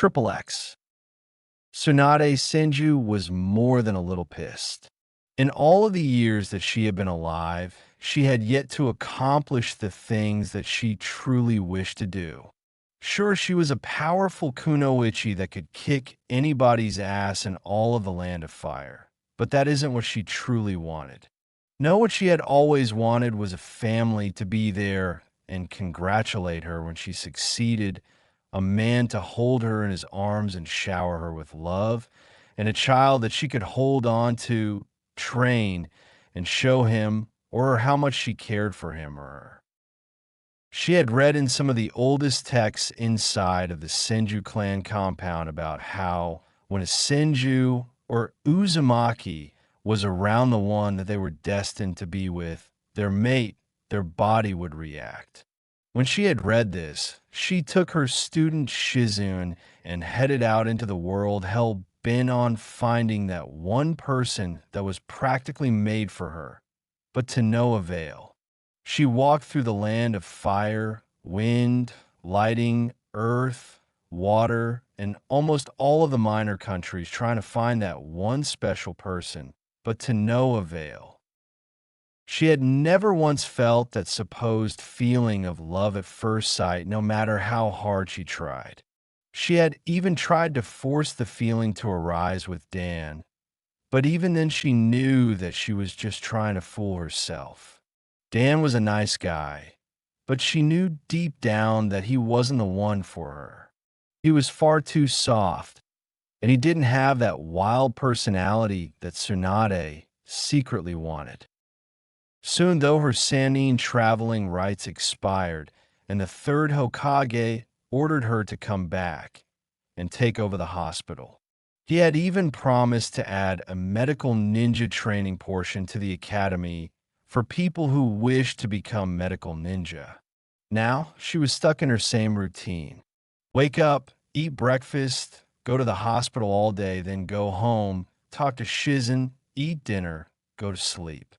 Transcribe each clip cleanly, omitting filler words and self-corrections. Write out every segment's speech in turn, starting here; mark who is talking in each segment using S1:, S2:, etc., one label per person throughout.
S1: Triple X. Tsunade Senju was more than a little pissed. In all of the years that she had been alive, she had yet to accomplish the things that she truly wished to do. Sure, she was a powerful kunoichi that could kick anybody's ass in all of the Land of Fire, but that isn't what she truly wanted. No, what she had always wanted was a family to be there and congratulate her when she succeeded, a man to hold her in his arms and shower her with love, and a child that she could hold on to, train, and show him or her how much she cared for him or her. She had read in some of the oldest texts inside of the Senju clan compound about how when a Senju or Uzumaki was around the one that they were destined to be with, their mate, their body would react. When she had read this, she took her student Shizune and headed out into the world, hell bent on finding that one person that was practically made for her, but to no avail. She walked through the land of fire, wind, lighting, earth, water, and almost all of the minor countries trying to find that one special person, but to no avail. She had never once felt that supposed feeling of love at first sight, no matter how hard she tried. She had even tried to force the feeling to arise with Dan, but even then she knew that she was just trying to fool herself. Dan was a nice guy, but she knew deep down that he wasn't the one for her. He was far too soft, and he didn't have that wild personality that Tsunade secretly wanted. Soon, though, her Sannin traveling rights expired, and the third Hokage ordered her to come back and take over the hospital. He had even promised to add a medical ninja training portion to the academy for people who wished to become medical ninja. Now, she was stuck in her same routine. Wake up, eat breakfast, go to the hospital all day, then go home, talk to Shizen, eat dinner, go to sleep.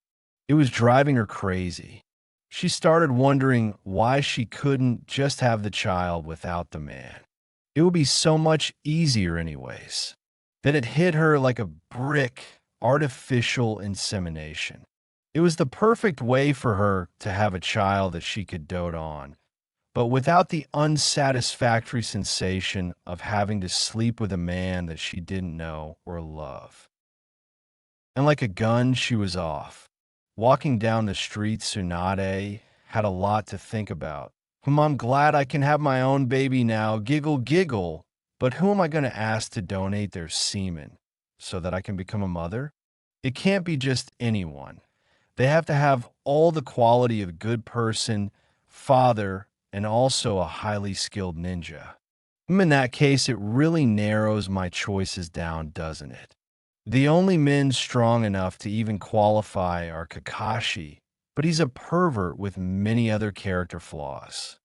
S1: It was driving her crazy. She started wondering why she couldn't just have the child without the man. It would be so much easier anyways. Then it hit her like a brick, artificial insemination. It was the perfect way for her to have a child that she could dote on, but without the unsatisfactory sensation of having to sleep with a man that she didn't know or love. And like a gun, she was off. Walking down the street, Tsunade had a lot to think about. I'm glad I can have my own baby now, giggle, giggle, but who am I going to ask to donate their semen so that I can become a mother? It can't be just anyone. They have to have all the quality of a good person, father, and also a highly skilled ninja. In that case, it really narrows my choices down, doesn't it? The only men strong enough to even qualify are Kakashi, but he's a pervert with many other character flaws.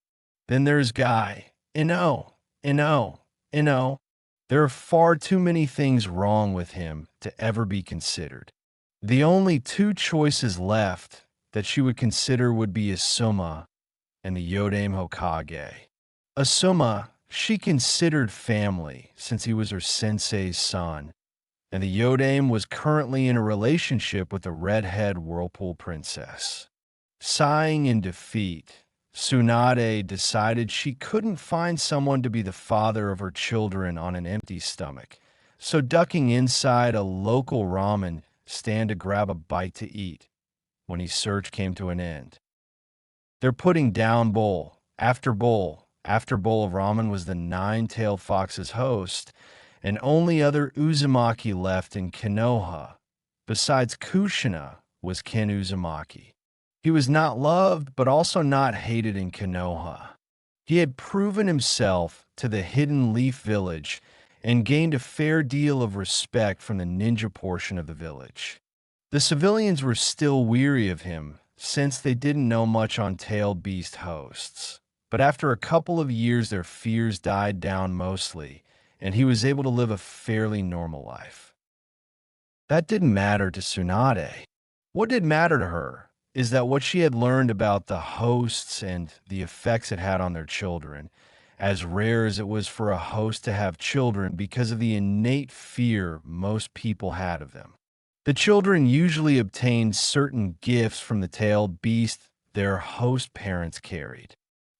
S1: Then there's Guy. Ino. There are far too many things wrong with him to ever be considered. The only two choices left that she would consider would be Asuma and the Yodame Hokage. Asuma, she considered family since he was her sensei's son, and the Yodame was currently in a relationship with the redhead whirlpool princess. Sighing in defeat, Tsunade decided she couldn't find someone to be the father of her children on an empty stomach, so ducking inside a local ramen stand to grab a bite to eat when his search came to an end. They're putting down bowl after bowl after bowl of ramen was the nine-tailed fox's host, and only other Uzumaki left in Konoha, besides Kushina, was Ken Uzumaki. He was not loved, but also not hated in Konoha. He had proven himself to the Hidden Leaf Village and gained a fair deal of respect from the ninja portion of the village. The civilians were still weary of him, since they didn't know much on tailed beast hosts. But after a couple of years, their fears died down mostly, and he was able to live a fairly normal life. That didn't matter to Tsunade. What did matter to her is that what she had learned about the hosts and the effects it had on their children, as rare as it was for a host to have children because of the innate fear most people had of them. The children usually obtained certain gifts from the tailed beast their host parents carried.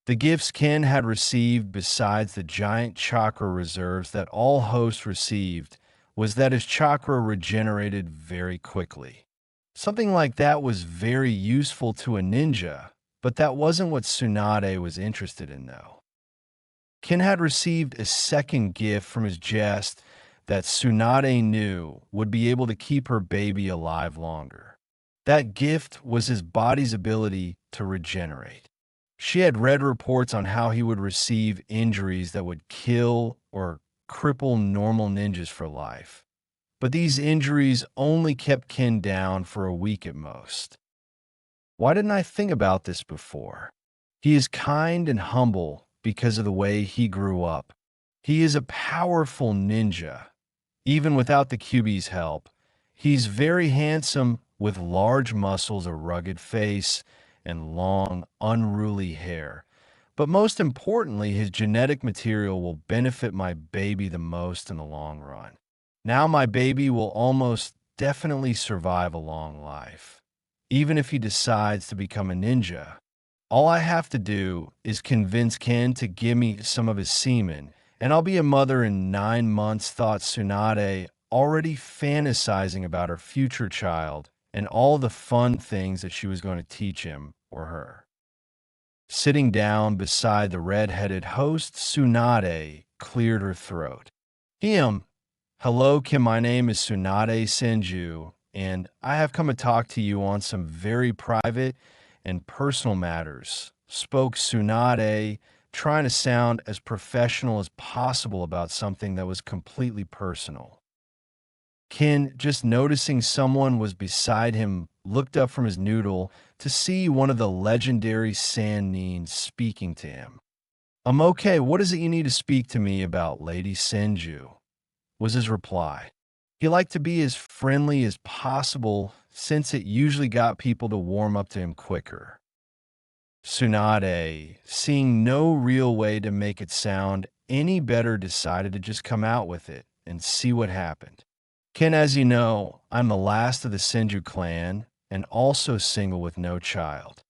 S1: The gifts Ken had received, besides the giant chakra reserves that all hosts received, was that his chakra regenerated very quickly. Something like that was very useful to a ninja, but that wasn't what Tsunade was interested in, though. Ken had received a second gift from his jest that Tsunade knew would be able to keep her baby alive longer. That gift was his body's ability to regenerate. She had read reports on how he would receive injuries that would kill or cripple normal ninjas for life. But these injuries only kept Ken down for a week at most. Why didn't I think about this before? He is kind and humble because of the way he grew up. He is a powerful ninja. Even without the QB's help, he's very handsome with large muscles, a rugged face, and long, unruly hair. But most importantly, his genetic material will benefit my baby the most in the long run. Now my baby will almost definitely survive a long life. Even if he decides to become a ninja, all I have to do is convince Ken to give me some of his semen, and I'll be a mother in 9 months, thought Tsunade, already fantasizing about her future child and all the fun things that she was going to teach him or her. Sitting down beside the red-headed host, Tsunade cleared her throat. Hello, Kim, my name is Tsunade Senju, and I have come to talk to you on some very private and personal matters, spoke Tsunade, trying to sound as professional as possible about something that was completely personal. Ken, just noticing someone was beside him, looked up from his noodle to see one of the legendary Sannin speaking to him. I'm okay, what is it you need to speak to me about, Lady Senju? Was his reply. He liked to be as friendly as possible since it usually got people to warm up to him quicker. Tsunade, seeing no real way to make it sound any better, decided to just come out with it and see what happened. Ken, as you know, I'm the last of the Senju clan and also single with no child.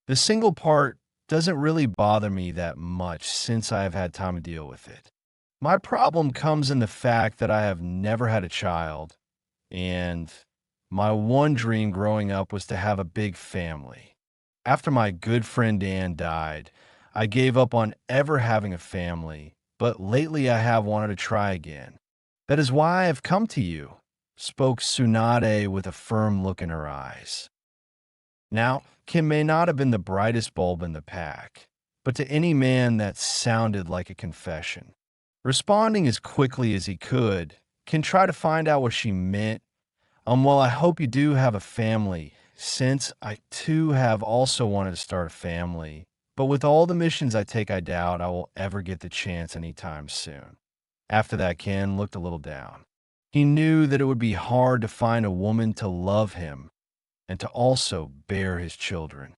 S1: The single part doesn't really bother me that much since I have had time to deal with it. My problem comes in the fact that I have never had a child, and my one dream growing up was to have a big family. After my good friend Dan died, I gave up on ever having a family, but lately I have wanted to try again. That is why I have come to you, spoke Tsunade with a firm look in her eyes. Now, Kim may not have been the brightest bulb in the pack, but to any man that sounded like a confession. Responding as quickly as he could, Ken tried to find out what she meant. Well, I hope you do have a family, since I too have also wanted to start a family. But with all the missions I take, I doubt I will ever get the chance anytime soon. After that, Ken looked a little down. He knew that it would be hard to find a woman to love him and to also bear his children.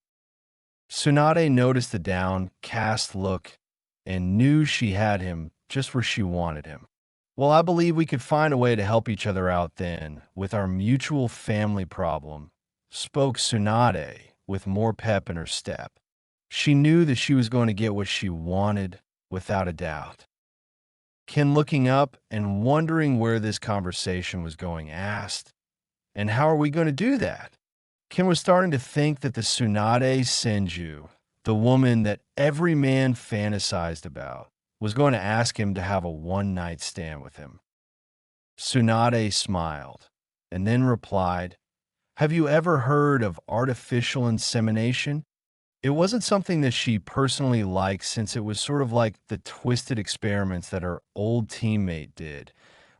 S1: Tsunade noticed the downcast look and knew she had him just where she wanted him. Well, I believe we could find a way to help each other out then with our mutual family problem, spoke Tsunade with more pep in her step. She knew that she was going to get what she wanted without a doubt. Ken, looking up and wondering where this conversation was going, asked, and how are we going to do that? Ken was starting to think that the Tsunade Senju, the woman that every man fantasized about, was going to ask him to have a one-night stand with him. Tsunade smiled and then replied, have you ever heard of artificial insemination? It wasn't something that she personally liked since it was sort of like the twisted experiments that her old teammate did,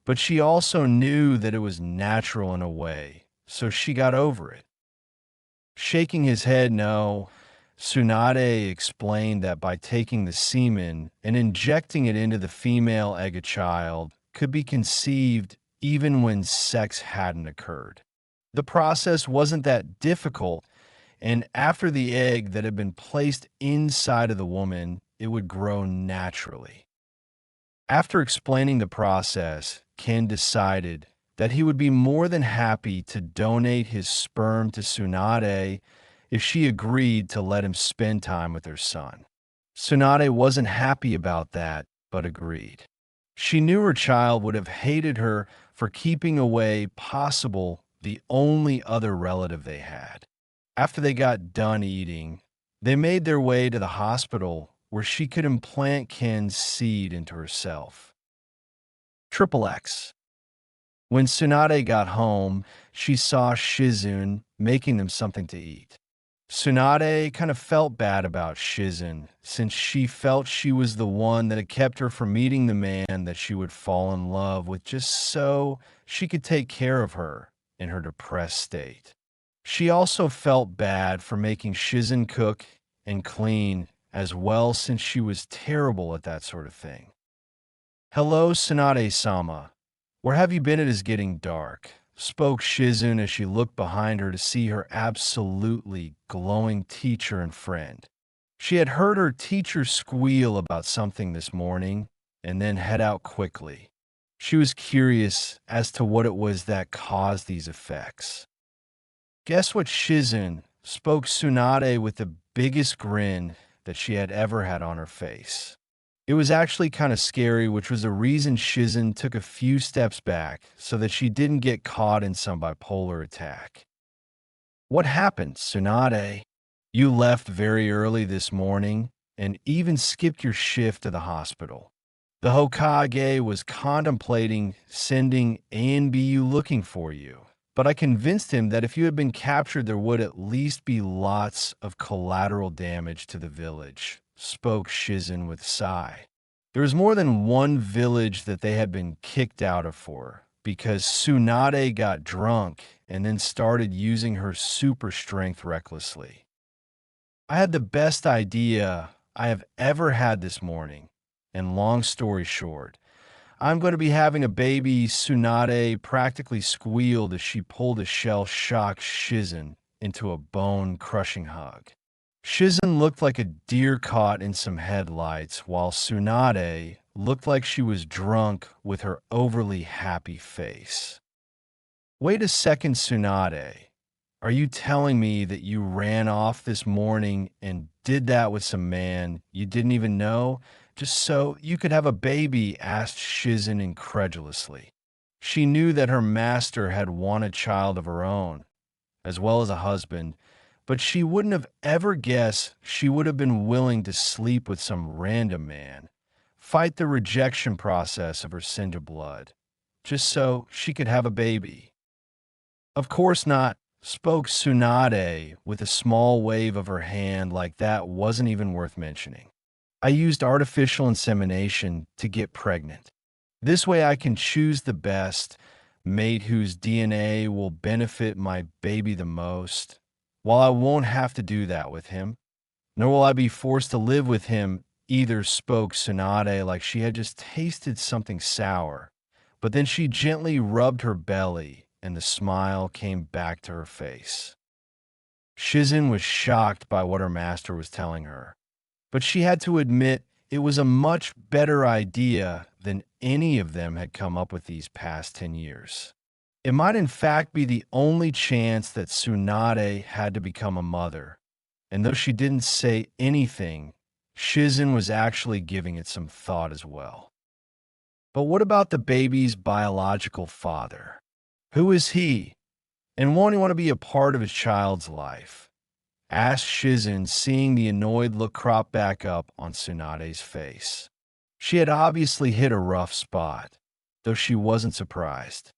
S1: but she also knew that it was natural in a way, so she got over it. Shaking his head no, Tsunade explained that by taking the semen and injecting it into the female egg, a child could be conceived even when sex hadn't occurred. The process wasn't that difficult, and after the egg that had been placed inside of the woman it would grow naturally. After explaining the process, Ken decided that he would be more than happy to donate his sperm to Tsunade if she agreed to let him spend time with her son. Tsunade wasn't happy about that, but agreed. She knew her child would have hated her for keeping away possible the only other relative they had. After they got done eating, they made their way to the hospital where she could implant Ken's seed into herself. Triple X. When Tsunade got home, she saw Shizun making them something to eat. Tsunade kind of felt bad about Shizun since she felt she was the one that had kept her from meeting the man that she would fall in love with just so she could take care of her in her depressed state. She also felt bad for making Shizun cook and clean as well since she was terrible at that sort of thing. "Hello, Tsunade-sama. Where have you been? It is getting dark," spoke Shizun as she looked behind her to see her absolutely glowing teacher and friend. She had heard her teacher squeal about something this morning and then head out quickly. She was curious as to what it was that caused these effects. "Guess what, Shizun?" spoke Tsunade with the biggest grin that she had ever had on her face. It was actually kind of scary, which was the reason Shizun took a few steps back so that she didn't get caught in some bipolar attack. "What happened, Tsunade? You left very early this morning and even skipped your shift to the hospital. The Hokage was contemplating sending A and BU looking for you, but I convinced him that if you had been captured, there would at least be lots of collateral damage to the village," spoke Shizun with a sigh. There was more than one village that they had been kicked out of for, because Tsunade got drunk and then started using her super strength recklessly. "I had the best idea I have ever had this morning, and long story short, I'm going to be having a baby." Tsunade practically squealed as she pulled a shell-shocked Shizun into a bone-crushing hug. Shizun looked like a deer caught in some headlights, while Tsunade looked like she was drunk with her overly happy face. "Wait a second, Tsunade. Are you telling me that you ran off this morning and did that with some man you didn't even know, just so you could have a baby?" asked Shizun incredulously. She knew that her master had won a child of her own, as well as a husband, but she wouldn't have ever guessed she would have been willing to sleep with some random man, fight the rejection process of her Senju blood, just so she could have a baby. "Of course not," spoke Tsunade with a small wave of her hand like that wasn't even worth mentioning. "I used artificial insemination to get pregnant. This way I can choose the best mate whose DNA will benefit my baby the most, while I won't have to do that with him, nor will I be forced to live with him either," spoke Tsunade like she had just tasted something sour. But then she gently rubbed her belly, and the smile came back to her face. Shizun was shocked by what her master was telling her, but she had to admit it was a much better idea than any of them had come up with these past 10 years. It might in fact be the only chance that Tsunade had to become a mother, and though she didn't say anything, Shizun was actually giving it some thought as well. "But what about the baby's biological father? Who is he? And won't he want to be a part of his child's life?" asked Shizun, seeing the annoyed look crop back up on Tsunade's face. She had obviously hit a rough spot, though she wasn't surprised.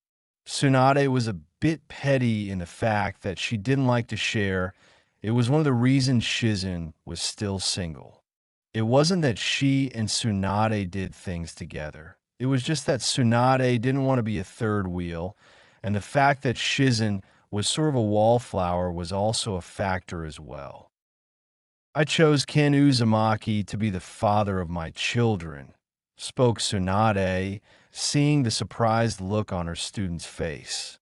S1: Tsunade was a bit petty in the fact that she didn't like to share. It was one of the reasons Shizun was still single. It wasn't that she and Tsunade did things together. It was just that Tsunade didn't want to be a third wheel, and the fact that Shizun was sort of a wallflower was also a factor as well. "I chose Senju-Uzumaki to be the father of my children," spoke Tsunade, seeing the surprised look on her student's face.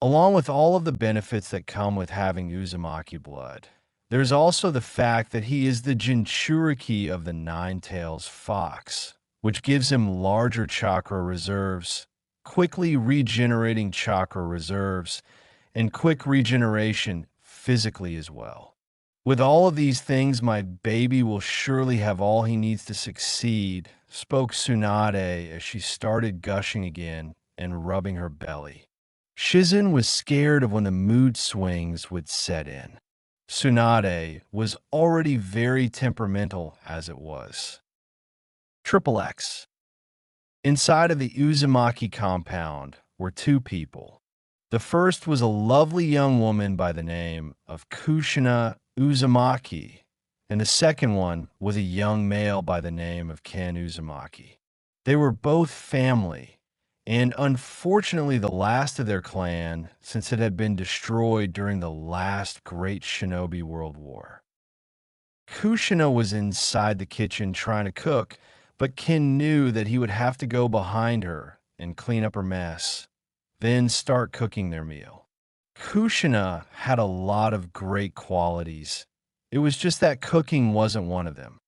S1: "Along with all of the benefits that come with having Uzumaki blood, There's also the fact that he is the Jinchuriki of the Nine-Tails Fox, which gives him larger chakra reserves, quickly regenerating chakra reserves, and quick regeneration physically as well. With all of these things, my baby will surely have all he needs to succeed, spoke Tsunade as she started gushing again and rubbing her belly. Shizen was scared of when the mood swings would set in. Tsunade was already very temperamental as it was. Triple X. Inside of the Uzumaki compound were two people. The first was a lovely young woman by the name of Kushina Uzumaki, and the second one was a young male by the name of Ken Uzumaki. They were both family, and unfortunately the last of their clan, since it had been destroyed during the last Great Shinobi World War. Kushina was inside the kitchen trying to cook, but Ken knew that he would have to go behind her and clean up her mess, then start cooking their meal. Kushina had a lot of great qualities. It was just that cooking wasn't one of them.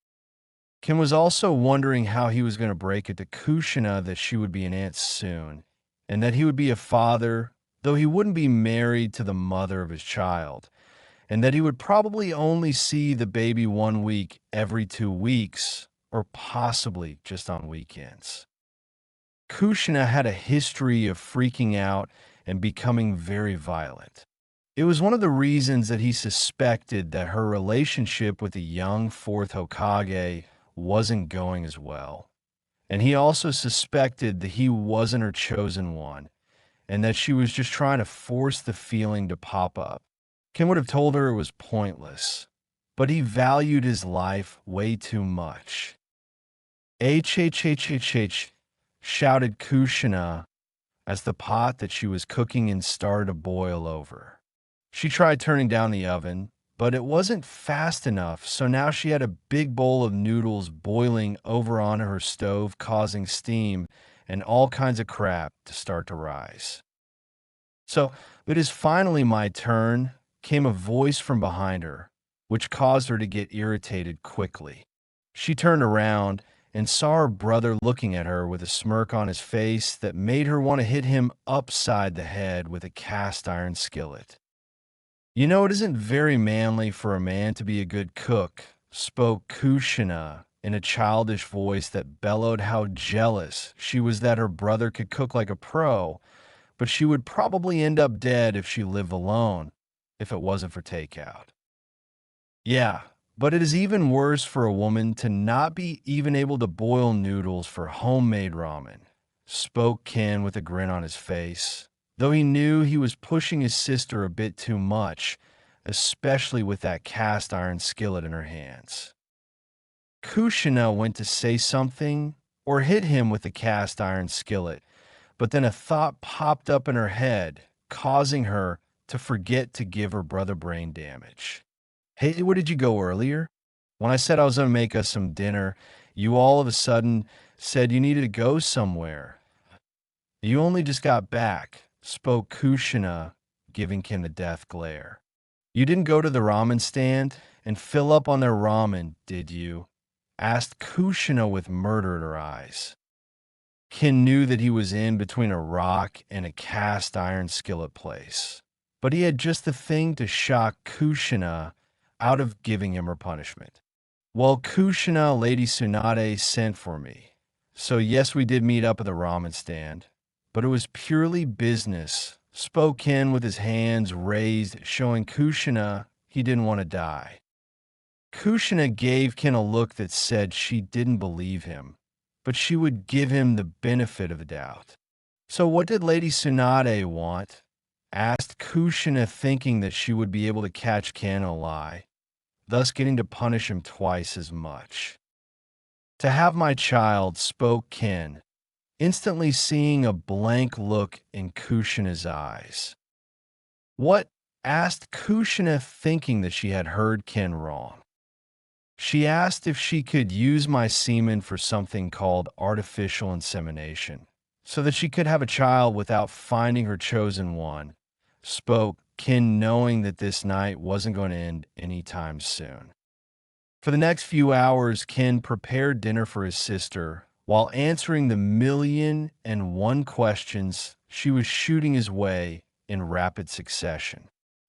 S1: Ken was also wondering how he was going to break it to Kushina that she would be an aunt soon, and that he would be a father, though he wouldn't be married to the mother of his child, and that he would probably only see the baby 1 week every 2 weeks, or possibly just on weekends. Kushina had a history of freaking out and becoming very violent. It was one of the reasons that he suspected that her relationship with the young fourth Hokage wasn't going as well. And he also suspected that he wasn't her chosen one, and that she was just trying to force the feeling to pop up. Ken would have told her it was pointless, but he valued his life way too much. H, shouted Kushina as the pot that she was cooking in started to boil over. She tried turning down the oven, but it wasn't fast enough, so now she had a big bowl of noodles boiling over on her stove, causing steam and all kinds of crap to start to rise. So, it is finally my turn, came a voice from behind her, which caused her to get irritated quickly. She turned around and saw her brother looking at her with a smirk on his face that made her want to hit him upside the head with a cast iron skillet. You know, it isn't very manly for a man to be a good cook, spoke Kushina in a childish voice that bellowed how jealous she was that her brother could cook like a pro, but she would probably end up dead if she lived alone, if it wasn't for takeout. Yeah, but it is even worse for a woman to not be even able to boil noodles for homemade ramen, spoke Ken with a grin on his face, though he knew he was pushing his sister a bit too much, especially with that cast iron skillet in her hands. Kushina went to say something or hit him with the cast iron skillet, but then a thought popped up in her head, causing her to forget to give her brother brain damage. Hey, where did you go earlier? When I said I was going to make us some dinner, you all of a sudden said you needed to go somewhere. You only just got back, spoke Kushina, giving Ken the death glare. You didn't go to the ramen stand and fill up on their ramen, did you? Asked Kushina with murder in her eyes. Ken knew that he was in between a rock and a cast iron skillet place, but he had just the thing to shock Kushina out of giving him her punishment. Well, Kushina, Lady Tsunade sent for me. So yes, we did meet up at the ramen stand, but it was purely business, spoke Ken with his hands raised, showing Kushina he didn't want to die. Kushina gave Ken a look that said she didn't believe him, but she would give him the benefit of the doubt. So what did Lady Tsunade want? Asked Kushina, thinking that she would be able to catch Ken in a lie, thus getting to punish him twice as much. To have my child, spoke Ken, instantly seeing a blank look in Kushina's eyes. What? Asked Kushina, thinking that she had heard Ken wrong. She asked if she could use my semen for something called artificial insemination, so that she could have a child without finding her chosen one, spoke Ken knowing that this night wasn't going to end anytime soon. For the next few hours, Ken prepared dinner for his sister while answering the million and one questions she was shooting his way in rapid succession.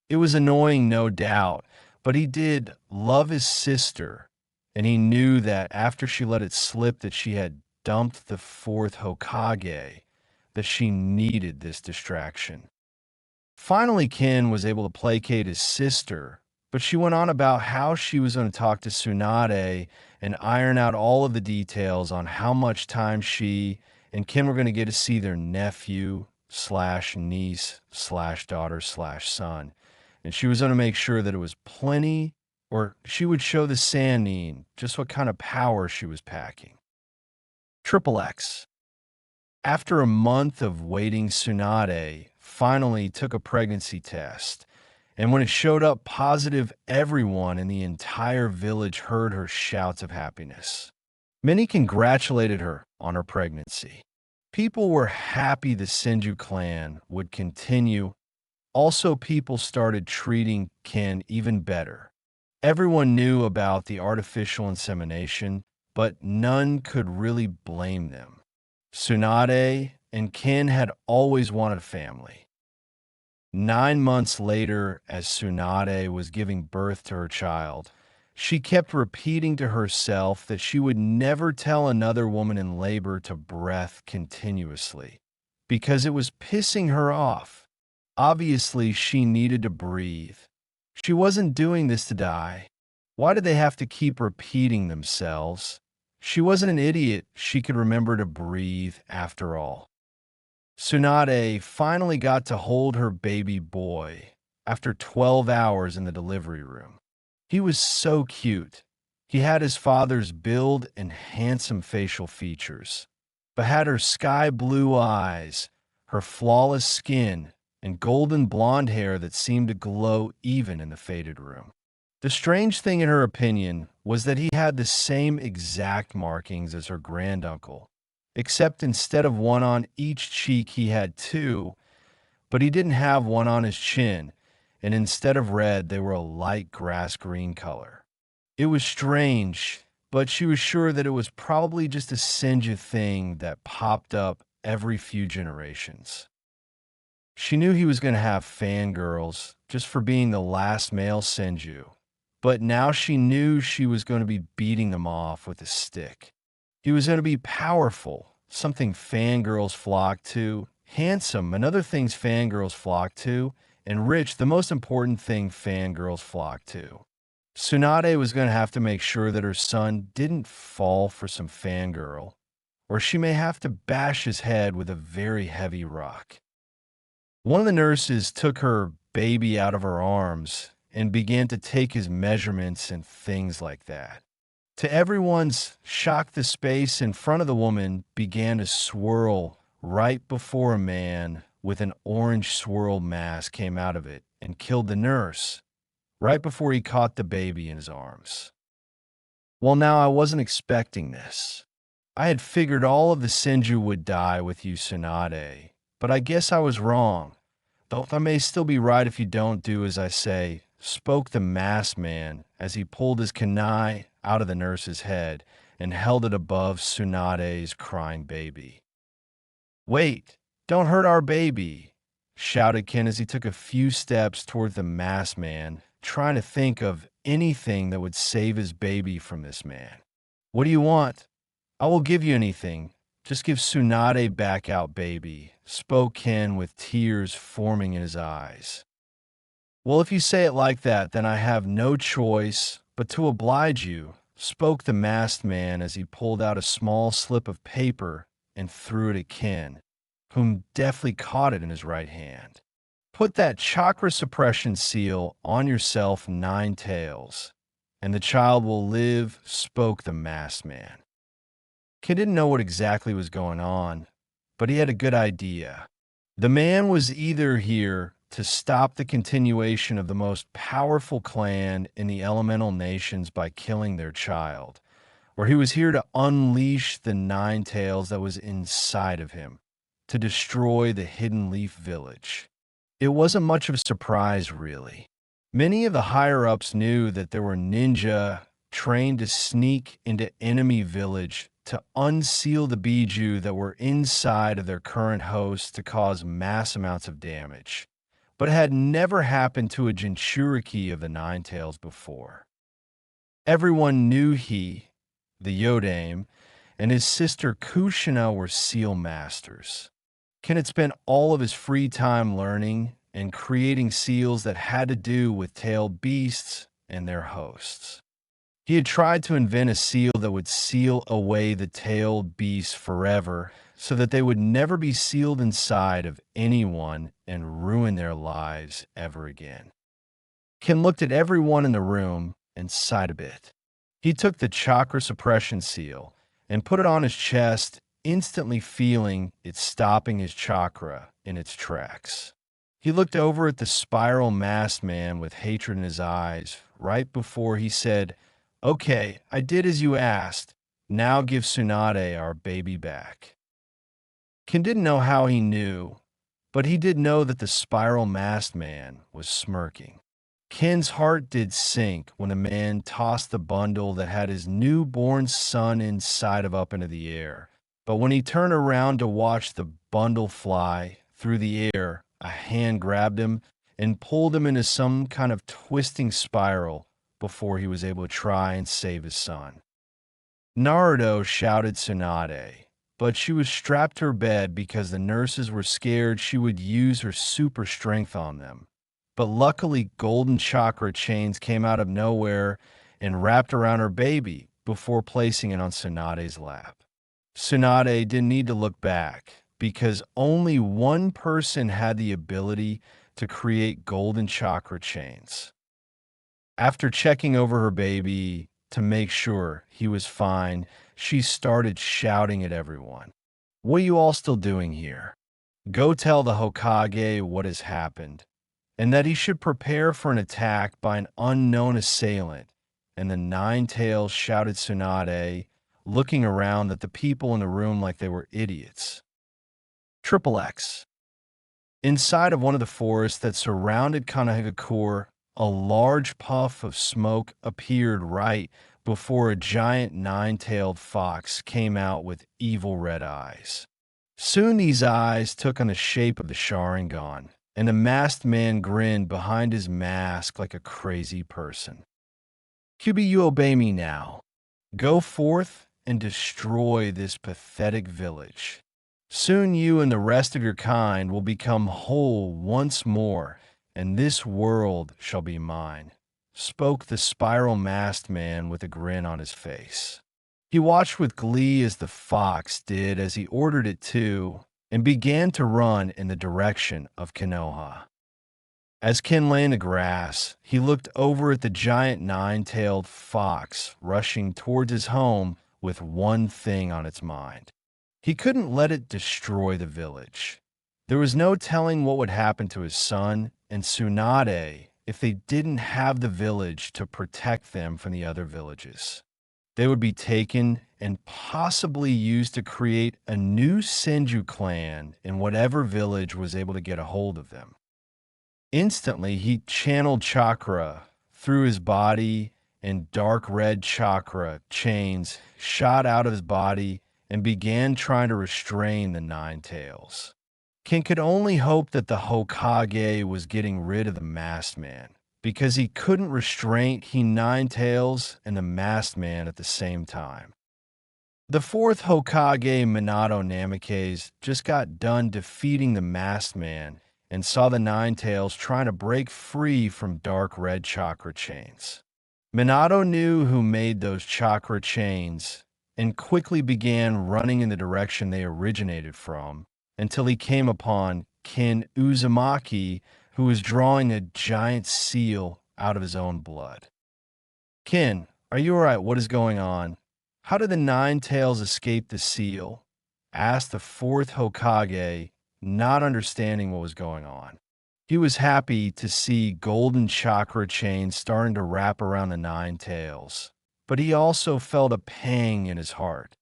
S1: It was annoying, no doubt, but he did love his sister, and he knew that after she let it slip that she had dumped the fourth Hokage, that she needed this distraction. Finally, Ken was able to placate his sister, but she went on about how she was going to talk to Tsunade and iron out all of the details on how much time she and Ken were going to get to see their nephew slash niece slash daughter slash son. And she was going to make sure that it was plenty, or she would show the Sannin just what kind of power she was packing. Triple X. After a month of waiting, Tsunade finally took a pregnancy test, and when it showed up positive, everyone in the entire village heard her shouts of happiness. Many congratulated her on her pregnancy. People were happy the Senju clan would continue. Also, people started treating Ken even better. Everyone knew about the artificial insemination, but none could really blame them. Tsunade and Ken had always wanted a family. 9 months later, as Tsunade was giving birth to her child, she kept repeating to herself that she would never tell another woman in labor to breath continuously, because it was pissing her off. Obviously, she needed to breathe. She wasn't doing this to die. Why did they have to keep repeating themselves? She wasn't an idiot. She could remember to breathe after all. Tsunade finally got to hold her baby boy after 12 hours in the delivery room. He was so cute. He had his father's build and handsome facial features, but had her sky blue eyes, her flawless skin, and golden blonde hair that seemed to glow even in the faded room. The strange thing in her opinion was that he had the same exact markings as her granduncle, except instead of one on each cheek he had two, but he didn't have one on his chin, and instead of red they were a light grass green color. It was strange, but she was sure that it was probably just a Senju thing that popped up every few generations. She knew he was going to have fangirls just for being the last male Senju, but now she knew she was going to be beating them off with a stick. He was going to be powerful, something fangirls flock to, handsome, another things fangirls flock to, and rich, the most important thing fangirls flock to. Tsunade was going to have to make sure that her son didn't fall for some fangirl, or she may have to bash his head with a very heavy rock. One of the nurses took her baby out of her arms and began to take his measurements and things like that. To everyone's shock, the space in front of the woman began to swirl right before a man with an orange swirl mass came out of it and killed the nurse right before he caught the baby in his arms. Well, now I wasn't expecting this. I had figured all of the Senju would die with you, Tsunade, but I guess I was wrong. Though I may still be right if you don't do as I say, spoke the masked man as he pulled his kunai out of the nurse's head and held it above Tsunade's crying baby. "Wait, don't hurt our baby," shouted Ken as he took a few steps toward the masked man, trying to think of anything that would save his baby from this man. "What do you want? I will give you anything. Just give Tsunade back out, baby," spoke Ken with tears forming in his eyes. "Well, if you say it like that, then I have no choice but to oblige you," spoke the masked man as he pulled out a small slip of paper and threw it at Ken, whom deftly caught it in his right hand. "Put that chakra suppression seal on yourself 9 tails, and the child will live," spoke the masked man. Ken didn't know what exactly was going on, but he had a good idea. The man was either here to stop the continuation of the most powerful clan in the elemental nations by killing their child, or he was here to unleash the 9 tails that was inside of him, to destroy the Hidden Leaf Village. It wasn't much of a surprise, really. Many of the higher-ups knew that there were ninja trained to sneak into enemy village to unseal the biju that were inside of their current host to cause mass amounts of damage, but it had never happened to a Jinchuriki of the Nine Tails before. Everyone knew he, the Yodame, and his sister Kushina were seal masters. Ken had spent all of his free time learning and creating seals that had to do with tailed beasts and their hosts. He had tried to invent a seal that would seal away the tailed beasts forever so that they would never be sealed inside of anyone and ruin their lives ever again. Ken looked at everyone in the room and sighed a bit. He took the chakra suppression seal and put it on his chest, instantly feeling it stopping his chakra in its tracks. He looked over at the spiral masked man with hatred in his eyes right before he said, "Okay, I did as you asked. Now give Tsunade our baby back." Ken didn't know how he knew, but he did know that the spiral masked man was smirking. Ken's heart did sink when the man tossed the bundle that had his newborn son inside of up into the air. But when he turned around to watch the bundle fly through the air, a hand grabbed him and pulled him into some kind of twisting spiral before he was able to try and save his son. Naruto shouted Tsunade, but she was strapped to her bed because the nurses were scared she would use her super strength on them. But luckily, golden chakra chains came out of nowhere and wrapped around her baby before placing it on Tsunade's lap. Tsunade didn't need to look back because only one person had the ability to create golden chakra chains. After checking over her baby to make sure he was fine, she started shouting at everyone. "What are you all still doing here? Go tell the Hokage what has happened, and that he should prepare for an attack by an unknown assailant." And the Nine Tails shouted Tsunade, looking around at the people in the room like they were idiots. Triple X. Inside of one of the forests that surrounded Kanehagakure, a large puff of smoke appeared right before a giant nine-tailed fox came out with evil red eyes. Soon these eyes took on the shape of the Sharingan, and the masked man grinned behind his mask like a crazy person. "Kyubi, you obey me now. Go forth and destroy this pathetic village. Soon you and the rest of your kind will become whole once more, and this world shall be mine," spoke the spiral masked man with a grin on his face. He watched with glee as the fox did as he ordered it to, and began to run in the direction of Konoha. As Ken lay in the grass, he looked over at the giant nine-tailed fox rushing towards his home with one thing on its mind. He couldn't let it destroy the village. There was no telling what would happen to his son and Tsunade if they didn't have the village to protect them from the other villages. They would be taken and possibly used to create a new Senju clan in whatever village was able to get a hold of them. Instantly, he channeled chakra through his body, and dark red chakra chains shot out of his body and began trying to restrain the Nine Tails. Ken could only hope that the Hokage was getting rid of the masked man, because he couldn't restrain he Nine Tails and the masked man at the same time. The fourth Hokage, Minato Namikaze, just got done defeating the masked man and saw the Nine Tails trying to break free from dark red chakra chains. Minato knew who made those chakra chains and quickly began running in the direction they originated from until he came upon Senju-Uzumaki, who was drawing a giant seal out of his own blood. "Ken, are you all right? What is going on? How did the Nine Tails escape the seal?" asked the fourth Hokage, not understanding what was going on. He was happy to see golden chakra chains starting to wrap around the Nine Tails, but he also felt a pang in his heart.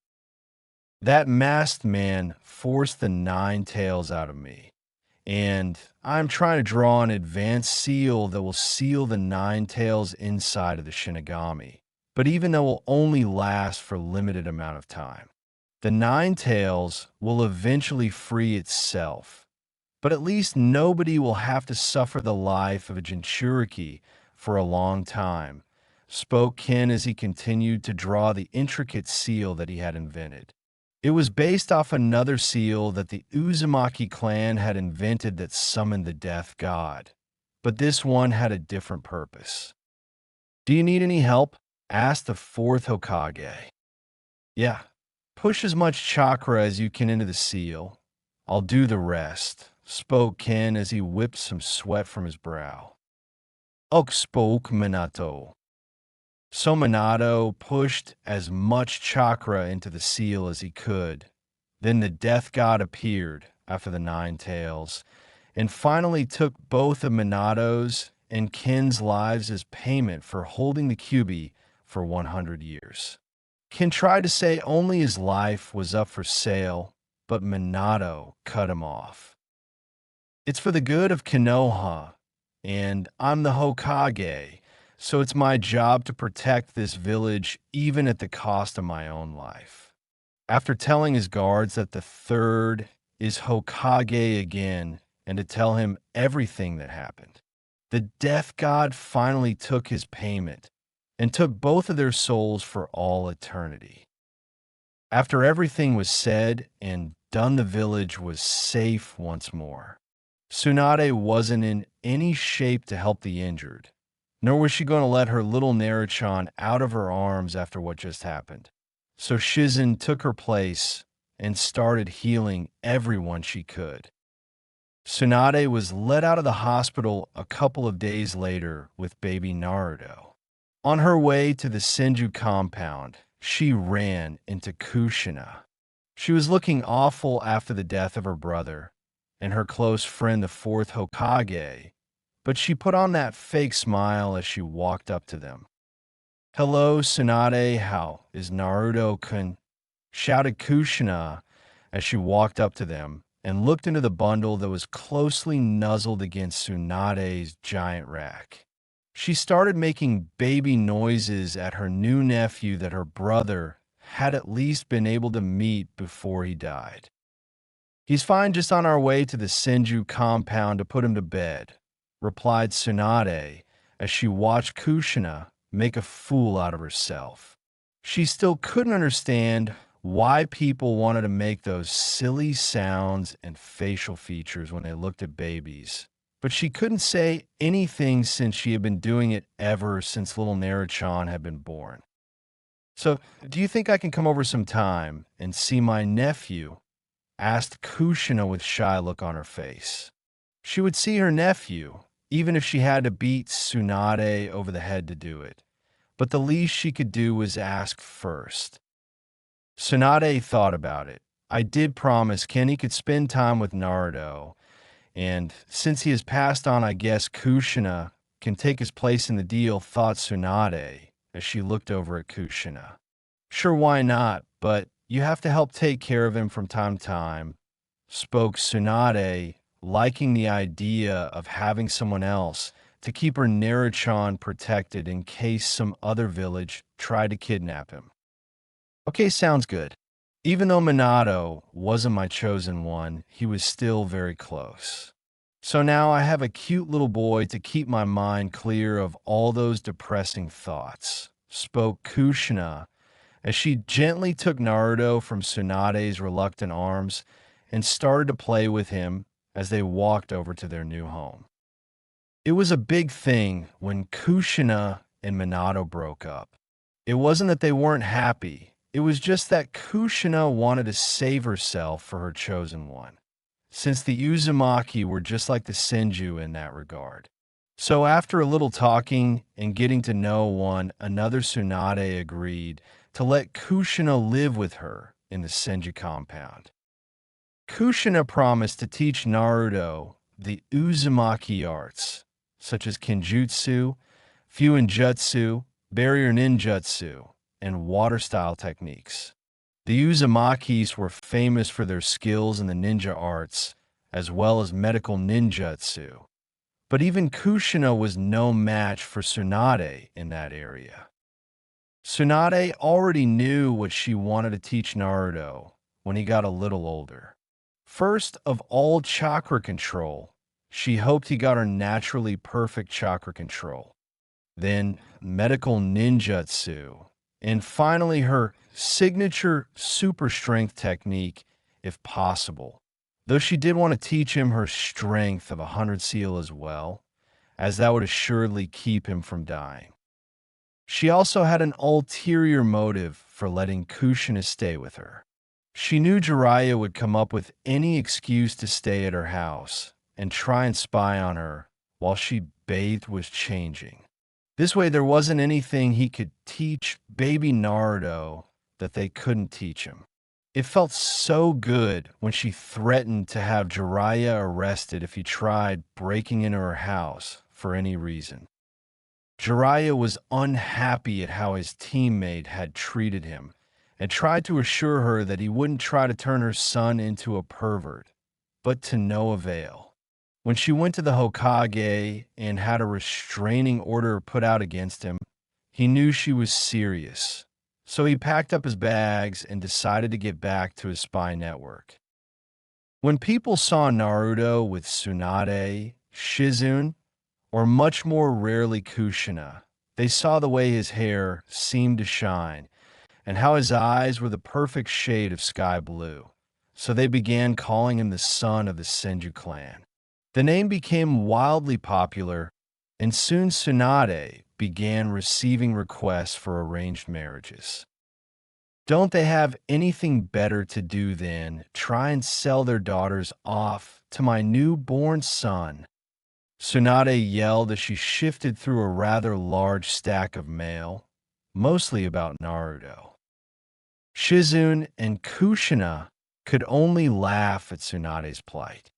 S1: "That masked man forced the Nine Tails out of me. and I'm trying to draw an advanced seal that will seal the nine tails inside of the Shinigami, but even though it will only last for a limited amount of time. The nine tails will eventually free itself, but at least nobody will have to suffer the life of a Jinchuriki for a long time, spoke Ken as he continued to draw the intricate seal that he had invented. It was based off another seal that the Uzumaki clan had invented that summoned the death god, but this one had a different purpose. "Do you need any help?" asked the fourth Hokage. "Yeah, push as much chakra as you can into the seal. I'll do the rest," spoke Ken as he whipped some sweat from his brow. "Ugh," spoke Minato. So Minato pushed as much chakra into the seal as he could. Then the death god appeared after the nine tails, and finally took both of Minato's and Ken's lives as payment for holding the Kyuubi for 100 years. Ken tried to say only his life was up for sale, but Minato cut him off. "It's for the good of Konoha, and I'm the Hokage, so it's my job to protect this village even at the cost of my own life." After telling his guards that the third is Hokage again and to tell him everything that happened, the death god finally took his payment and took both of their souls for all eternity. After everything was said and done, the village was safe once more. Tsunade wasn't in any shape to help the injured, nor was she going to let her little Naruto out of her arms after what just happened. So Shizen took her place and started healing everyone she could. Tsunade was let out of the hospital a couple of days later with baby Naruto. On her way to the Senju compound, she ran into Kushina. She was looking awful after the death of her brother and her close friend, the fourth Hokage, but she put on that fake smile as she walked up to them. "Hello, Tsunade, how is Naruto-kun?" shouted Kushina as she walked up to them and looked into the bundle that was closely nuzzled against Tsunade's giant rack. She started making baby noises at her new nephew that her brother had at least been able to meet before he died. "He's fine, just on our way to the Senju compound to put him to bed," replied Tsunade as she watched Kushina make a fool out of herself. She still couldn't understand why people wanted to make those silly sounds and facial features when they looked at babies, but she couldn't say anything since she had been doing it ever since little Naruto had been born. "So, do you think I can come over sometime and see my nephew?" asked Kushina with shy look on her face. She would see her nephew, even if she had to beat Tsunade over the head to do it. But the least she could do was ask first. Tsunade thought about it. "I did promise Kenny could spend time with Naruto, and since he has passed on, I guess Kushina can take his place in the deal," thought Tsunade as she looked over at Kushina. "Sure, why not? But you have to help take care of him from time to time," spoke Tsunade, liking the idea of having someone else to keep her Naruto protected in case some other village tried to kidnap him. "Okay, sounds good." Even though Minato wasn't my chosen one, he was still very close. So now I have a cute little boy to keep my mind clear of all those depressing thoughts, spoke Kushina as she gently took Naruto from Tsunade's reluctant arms and started to play with him as they walked over to their new home. It was a big thing when Kushina and Minato broke up. It wasn't that they weren't happy. It was just that Kushina wanted to save herself for her chosen one, since the Uzumaki were just like the Senju in that regard. So after a little talking and getting to know one another, Tsunade agreed to let Kushina live with her in the Senju compound. Kushina promised to teach Naruto the Uzumaki arts, such as Kenjutsu, Fuinjutsu, Barrier Ninjutsu, and water-style techniques. The Uzumakis were famous for their skills in the ninja arts, as well as medical ninjutsu. But even Kushina was no match for Tsunade in that area. Tsunade already knew what she wanted to teach Naruto when he got a little older. First of all, chakra control. She hoped he got her naturally perfect chakra control. Then medical ninjutsu. And finally, her signature super strength technique, if possible. Though she did want to teach him her strength of 100 seal as well, as that would assuredly keep him from dying. She also had an ulterior motive for letting Kushina stay with her. She knew Jiraiya would come up with any excuse to stay at her house and try and spy on her while she bathed was changing. This way there wasn't anything he could teach baby Naruto that they couldn't teach him. It felt so good when she threatened to have Jiraiya arrested if he tried breaking into her house for any reason. Jiraiya was unhappy at how his teammate had treated him and tried to assure her that he wouldn't try to turn her son into a pervert, but to no avail. When she went to the Hokage and had a restraining order put out against him, he knew she was serious. So he packed up his bags and decided to get back to his spy network. When people saw Naruto with Tsunade, Shizune, or much more rarely Kushina, they saw the way his hair seemed to shine and how his eyes were the perfect shade of sky blue. So they began calling him the son of the Senju clan. The name became wildly popular, and soon Tsunade began receiving requests for arranged marriages. Don't they have anything better to do than try and sell their daughters off to my newborn son? Tsunade yelled as she shifted through a rather large stack of mail, mostly about Naruto. Shizune and Kushina could only laugh at Tsunade's plight.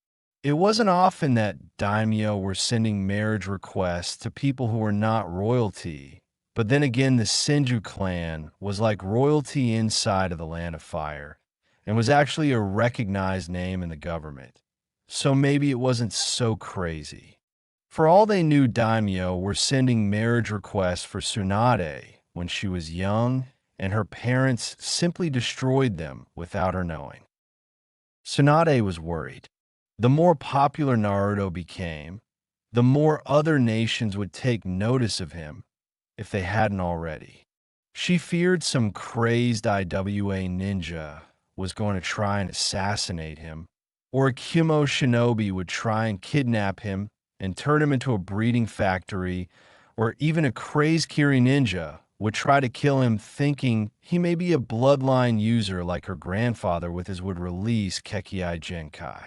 S1: It wasn't often that daimyo were sending marriage requests to people who were not royalty, but then again the Senju clan was like royalty inside of the Land of Fire, and was actually a recognized name in the government. So maybe it wasn't so crazy. For all they knew, daimyo were sending marriage requests for Tsunade when she was young, and her parents simply destroyed them without her knowing. Tsunade was worried. The more popular Naruto became, the more other nations would take notice of him if they hadn't already. She feared some crazed IWA ninja was going to try and assassinate him, or a Kimo shinobi would try and kidnap him and turn him into a breeding factory, or even a crazed Kiri ninja would try to kill him thinking he may be a bloodline user like her grandfather with his would release Kekkei Genkai.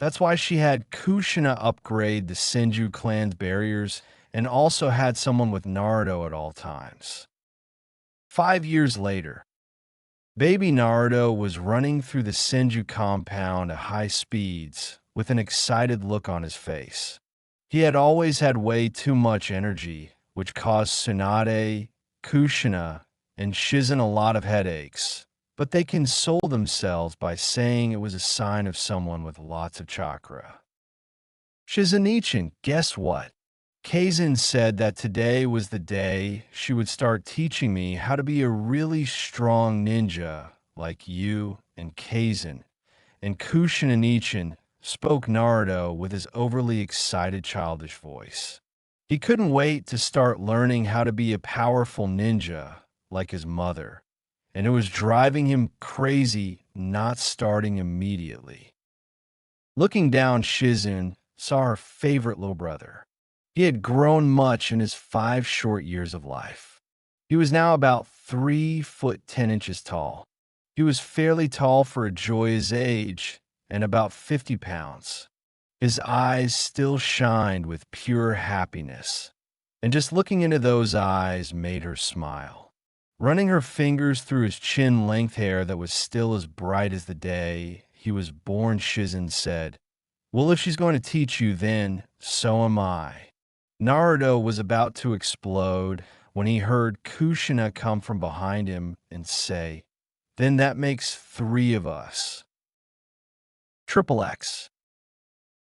S1: That's why she had Kushina upgrade the Senju clan's barriers and also had someone with Naruto at all times. 5 years later, baby Naruto was running through the Senju compound at high speeds with an excited look on his face. He had always had way too much energy, which caused Tsunade, Kushina, and Shizen a lot of headaches, but they consoled themselves by saying it was a sign of someone with lots of chakra. Shizen-ichan, guess what? Kaizen said that today was the day she would start teaching me how to be a really strong ninja like you and Kaizen. And Kushina-ichan spoke Naruto with his overly excited childish voice. He couldn't wait to start learning how to be a powerful ninja like his mother, and it was driving him crazy not starting immediately. Looking down, Shizune saw her favorite little brother. He had grown much in his 5 short years of life. He was now about 3 foot 10 inches tall. He was fairly tall for a joy his age and about 50 pounds. His eyes still shined with pure happiness, and just looking into those eyes made her smile. Running her fingers through his chin-length hair that was still as bright as the day he was born, Shizen said, "Well, if she's going to teach you, then so am I." Naruto was about to explode when he heard Kushina come from behind him and say, "Then that makes 3 of us." Triple X.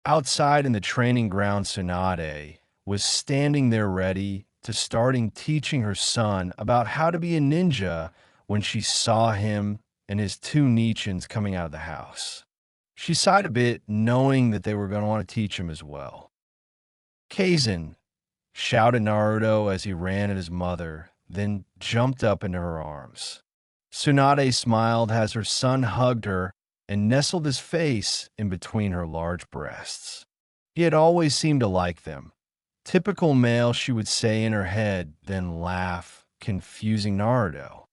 S1: Outside in the training ground, Tsunade was standing there ready to starting teaching her son about how to be a ninja when she saw him and his two Nichins coming out of the house. She sighed a bit, knowing that they were going to want to teach him as well. Kaizen shouted Naruto as he ran at his mother, then jumped up into her arms. Tsunade smiled as her son hugged her and nestled his face in between her large breasts. He had always seemed to like them. Typical male, she would say in her head, then laugh, confusing Naruto.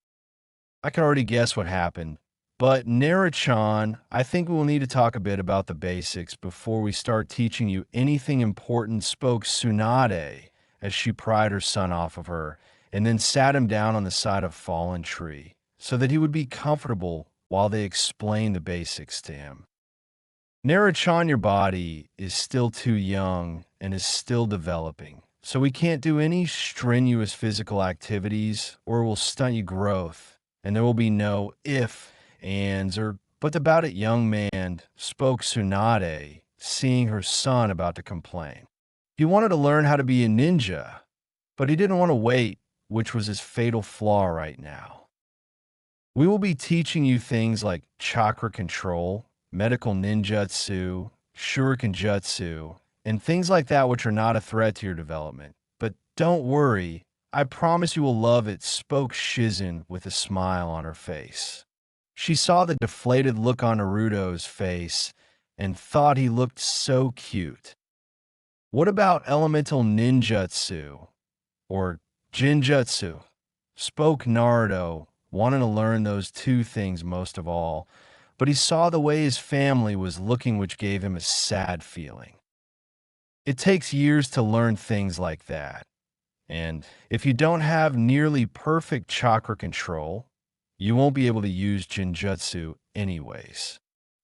S1: I can already guess what happened. But Nara-chan, I think we'll need to talk a bit about the basics before we start teaching you anything important, spoke Tsunade as she pried her son off of her and then sat him down on the side of a fallen tree so that he would be comfortable while they explained the basics to him. Nara-chan, your body is still too young and is still developing, so we can't do any strenuous physical activities or it will stunt your growth, and there will be no if, ands, or but about it, young man, spoke Tsunade, seeing her son about to complain. He wanted to learn how to be a ninja, but he didn't want to wait, which was his fatal flaw right now. We will be teaching you things like chakra control, medical ninjutsu, shuriken jutsu, and things like that which are not a threat to your development. But don't worry, I promise you will love it, spoke Shizen with a smile on her face. She saw the deflated look on Naruto's face and thought he looked so cute. What about elemental ninjutsu or jinjutsu? Spoke Naruto, wanting to learn those two things most of all, but he saw the way his family was looking, which gave him a sad feeling. It takes years to learn things like that, and if you don't have nearly perfect chakra control, you won't be able to use Jinjutsu anyways.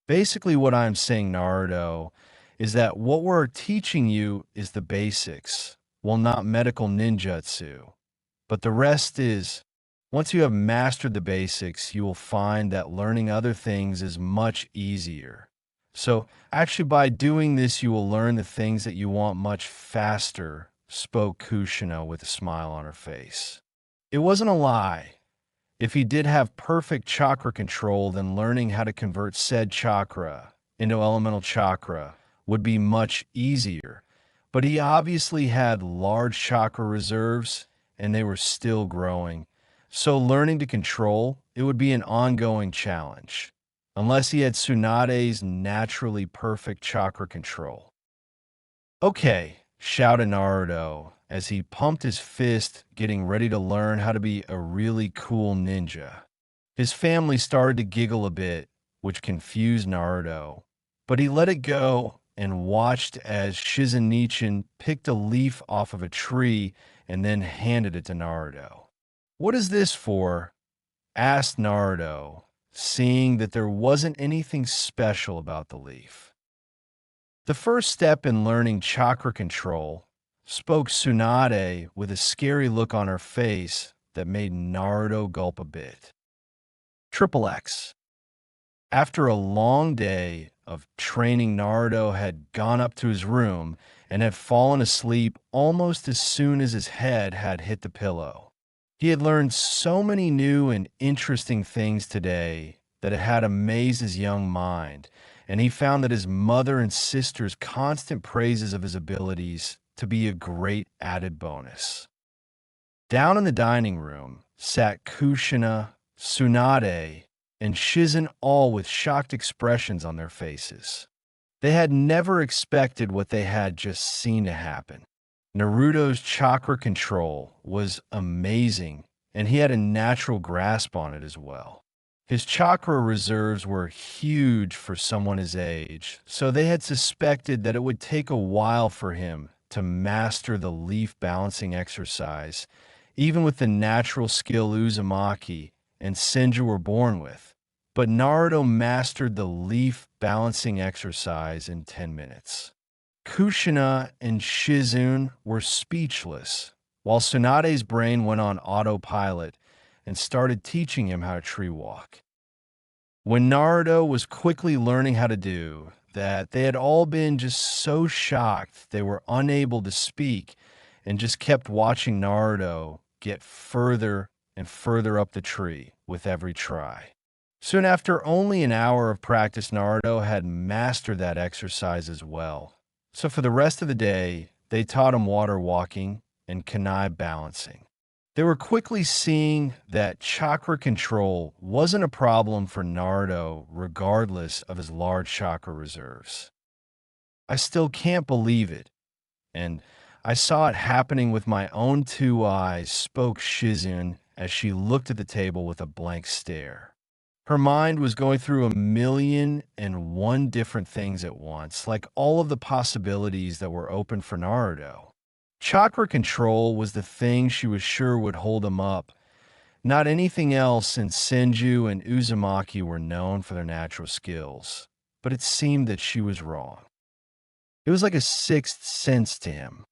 S1: Basically, what I'm saying, Naruto, is that what we're teaching you is the basics, well, not medical ninjutsu. But the rest is, once you have mastered the basics, you will find that learning other things is much easier. So, actually, by doing this, you will learn the things that you want much faster, spoke Kushina with a smile on her face. It wasn't a lie. If he did have perfect chakra control, then learning how to convert said chakra into elemental chakra would be much easier. But he obviously had large chakra reserves, and they were still growing. So learning to control, it would be an ongoing challenge, unless he had Tsunade's naturally perfect chakra control. Okay, shouted Naruto as he pumped his fist, getting ready to learn how to be a really cool ninja. His family started to giggle a bit, which confused Naruto, but he let it go and watched as Shizen picked a leaf off of a tree and then handed it to Naruto. "What is this for?" asked Naruto, seeing that there wasn't anything special about the leaf. "The first step in learning chakra control," spoke Tsunade with a scary look on her face that made Naruto gulp a bit. Triple X. After a long day of training, Naruto had gone up to his room and had fallen asleep almost as soon as his head had hit the pillow. He had learned so many new and interesting things today that it had amazed his young mind, and he found that his mother and sister's constant praises of his abilities to be a great added bonus. Down in the dining room sat Kushina, Tsunade, and Shizen, all with shocked expressions on their faces. They had never expected what they had just seen to happen. Naruto's chakra control was amazing, and he had a natural grasp on it as well. His chakra reserves were huge for someone his age, so they had suspected that it would take a while for him to master the leaf balancing exercise, even with the natural skill Uzumaki and Senju were born with. But Naruto mastered the leaf balancing exercise in 10 minutes. Kushina and Shizun were speechless, while Tsunade's brain went on autopilot and started teaching him how to tree walk. When Naruto was quickly learning how to do that they had all been just so shocked they were unable to speak and just kept watching Naruto get further and further up the tree with every try. Soon after only an hour of practice, Naruto had mastered that exercise as well. So for the rest of the day, they taught him water walking and kunai balancing. They were quickly seeing that chakra control wasn't a problem for Naruto regardless of his large chakra reserves. I still can't believe it, and I saw it happening with my own two eyes, spoke Shizun as she looked at the table with a blank stare. Her mind was going through 1,000,001 different things at once, like all of the possibilities that were open for Naruto. Chakra control was the thing she was sure would hold him up, not anything else, since Senju and Uzumaki were known for their natural skills. But it seemed that she was wrong. It was like a sixth sense to him.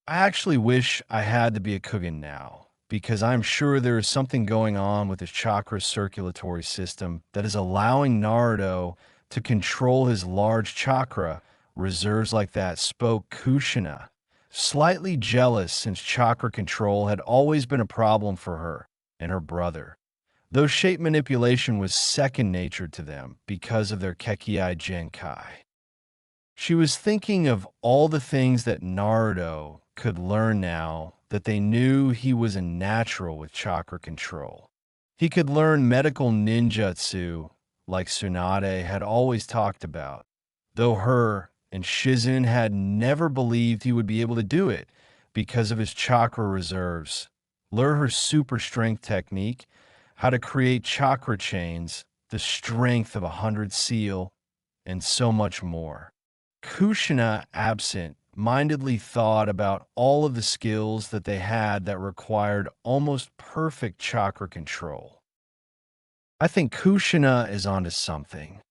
S1: I actually wish I had to be a Kugan now, because I'm sure there is something going on with his chakra circulatory system that is allowing Naruto to control his large chakra reserves like that, spoke Kushina, slightly jealous since chakra control had always been a problem for her and her brother, though shape manipulation was second nature to them because of their Kekkei Genkai. She was thinking of all the things that Naruto could learn now that they knew he was a natural with chakra control. He could learn medical ninjutsu like Tsunade had always talked about, though her and Shizun had never believed he would be able to do it because of his chakra reserves. Learn her super strength technique, how to create chakra chains, the strength of 100 seal, and so much more. Kushina, absent, mindedly thought about all of the skills that they had that required almost perfect chakra control. I think Kushina is onto something.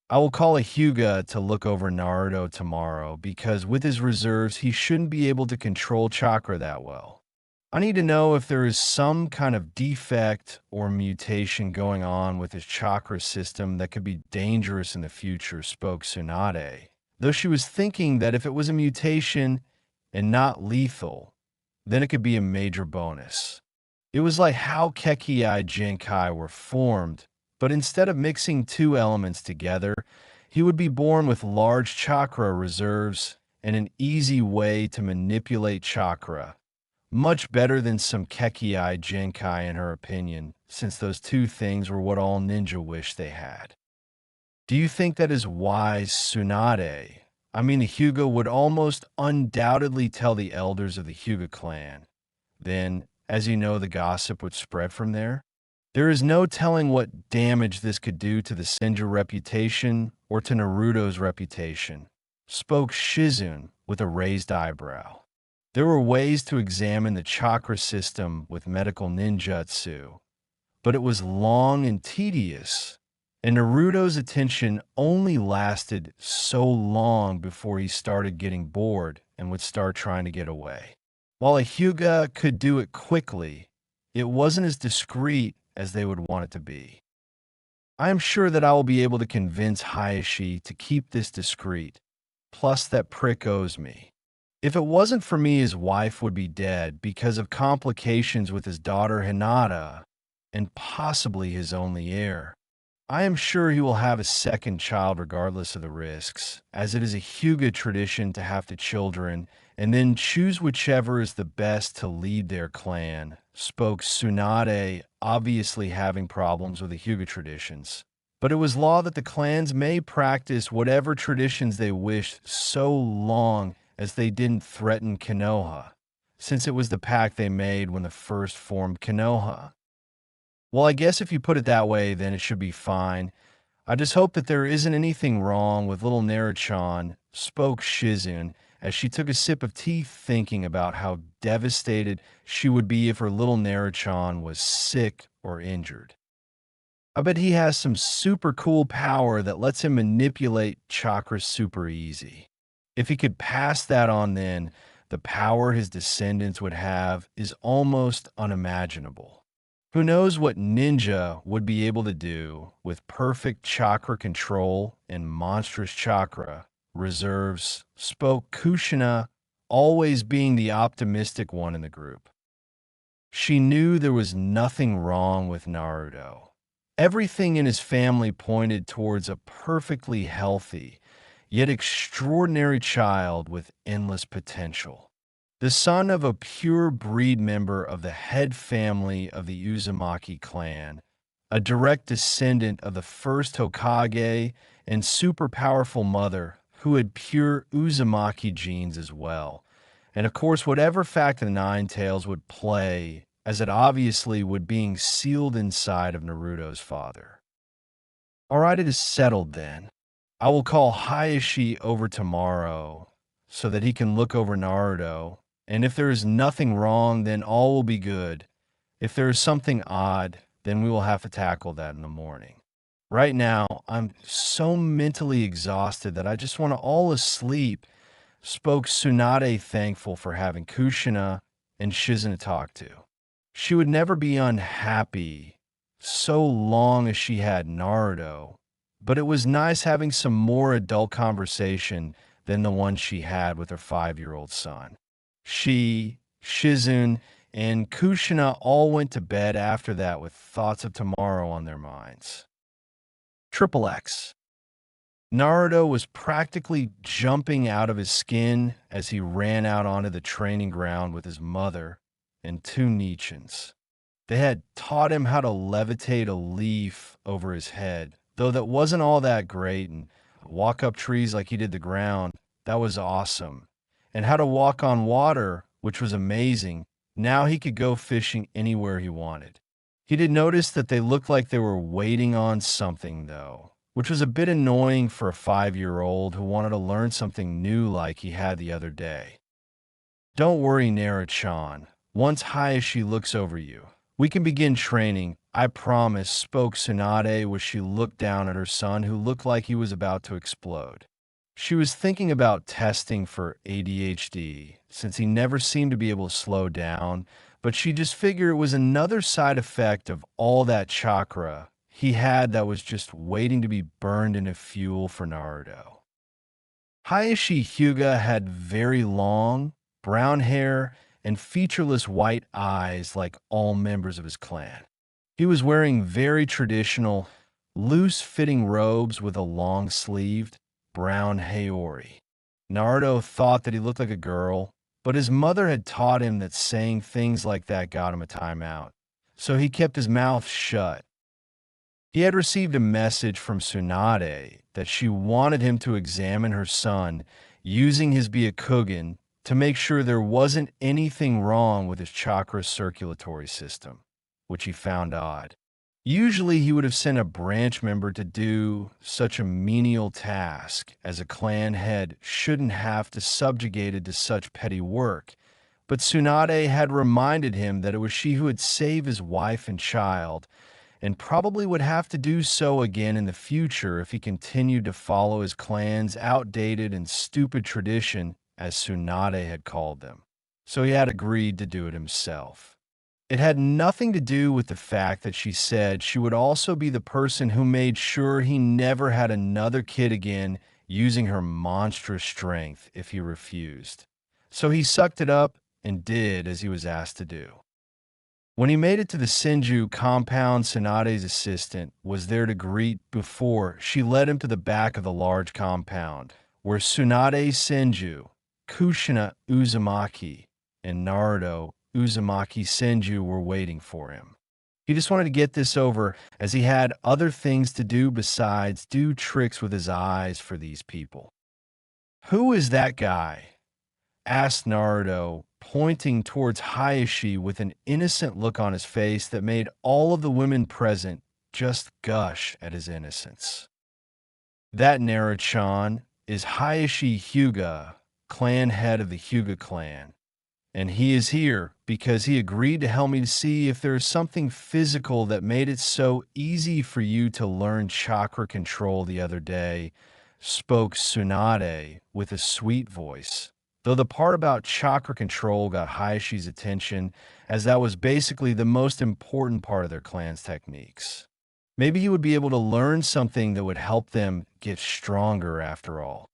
S1: I will call a Hyuga to look over Naruto tomorrow because with his reserves, he shouldn't be able to control chakra that well. I need to know if there is some kind of defect or mutation going on with his chakra system that could be dangerous in the future, spoke Tsunade, though she was thinking that if it was a mutation and not lethal, then it could be a major bonus. It was like how Kekkei Genkai were formed, but instead of mixing two elements together, he would be born with large chakra reserves and an easy way to manipulate chakra. Much better than some Kekkei Genkai in her opinion, since those two things were what all ninja wish they had. Do you think that is wise, Tsunade? I mean, the Hyuga would almost undoubtedly tell the elders of the Hyuga clan. Then, as you know, the gossip would spread from there. There is no telling what damage this could do to the Senju reputation or to Naruto's reputation, spoke Shizun with a raised eyebrow. There were ways to examine the chakra system with medical ninjutsu, but it was long and tedious, and Naruto's attention only lasted so long before he started getting bored and would start trying to get away. While a Hyuga could do it quickly, it wasn't as discreet as they would want it to be. I am sure that I will be able to convince Hayashi to keep this discreet, plus that prick owes me. If it wasn't for me, his wife would be dead because of complications with his daughter Hinata, and possibly his only heir. I am sure he will have a second child regardless of the risks, as it is a Hyuga tradition to have the children and then choose whichever is the best to lead their clan, spoke Tsunade, obviously having problems with the Hyuga traditions. But it was law that the clans may practice whatever traditions they wished so long as they didn't threaten Konoha, since it was the pact they made when they first formed Konoha. Well, I guess if you put it that way, then it should be fine. I just hope that there isn't anything wrong with little Naruto, spoke Shizun, as she took a sip of tea thinking about how devastated she would be if her little Naruto was sick or injured. I bet he has some super cool power that lets him manipulate chakra super easy. If he could pass that on, then the power his descendants would have is almost unimaginable. Who knows what ninja would be able to do with perfect chakra control and monstrous chakra reserves, spoke Kushina, always being the optimistic one in the group. She knew there was nothing wrong with Naruto. Everything in his family pointed towards a perfectly healthy, yet extraordinary child with endless potential. The son of a pure breed member of the head family of the Uzumaki clan, a direct descendant of the first Hokage, and super powerful mother who had pure Uzumaki genes as well. And of course, whatever fact the Nine Tails would play, as it obviously would being sealed inside of Naruto's father. All right, it is settled then. I will call Hayashi over tomorrow so that he can look over Naruto, and if there is nothing wrong, then all will be good. If there is something odd, then we will have to tackle that in the morning. Right now, I'm so mentally exhausted that I just want to all asleep, spoke Tsunade, thankful for having Kushina and Shizen to talk to. She would never be unhappy so long as she had Naruto, but it was nice having some more adult conversation than the one she had with her 5-year-old son. She, Shizun, and Kushina all went to bed after that with thoughts of tomorrow on their minds. Triple X. Naruto was practically jumping out of his skin as he ran out onto the training ground with his mother and two Nichins. They had taught him how to levitate a leaf over his head, though that wasn't all that great, and walk up trees like he did the ground. That was awesome. And how to walk on water, which was amazing. Now he could go fishing anywhere he wanted. He did notice that they looked like they were waiting on something, though, which was a bit annoying for a 5-year-old who wanted to learn something new like he had the other day. Don't worry, Nara-chan. Once Hayashi looks over you, we can begin training, I promise, spoke Tsunade as she looked down at her son who looked like he was about to explode. She was thinking about testing for ADHD, since he never seemed to be able to slow down, but she just figured it was another side effect of all that chakra he had that was just waiting to be burned into fuel for Naruto. Hayashi Hyuga had very long, brown hair and featureless white eyes like all members of his clan. He was wearing very traditional, loose-fitting robes with a long-sleeved, brown haori. Naruto thought that he looked like a girl, but his mother had taught him that saying things like that got him a timeout, so he kept his mouth shut. He had received a message from Tsunade that she wanted him to examine her son using his Byakugan to make sure there wasn't anything wrong with his chakra circulatory system, which he found odd. Usually he would have sent a branch member to do such a menial task, as a clan head shouldn't have to subjugated to such petty work, but Tsunade had reminded him that it was she who had saved his wife and child, and probably would have to do so again in the future if he continued to follow his clan's outdated and stupid tradition, as Tsunade had called them. So he had agreed to do it himself. It had nothing to do with the fact that she said she would also be the person who made sure he never had another kid again using her monstrous strength if he refused. So he sucked it up and did as he was asked to do. When he made it to the Senju compound, Tsunade's assistant was there to greet before she led him to the back of the large compound, where Tsunade Senju, Kushina Uzumaki, and Naruto Uzumaki Senju were waiting for him. He just wanted to get this over, as he had other things to do besides do tricks with his eyes for these people. "Who is that guy?" asked Naruto, pointing towards Hayashi with an innocent look on his face that made all of the women present just gush at his innocence. "That Naruto-chan is Hayashi Hyuga, clan head of the Hyuga clan, and he is here because he agreed to help me to see if there is something physical that made it so easy for you to learn chakra control the other day," spoke Tsunade with a sweet voice, though the part about chakra control got Hayashi's attention, as that was basically the most important part of their clan's techniques. Maybe he would be able to learn something that would help them get stronger after all.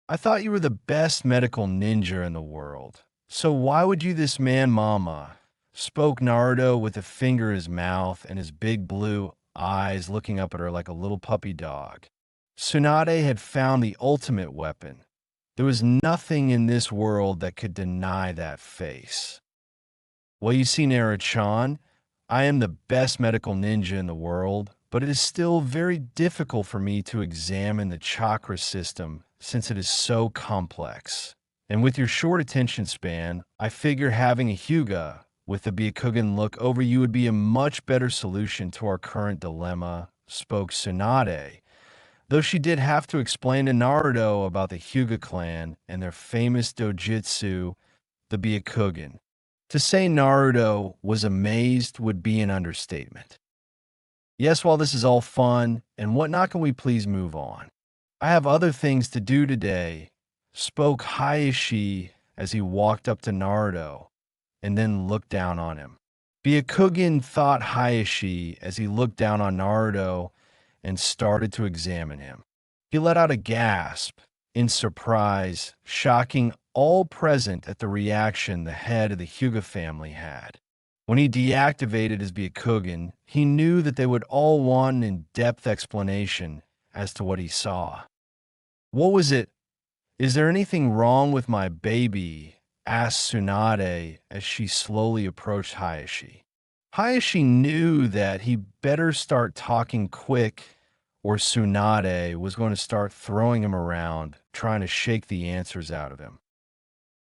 S1: I thought you were the best medical ninja in the world. So why would you this man mama? Spoke Naruto with a finger in his mouth and his big blue eyes looking up at her like a little puppy dog. Tsunade had found the ultimate weapon. There was nothing in this world that could deny that face. Well, you see, Naruto-chan, I am the best medical ninja in the world, but it is still very difficult for me to examine the chakra system since it is so complex. And with your short attention span, I figure having a Hyuga with the Byakugan look over you would be a much better solution to our current dilemma, spoke Tsunade, though she did have to explain to Naruto about the Hyuga clan and their famous dojutsu, the Byakugan. To say Naruto was amazed would be an understatement. Yes, while this is all fun and whatnot, can we please move on? I have other things to do today, spoke Hayashi as he walked up to Naruto and then looked down on him. Byakugan thought Hayashi as he looked down on Naruto and started to examine him. He let out a gasp in surprise, shocking all present at the reaction the head of the Hyuga family had. When he deactivated his Byakugan, he knew that they would all want an in-depth explanation as to what he saw. What was it? Is there anything wrong with my baby? Asked Tsunade as she slowly approached Hayashi. Hayashi knew that he better start talking quick or Tsunade was going to start throwing him around, trying to shake the answers out of him.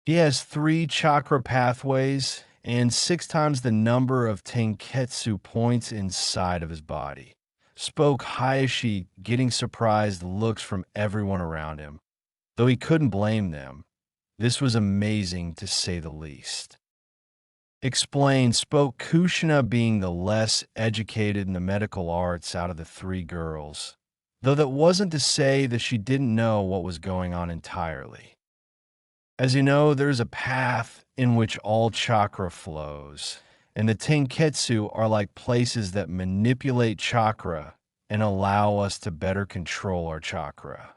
S1: He has 3 chakra pathways and 6 times the number of Tenketsu points inside of his body, spoke Hayashi, getting surprised looks from everyone around him. Though he couldn't blame them, this was amazing to say the least. Explain, spoke Kushina, being the less educated in the medical arts out of the 3 girls, though that wasn't to say that she didn't know what was going on entirely. As you know, there's a path in which all chakra flows, and the Tenketsu are like places that manipulate chakra and allow us to better control our chakra.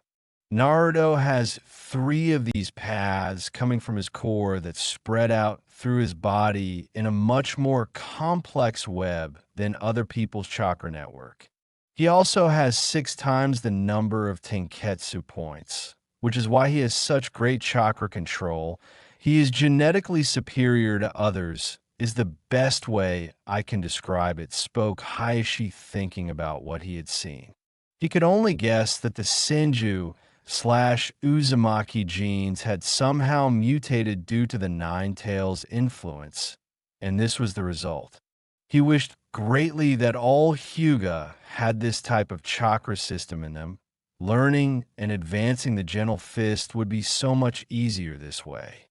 S1: Naruto has 3 of these paths coming from his core that spread out through his body in a much more complex web than other people's chakra network. He also has 6 times the number of Tenketsu points, which is why he has such great chakra control. He is genetically superior to others, is the best way I can describe it, spoke Hayashi, thinking about what he had seen. He could only guess that the Senju-Uzumaki genes had somehow mutated due to the Nine Tails influence, and this was the result. He wished greatly that all Hyuga had this type of chakra system in them. Learning and advancing the gentle fist would be so much easier this way.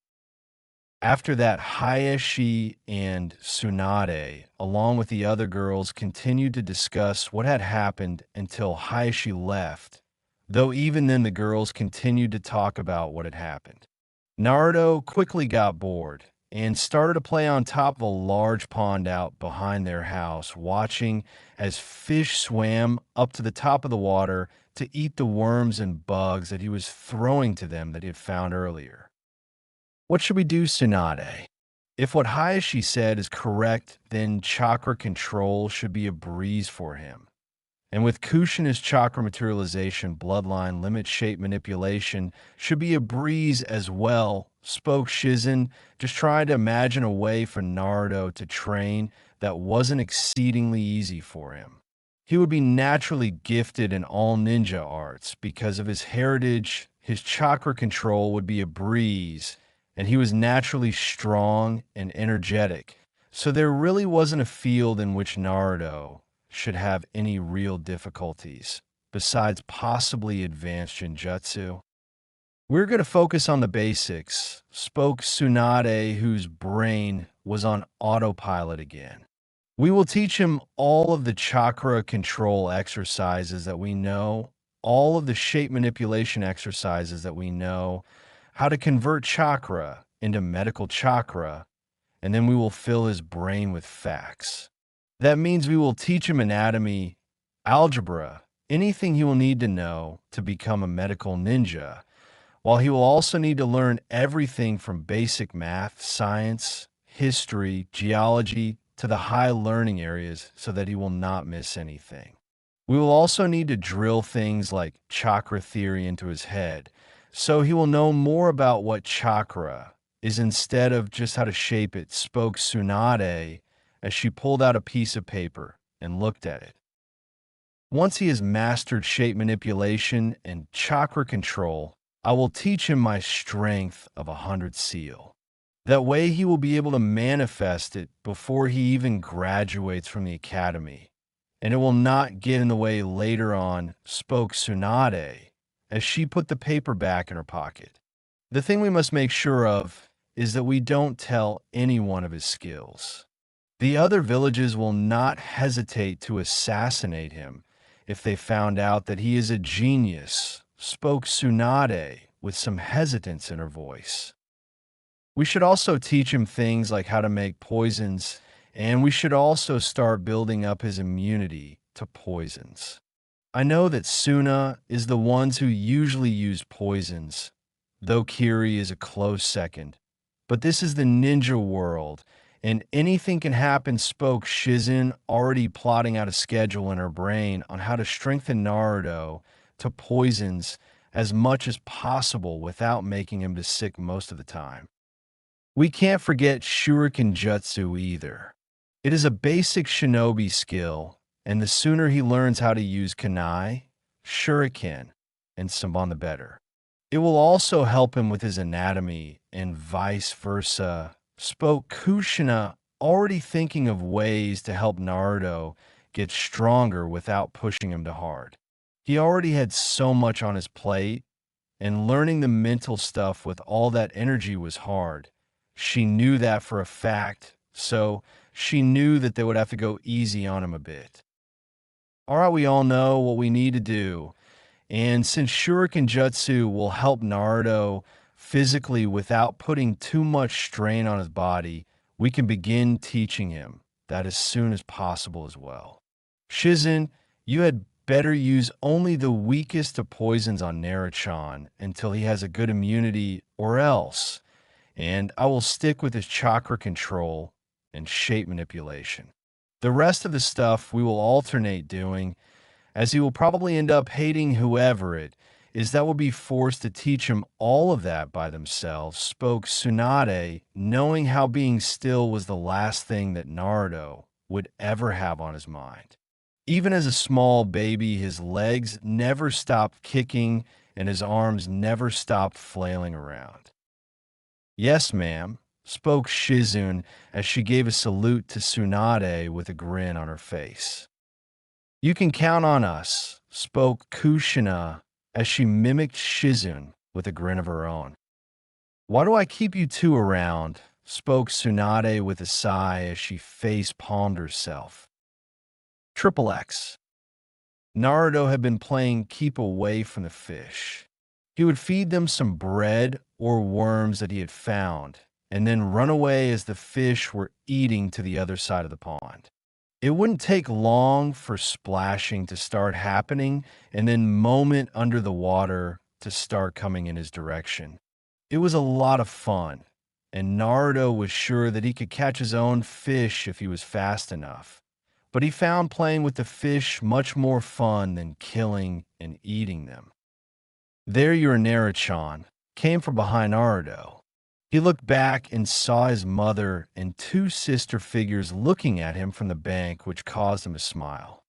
S1: After that, Hayashi and Tsunade, along with the other girls, continued to discuss what had happened until Hayashi left, though even then the girls continued to talk about what had happened. Naruto quickly got bored and started to play on top of a large pond out behind their house, watching as fish swam up to the top of the water to eat the worms and bugs that he was throwing to them that he had found earlier. What should we do, Tsunade? If what Hayashi said is correct, then chakra control should be a breeze for him. And with Kushina's chakra materialization, bloodline, limit shape manipulation should be a breeze as well, spoke Shizen, just trying to imagine a way for Naruto to train that wasn't exceedingly easy for him. He would be naturally gifted in all ninja arts because of his heritage. His chakra control would be a breeze, and he was naturally strong and energetic, so there really wasn't a field in which Naruto should have any real difficulties, besides possibly advanced Genjutsu. We're going to focus on the basics, spoke Tsunade, whose brain was on autopilot again. We will teach him all of the chakra control exercises that we know, all of the shape manipulation exercises that we know, how to convert chakra into medical chakra, and then we will fill his brain with facts. That means we will teach him anatomy, algebra, anything he will need to know to become a medical ninja, while he will also need to learn everything from basic math, science, history, geology, to the high learning areas so that he will not miss anything. We will also need to drill things like chakra theory into his head, so he will know more about what chakra is instead of just how to shape it, spoke Tsunade as she pulled out a piece of paper and looked at it. Once he has mastered shape manipulation and chakra control, I will teach him my strength of 100 seal. That way he will be able to manifest it before he even graduates from the academy, and it will not get in the way later on, spoke Tsunade as she put the paper back in her pocket. The thing we must make sure of is that we don't tell anyone of his skills. The other villages will not hesitate to assassinate him if they found out that he is a genius, spoke Tsunade with some hesitance in her voice. We should also teach him things like how to make poisons, and we should also start building up his immunity to poisons. I know that Suna is the ones who usually use poisons, though Kiri is a close second. But this is the ninja world, and anything can happen, spoke Shizun, already plotting out a schedule in her brain on how to strengthen Naruto to poisons as much as possible without making him sick most of the time. We can't forget Shuriken Jutsu either. It is a basic shinobi skill, and the sooner he learns how to use Kunai, Shuriken, and Saban the better. It will also help him with his anatomy and vice versa, spoke Kushina, already thinking of ways to help Naruto get stronger without pushing him too hard. He already had so much on his plate, and learning the mental stuff with all that energy was hard. She knew that for a fact, so she knew that they would have to go easy on him a bit. All right, we all know what we need to do, and since Shuriken Jutsu will help Naruto physically without putting too much strain on his body, we can begin teaching him that as soon as possible as well. Shizun, you had better use only the weakest of poisons on Naruto until he has a good immunity, or else, and I will stick with his chakra control and shape manipulation. The rest of the stuff we will alternate doing, as he will probably end up hating whoever it is that will be forced to teach him all of that by themselves, spoke Tsunade, knowing how being still was the last thing that Naruto would ever have on his mind. Even as a small baby, his legs never stopped kicking and his arms never stopped flailing around. Yes, ma'am, spoke Shizun as she gave a salute to Tsunade with a grin on her face. You can count on us, spoke Kushina as she mimicked Shizun with a grin of her own. Why do I keep you two around? Spoke Tsunade with a sigh as she face-palmed herself. Triple X. Naruto had been playing keep away from the fish. He would feed them some bread or worms that he had found, and then run away as the fish were eating to the other side of the pond. It wouldn't take long for splashing to start happening, and then moment under the water to start coming in his direction. It was a lot of fun, and Naruto was sure that he could catch his own fish if he was fast enough. But he found playing with the fish much more fun than killing and eating them. There your Naruto came from behind Naruto. He looked back and saw his mother and two sister figures looking at him from the bank, which caused him to smile.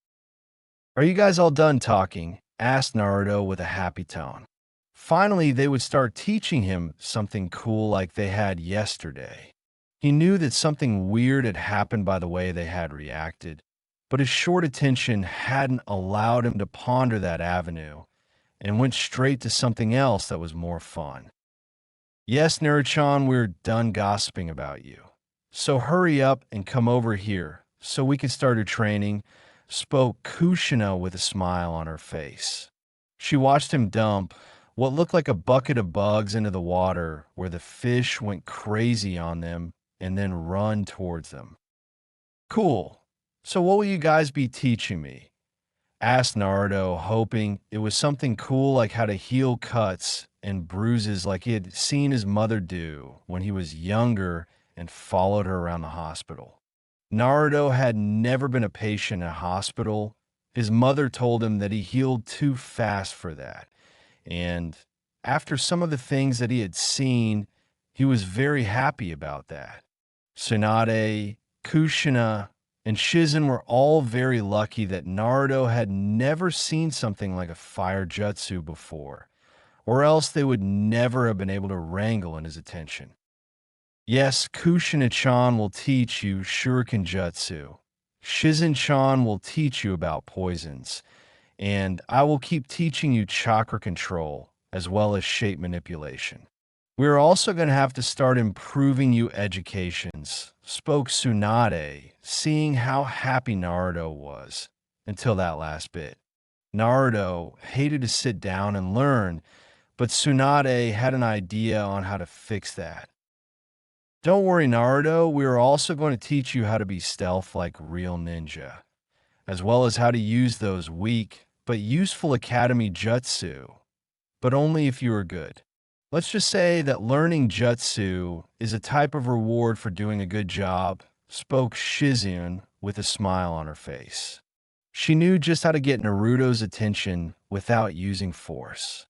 S1: Are you guys all done talking? Asked Naruto with a happy tone. Finally, they would start teaching him something cool like they had yesterday. He knew that something weird had happened by the way they had reacted, but his short attention hadn't allowed him to ponder that avenue and went straight to something else that was more fun. Yes, Naruto, we're done gossiping about you. So hurry up and come over here so we can start your training, spoke Kushina with a smile on her face. She watched him dump what looked like a bucket of bugs into the water where the fish went crazy on them and then run towards them. Cool. So what will you guys be teaching me? Asked Naruto, hoping it was something cool like how to heal cuts and bruises like he had seen his mother do when he was younger and followed her around the hospital. Naruto had never been a patient in a hospital. His mother told him that he healed too fast for that. And after some of the things that he had seen, he was very happy about that. Tsunade, Kushina, and Shizen were all very lucky that Naruto had never seen something like a fire jutsu before, or else they would never have been able to wrangle in his attention. Yes, Kushina-chan will teach you Shuriken Jutsu. Shizen-chan will teach you about poisons, and I will keep teaching you chakra control as well as shape manipulation. We're also going to have to start improving you educations, spoke Tsunade, seeing how happy Naruto was until that last bit. Naruto hated to sit down and learn, but Tsunade had an idea on how to fix that. Don't worry, Naruto, we are also going to teach you how to be stealth like real ninja, as well as how to use those weak but useful academy jutsu, but only if you are good. Let's just say that learning jutsu is a type of reward for doing a good job, spoke Shizen with a smile on her face. She knew just how to get Naruto's attention without using force.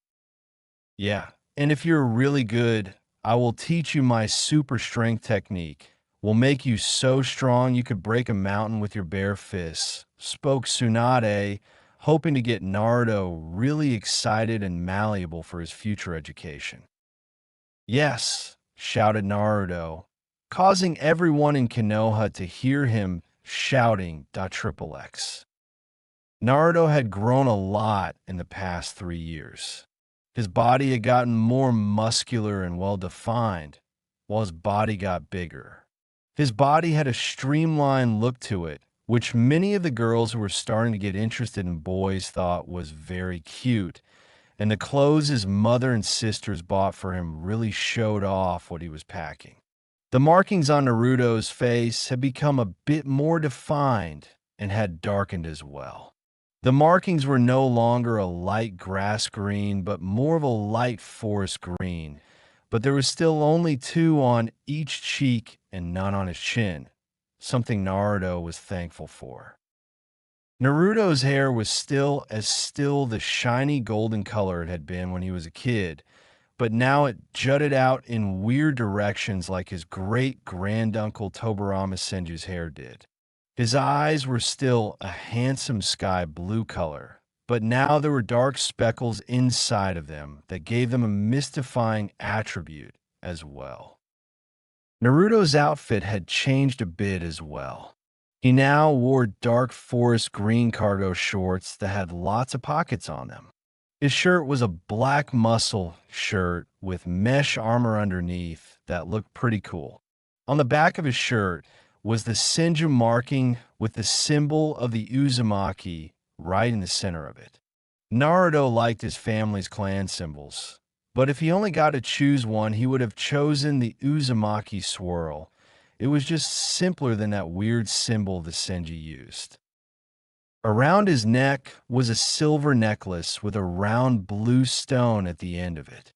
S1: Yeah, and if you're really good, I will teach you my super strength technique. Will make you so strong you could break a mountain with your bare fists, spoke Tsunade, hoping to get Naruto really excited and malleable for his future education. Yes, shouted Naruto, causing everyone in Konoha to hear him shouting .XXX. Naruto had grown a lot in the past 3 years. His body had gotten more muscular and well-defined, while his body got bigger. His body had a streamlined look to it, which many of the girls who were starting to get interested in boys thought was very cute, and the clothes his mother and sisters bought for him really showed off what he was packing. The markings on Naruto's face had become a bit more defined and had darkened as well. The markings were no longer a light grass green, but more of a light forest green, but there was still only 2 on each cheek and none on his chin, something Naruto was thankful for. Naruto's hair was still the shiny golden color it had been when he was a kid, but now it jutted out in weird directions like his great-granduncle Tobirama Senju's hair did. His eyes were still a handsome sky blue color, but now there were dark speckles inside of them that gave them a mystifying attribute as well. Naruto's outfit had changed a bit as well. He now wore dark forest green cargo shorts that had lots of pockets on them. His shirt was a black muscle shirt with mesh armor underneath that looked pretty cool. On the back of his shirt was the Senju marking with the symbol of the Uzumaki right in the center of it. Naruto liked his family's clan symbols, but if he only got to choose one, he would have chosen the Uzumaki swirl. It was just simpler than that weird symbol the Senju used. Around his neck was a silver necklace with a round blue stone at the end of it.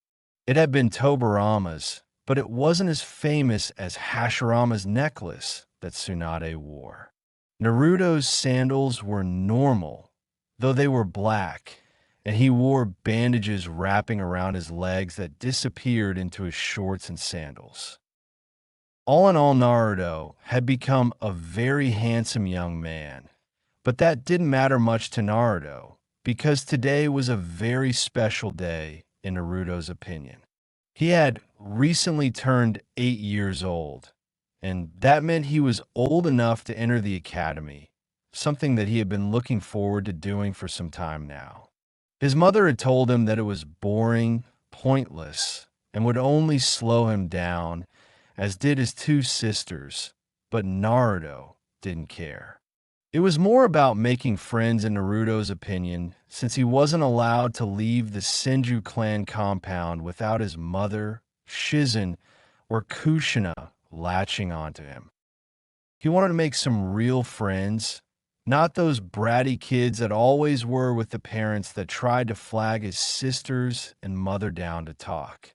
S1: It had been Tobirama's, but it wasn't as famous as Hashirama's necklace that Tsunade wore. Naruto's sandals were normal, though they were black, and he wore bandages wrapping around his legs that disappeared into his shorts and sandals. All in all, Naruto had become a very handsome young man, but that didn't matter much to Naruto, because today was a very special day in Naruto's opinion. He had recently turned 8 years old, and that meant he was old enough to enter the academy, something that he had been looking forward to doing for some time now. His mother had told him that it was boring, pointless, and would only slow him down, as did his 2 sisters, but Naruto didn't care. It was more about making friends in Naruto's opinion, since he wasn't allowed to leave the Senju clan compound without his mother, Shizen, or Kushina latching onto him. He wanted to make some real friends, not those bratty kids that always were with the parents that tried to flag his sisters and mother down to talk.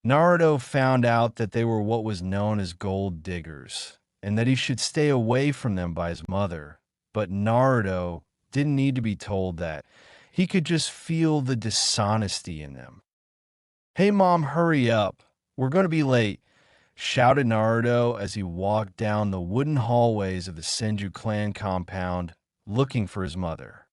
S1: Naruto found out that they were what was known as gold diggers, and that he should stay away from them by his mother. But Naruto didn't need to be told that. He could just feel the dishonesty in them. "Hey mom, hurry up. We're going to be late," shouted Naruto as he walked down the wooden hallways of the Senju clan compound looking for his mother.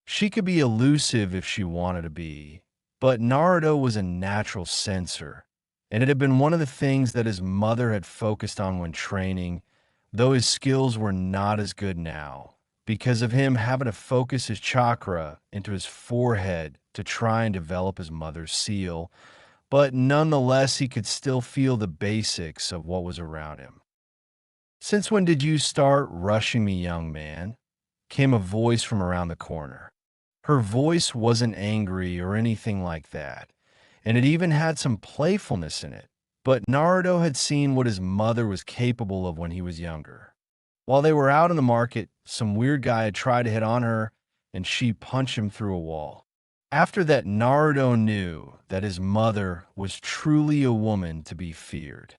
S1: She could be elusive if she wanted to be, but Naruto was a natural censor, and it had been one of the things that his mother had focused on when training, though his skills were not as good now, because of him having to focus his chakra into his forehead to try and develop his mother's seal, but nonetheless he could still feel the basics of what was around him. "Since when did you start rushing me, young man?" came a voice from around the corner. Her voice wasn't angry or anything like that, and it even had some playfulness in it, but Naruto had seen what his mother was capable of when he was younger. While they were out in the market, some weird guy had tried to hit on her, and she punched him through a wall. After that, Naruto knew that his mother was truly a woman to be feared.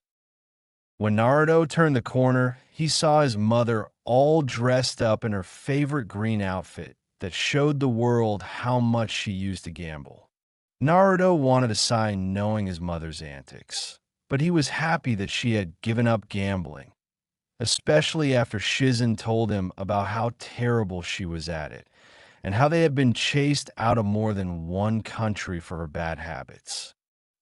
S1: When Naruto turned the corner, he saw his mother all dressed up in her favorite green outfit that showed the world how much she used to gamble. Naruto wanted a sign knowing his mother's antics, but he was happy that she had given up gambling, especially after Shizen told him about how terrible she was at it and how they had been chased out of more than one country for her bad habits.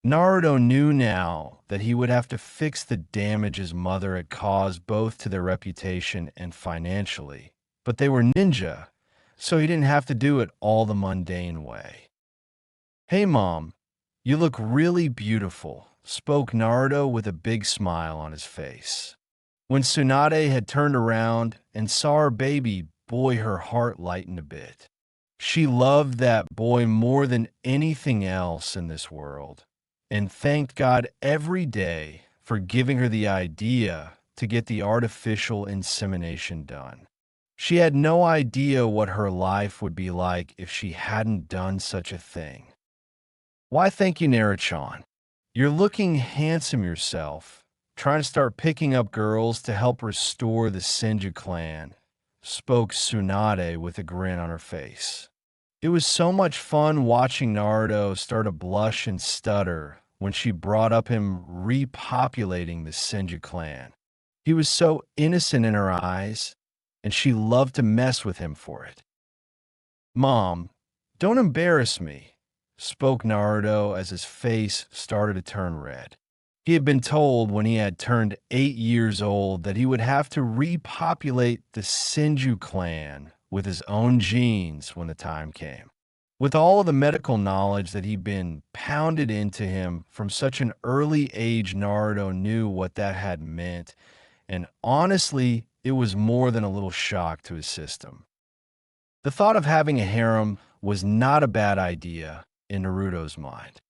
S1: Naruto knew now that he would have to fix the damage his mother had caused both to their reputation and financially, but they were ninja, so he didn't have to do it all the mundane way. "Hey mom, you look really beautiful," spoke Naruto with a big smile on his face. When Tsunade had turned around and saw her baby boy, her heart lightened a bit. She loved that boy more than anything else in this world, and thanked God every day for giving her the idea to get the artificial insemination done. She had no idea what her life would be like if she hadn't done such a thing. "Why, thank you, Naruto. You're looking handsome yourself, trying to start picking up girls to help restore the Senju clan," spoke Tsunade with a grin on her face. It was so much fun watching Naruto start to blush and stutter when she brought up him repopulating the Senju clan. He was so innocent in her eyes, and she loved to mess with him for it. "Mom, don't embarrass me," spoke Naruto as his face started to turn red. He had been told when he had turned 8 years old that he would have to repopulate the Senju clan with his own genes when the time came. With all of the medical knowledge that he'd been pounded into him from such an early age, Naruto knew what that had meant, and honestly, it was more than a little shock to his system. The thought of having a harem was not a bad idea in Naruto's mind.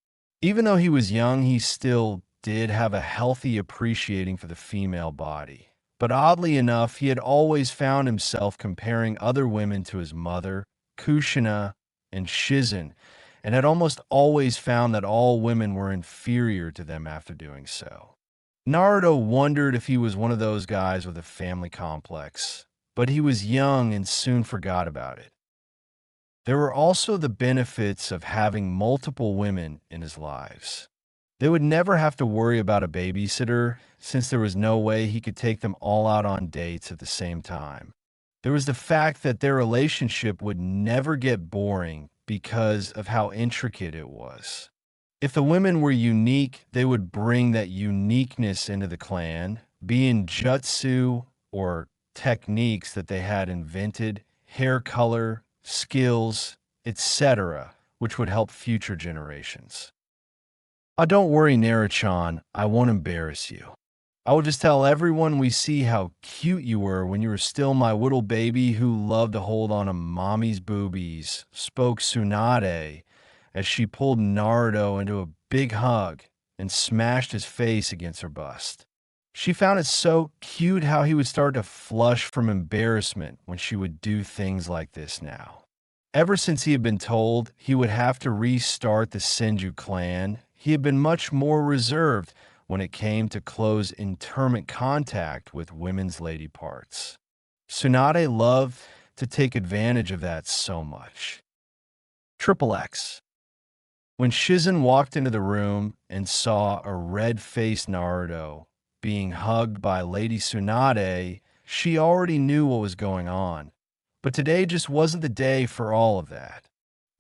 S1: Even though he was young, he still did have a healthy appreciating for the female body. But oddly enough, he had always found himself comparing other women to his mother, Kushina, and Shizen, and had almost always found that all women were inferior to them after doing so. Naruto wondered if he was one of those guys with a family complex, but he was young and soon forgot about it. There were also the benefits of having multiple women in his lives. They would never have to worry about a babysitter, since there was no way he could take them all out on dates at the same time. There was the fact that their relationship would never get boring because of how intricate it was. If the women were unique, they would bring that uniqueness into the clan, be in jutsu or techniques that they had invented, hair color, skills, etc., which would help future generations. "Oh, don't worry, Naruto, I won't embarrass you." I will just tell everyone we see how cute you were when you were still my little baby who loved to hold on to mommy's boobies, spoke Tsunade as she pulled Naruto into a big hug and smashed his face against her bust. She found it so cute how he would start to flush from embarrassment when she would do things like this now. Ever since he had been told he would have to restart the Senju clan, he had been much more reserved when it came to close intimate contact with women's lady parts. Tsunade loved to take advantage of that so much. Triple X. When Shizen walked into the room and saw a red-faced Naruto being hugged by Lady Tsunade, she already knew what was going on. But today just wasn't the day for all of that.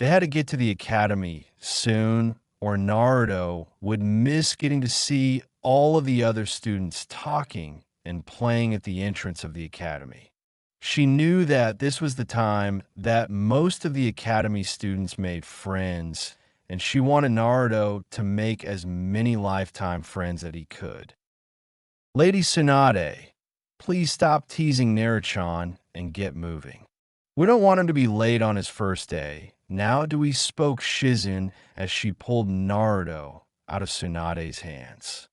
S1: They had to get to the academy soon, or Naruto would miss getting to see all of the other students talking and playing at the entrance of the academy. She knew that this was the time that most of the academy students made friends, and she wanted Naruto to make as many lifetime friends that he could. Lady Tsunade, please stop teasing Naruto and get moving. We don't want him to be late on his first day. Now do we spoke Shizen as she pulled Naruto out of Tsunade's hands.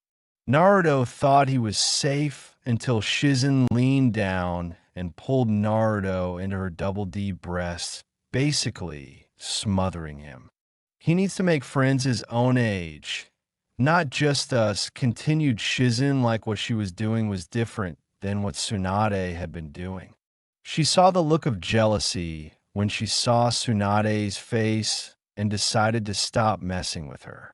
S1: Naruto thought he was safe until Shizen leaned down and pulled Naruto into her double D breasts, basically smothering him. He needs to make friends his own age, not just us. Continued Shizen like what she was doing was different than what Tsunade had been doing. She saw the look of jealousy when she saw Tsunade's face and decided to stop messing with her.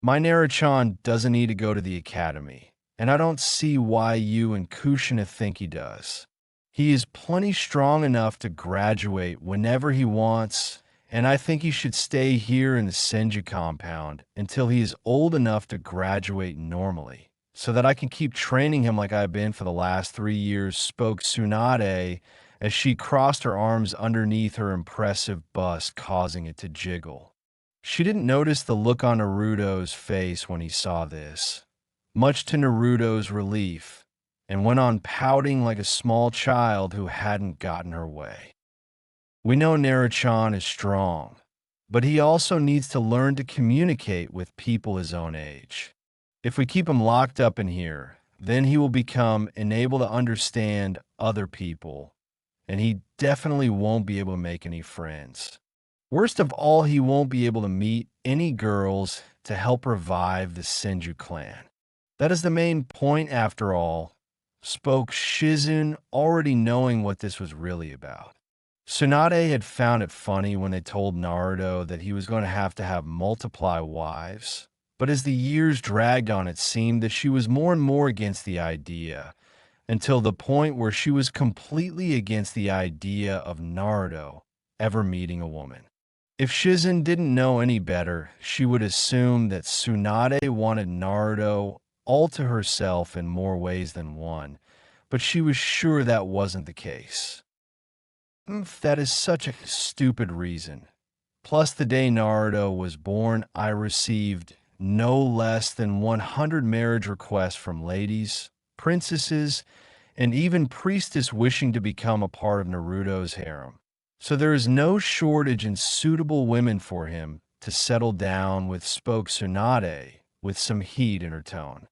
S1: My Naruto doesn't need to go to the academy, and I don't see why you and Kushina think he does. He is plenty strong enough to graduate whenever he wants, and I think he should stay here in the Senju compound until he is old enough to graduate normally, so that I can keep training him like I've been for the last 3 years, spoke Tsunade as she crossed her arms underneath her impressive bust, causing it to jiggle. She didn't notice the look on Naruto's face when he saw this, much to Naruto's relief, and went on pouting like a small child who hadn't gotten her way. We know Naruto is strong, but he also needs to learn to communicate with people his own age. If we keep him locked up in here, then he will become unable to understand other people, and he definitely won't be able to make any friends. Worst of all, he won't be able to meet any girls to help revive the Senju clan. That is the main point after all, spoke Shizen, already knowing what this was really about. Tsunade had found it funny when they told Naruto that he was going to have multiple wives, but as the years dragged on, it seemed that she was more and more against the idea, until the point where she was completely against the idea of Naruto ever meeting a woman. If Shizen didn't know any better, she would assume that Tsunade wanted Naruto all to herself in more ways than one, but she was sure that wasn't the case. That is such a stupid reason. Plus, the day Naruto was born, I received no less than 100 marriage requests from ladies, princesses, and even priestess wishing to become a part of Naruto's harem. So there is no shortage in suitable women for him to settle down with, spoke Tsunade with some heat in her tone.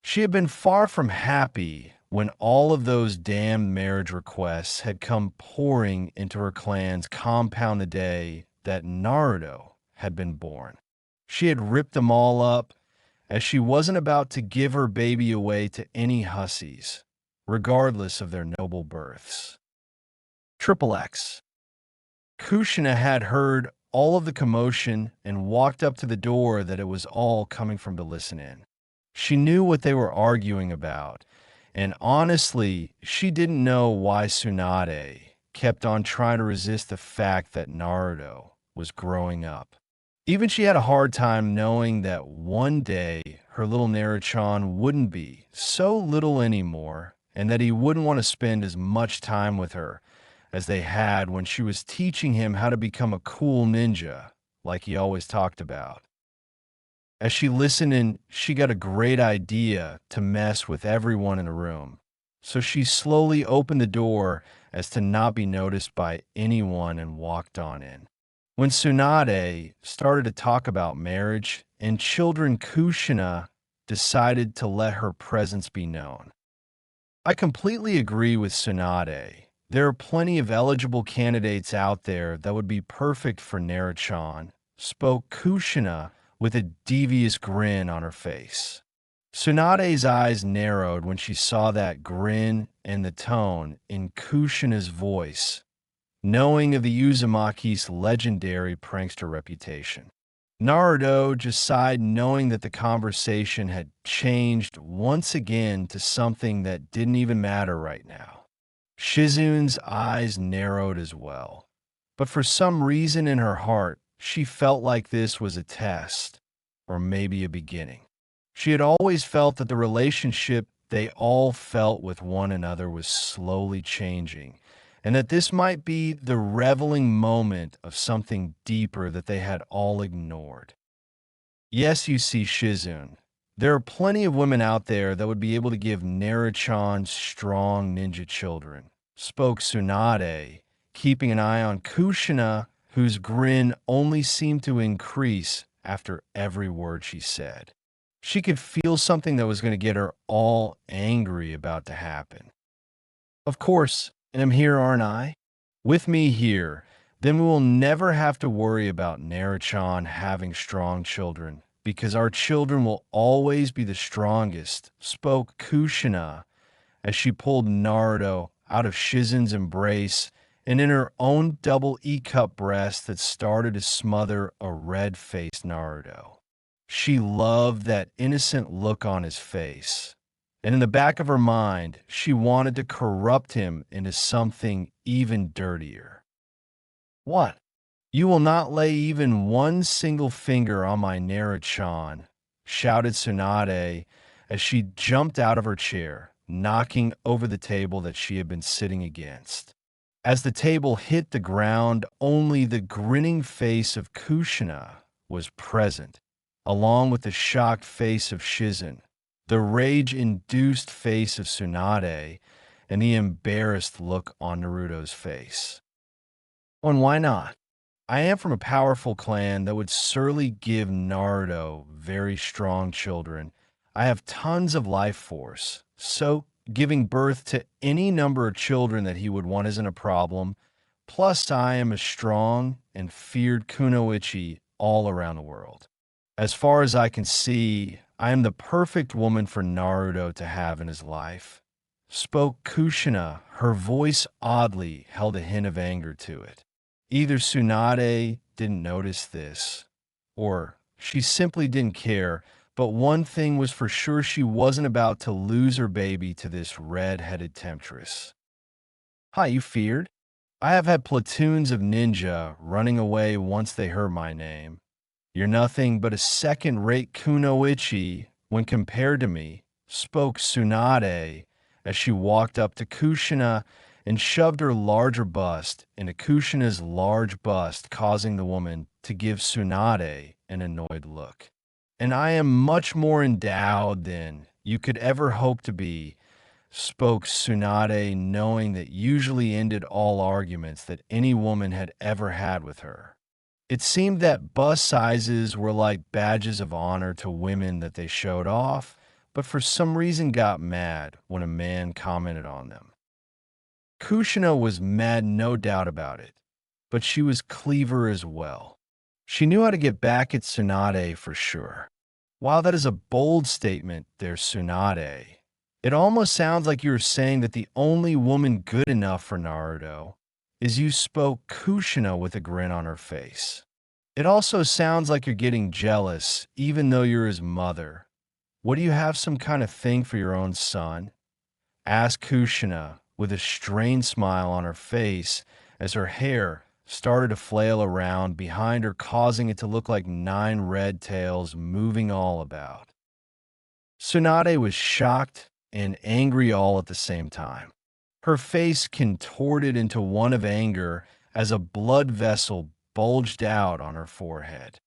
S1: She had been far from happy when all of those damned marriage requests had come pouring into her clan's compound the day that Naruto had been born. She had ripped them all up, as she wasn't about to give her baby away to any hussies, regardless of their noble births. Triple X. Kushina had heard all of the commotion and walked up to the door that it was all coming from to listen in. She knew what they were arguing about, and honestly, she didn't know why Tsunade kept on trying to resist the fact that Naruto was growing up. Even she had a hard time knowing that one day her little Naruto wouldn't be so little anymore, and that he wouldn't want to spend as much time with her as they had when she was teaching him how to become a cool ninja, like he always talked about. As she listened in, she got a great idea to mess with everyone in the room. So she slowly opened the door as to not be noticed by anyone and walked on in. When Tsunade started to talk about marriage and children, Kushina decided to let her presence be known. I completely agree with Tsunade. There are plenty of eligible candidates out there that would be perfect for Naruto, spoke Kushina with a devious grin on her face. Tsunade's eyes narrowed when she saw that grin and the tone in Kushina's voice, knowing of the Uzumaki's legendary prankster reputation. Naruto just sighed, knowing that the conversation had changed once again to something that didn't even matter right now. Shizun's eyes narrowed as well. But for some reason in her heart, she felt like this was a test, or maybe a beginning. She had always felt that the relationship they all felt with one another was slowly changing, and that this might be the reveling moment of something deeper that they had all ignored. Yes, you see, Shizun, there are plenty of women out there that would be able to give Naruchan strong ninja children, spoke Tsunade, keeping an eye on Kushina, whose grin only seemed to increase after every word she said. She could feel something that was going to get her all angry about to happen. Of course, and I'm here, aren't I? With me here, then we will never have to worry about Naruchan having strong children, because our children will always be the strongest, spoke Kushina as she pulled Naruto out of Shizun's embrace and in her own double E-cup breast that started to smother a red-faced Naruto. She loved that innocent look on his face, and in the back of her mind, she wanted to corrupt him into something even dirtier. What? You will not lay even one single finger on my Naruchan, shouted Tsunade as she jumped out of her chair, knocking over the table that she had been sitting against. As the table hit the ground, only the grinning face of Kushina was present, along with the shocked face of Shizun, the rage-induced face of Tsunade, and the embarrassed look on Naruto's face. And why not? I am from a powerful clan that would surely give Naruto very strong children. I have tons of life force, so giving birth to any number of children that he would want isn't a problem. Plus, I am a strong and feared kunoichi all around the world. As far as I can see, I am the perfect woman for Naruto to have in his life. Spoke Kushina, her voice oddly held a hint of anger to it. Either Tsunade didn't notice this, or she simply didn't care, but one thing was for sure, she wasn't about to lose her baby to this red-headed temptress. Hi, you feared? I have had platoons of ninja running away once they heard my name. You're nothing but a second-rate kunoichi when compared to me, spoke Tsunade as she walked up to Kushina and shoved her larger bust into Kushina's large bust, causing the woman to give Tsunade an annoyed look. And I am much more endowed than you could ever hope to be, spoke Tsunade, knowing that usually ended all arguments that any woman had ever had with her. It seemed that bust sizes were like badges of honor to women that they showed off, but for some reason got mad when a man commented on them. Kushina was mad, no doubt about it, but she was clever as well. She knew how to get back at Tsunade for sure. While that is a bold statement there, Tsunade, it almost sounds like you were saying that the only woman good enough for Naruto is you, spoke Kushina with a grin on her face. It also sounds like you're getting jealous, even though you're his mother. What, do you have some kind of thing for your own son? Asked Kushina with a strained smile on her face as her hair started to flail around behind her, causing it to look like 9 red tails moving all about. Tsunade was shocked and angry all at the same time. Her face contorted into one of anger as a blood vessel bulged out on her forehead.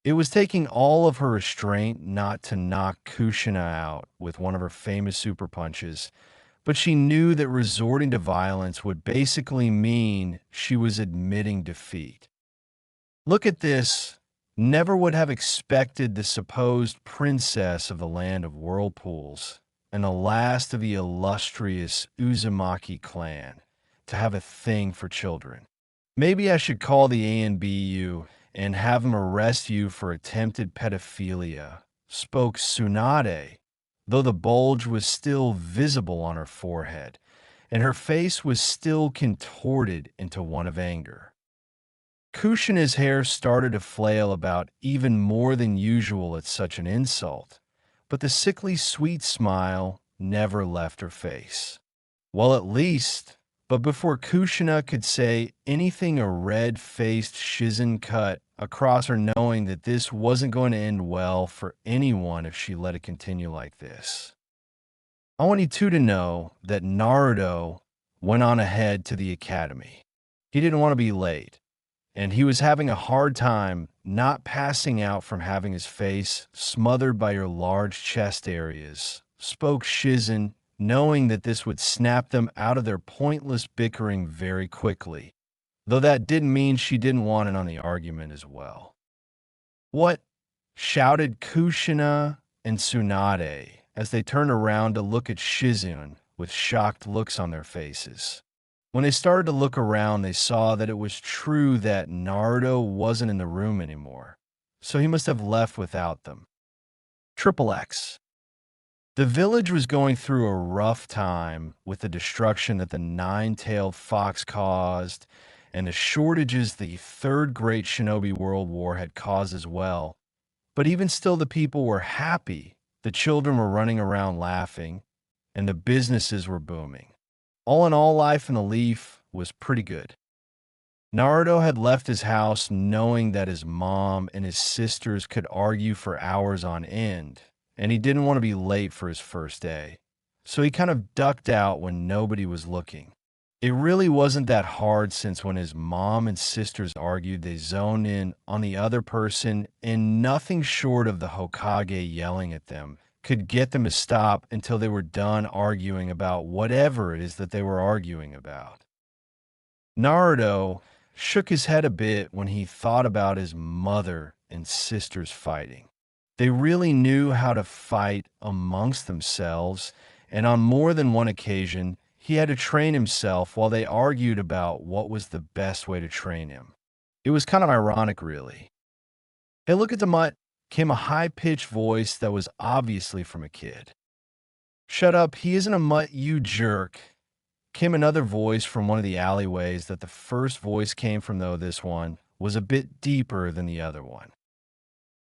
S1: It was taking all of her restraint not to knock Kushina out with one of her famous super punches, but she knew that resorting to violence would basically mean she was admitting defeat. Look at this. Never would have expected the supposed princess of the land of whirlpools and the last of the illustrious Uzumaki clan to have a thing for children. Maybe I should call the ANBU and have them arrest you for attempted pedophilia, spoke Tsunade, though the bulge was still visible on her forehead, and her face was still contorted into one of anger. Kushina's hair started to flail about even more than usual at such an insult, but the sickly sweet smile never left her face. Well, at least, but before Kushina could say anything, a red-faced Shizen cut across her, knowing that this wasn't going to end well for anyone if she let it continue like this. I want you two to know that Naruto went on ahead to the academy. He didn't want to be late, and he was having a hard time not passing out from having his face smothered by your large chest areas, spoke Shizen, knowing that this would snap them out of their pointless bickering very quickly, though that didn't mean she didn't want in on the argument as well. "What?" shouted Kushina and Tsunade as they turned around to look at Shizen with shocked looks on their faces. When they started to look around, they saw that it was true that Naruto wasn't in the room anymore, so he must have left without them. Triple X. The village was going through a rough time with the destruction that the nine-tailed fox caused and the shortages the Third Great Shinobi World War had caused as well. But even still, the people were happy. The children were running around laughing, and the businesses were booming. All in all, life in the Leaf was pretty good. Naruto had left his house knowing that his mom and his sisters could argue for hours on end, and he didn't want to be late for his first day. So he kind of ducked out when nobody was looking. It really wasn't that hard, since when his mom and sisters argued, they zoned in on the other person, and nothing short of the Hokage yelling at them could get them to stop until they were done arguing about whatever it is that they were arguing about. Naruto shook his head a bit when he thought about his mother and sisters fighting. They really knew how to fight amongst themselves, and on more than one occasion, he had to train himself while they argued about what was the best way to train him. It was kind of ironic, really. "Hey, look at the mutt," came a high-pitched voice that was obviously from a kid. "Shut up, he isn't a mutt, you jerk," came another voice from one of the alleyways that the first voice came from, though this one was a bit deeper than the other one.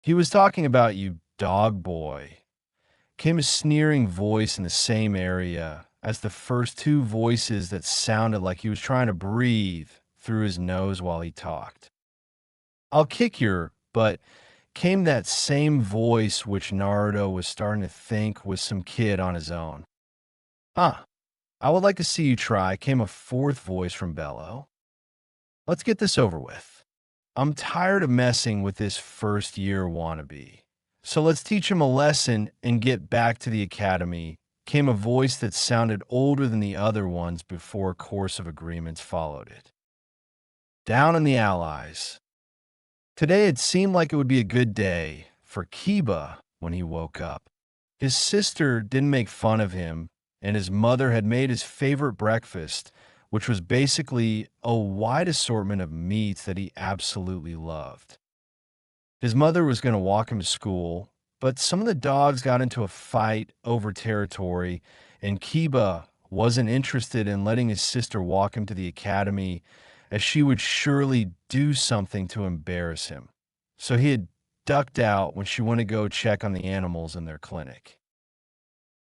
S1: "He was talking about you, dog boy," came a sneering voice in the same area as the first two voices that sounded like he was trying to breathe through his nose while he talked. "I'll kick your butt," came that same voice which Naruto was starting to think was some kid on his own. "Huh, I would like to see you try," came a fourth voice from Bello. "Let's get this over with. I'm tired of messing with this first-year wannabe. So let's teach him a lesson and get back to the academy," came a voice that sounded older than the other ones before a course of agreements followed it. Down in the Allies. Today it seemed like it would be a good day for Kiba when he woke up. His sister didn't make fun of him, and his mother had made his favorite breakfast, which was basically a wide assortment of meats that he absolutely loved. His mother was going to walk him to school, but some of the dogs got into a fight over territory, and Kiba wasn't interested in letting his sister walk him to the academy, as she would surely do something to embarrass him. So he had ducked out when she went to go check on the animals in their clinic.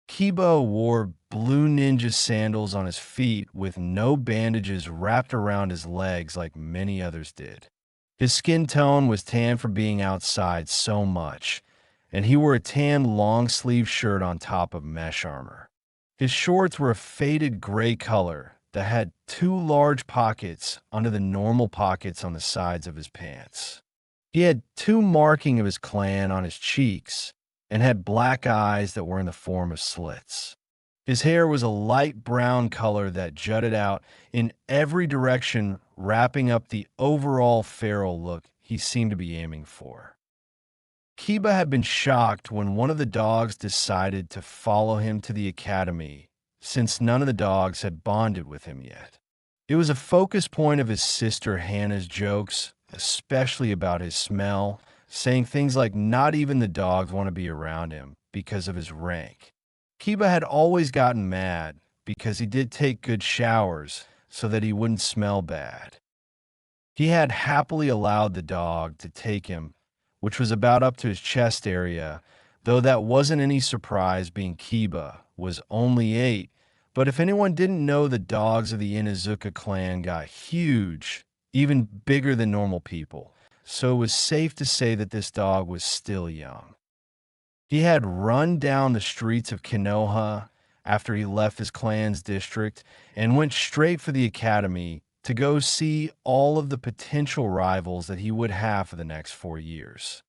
S1: Kiba wore blue ninja sandals on his feet with no bandages wrapped around his legs like many others did. His skin tone was tan from being outside so much, and he wore a tan long-sleeve shirt on top of mesh armor. His shorts were a faded gray color that had two large pockets under the normal pockets on the sides of his pants. He had two marking of his clan on his cheeks and had black eyes that were in the form of slits. His hair was a light brown color that jutted out in every direction, wrapping up the overall feral look he seemed to be aiming for. Kiba had been shocked when one of the dogs decided to follow him to the academy, since none of the dogs had bonded with him yet. It was a focus point of his sister Hannah's jokes, especially about his smell, saying things like not even the dogs want to be around him because of his rank. Kiba had always gotten mad because he did take good showers so that he wouldn't smell bad. He had happily allowed the dog to take him, which was about up to his chest area, though that wasn't any surprise being Kiba was only 8. But if anyone didn't know, the dogs of the Inuzuka clan got huge, even bigger than normal people, so it was safe to say that this dog was still young. He had run down the streets of Konoha after he left his clan's district and went straight for the academy to go see all of the potential rivals that he would have for the next 4 years.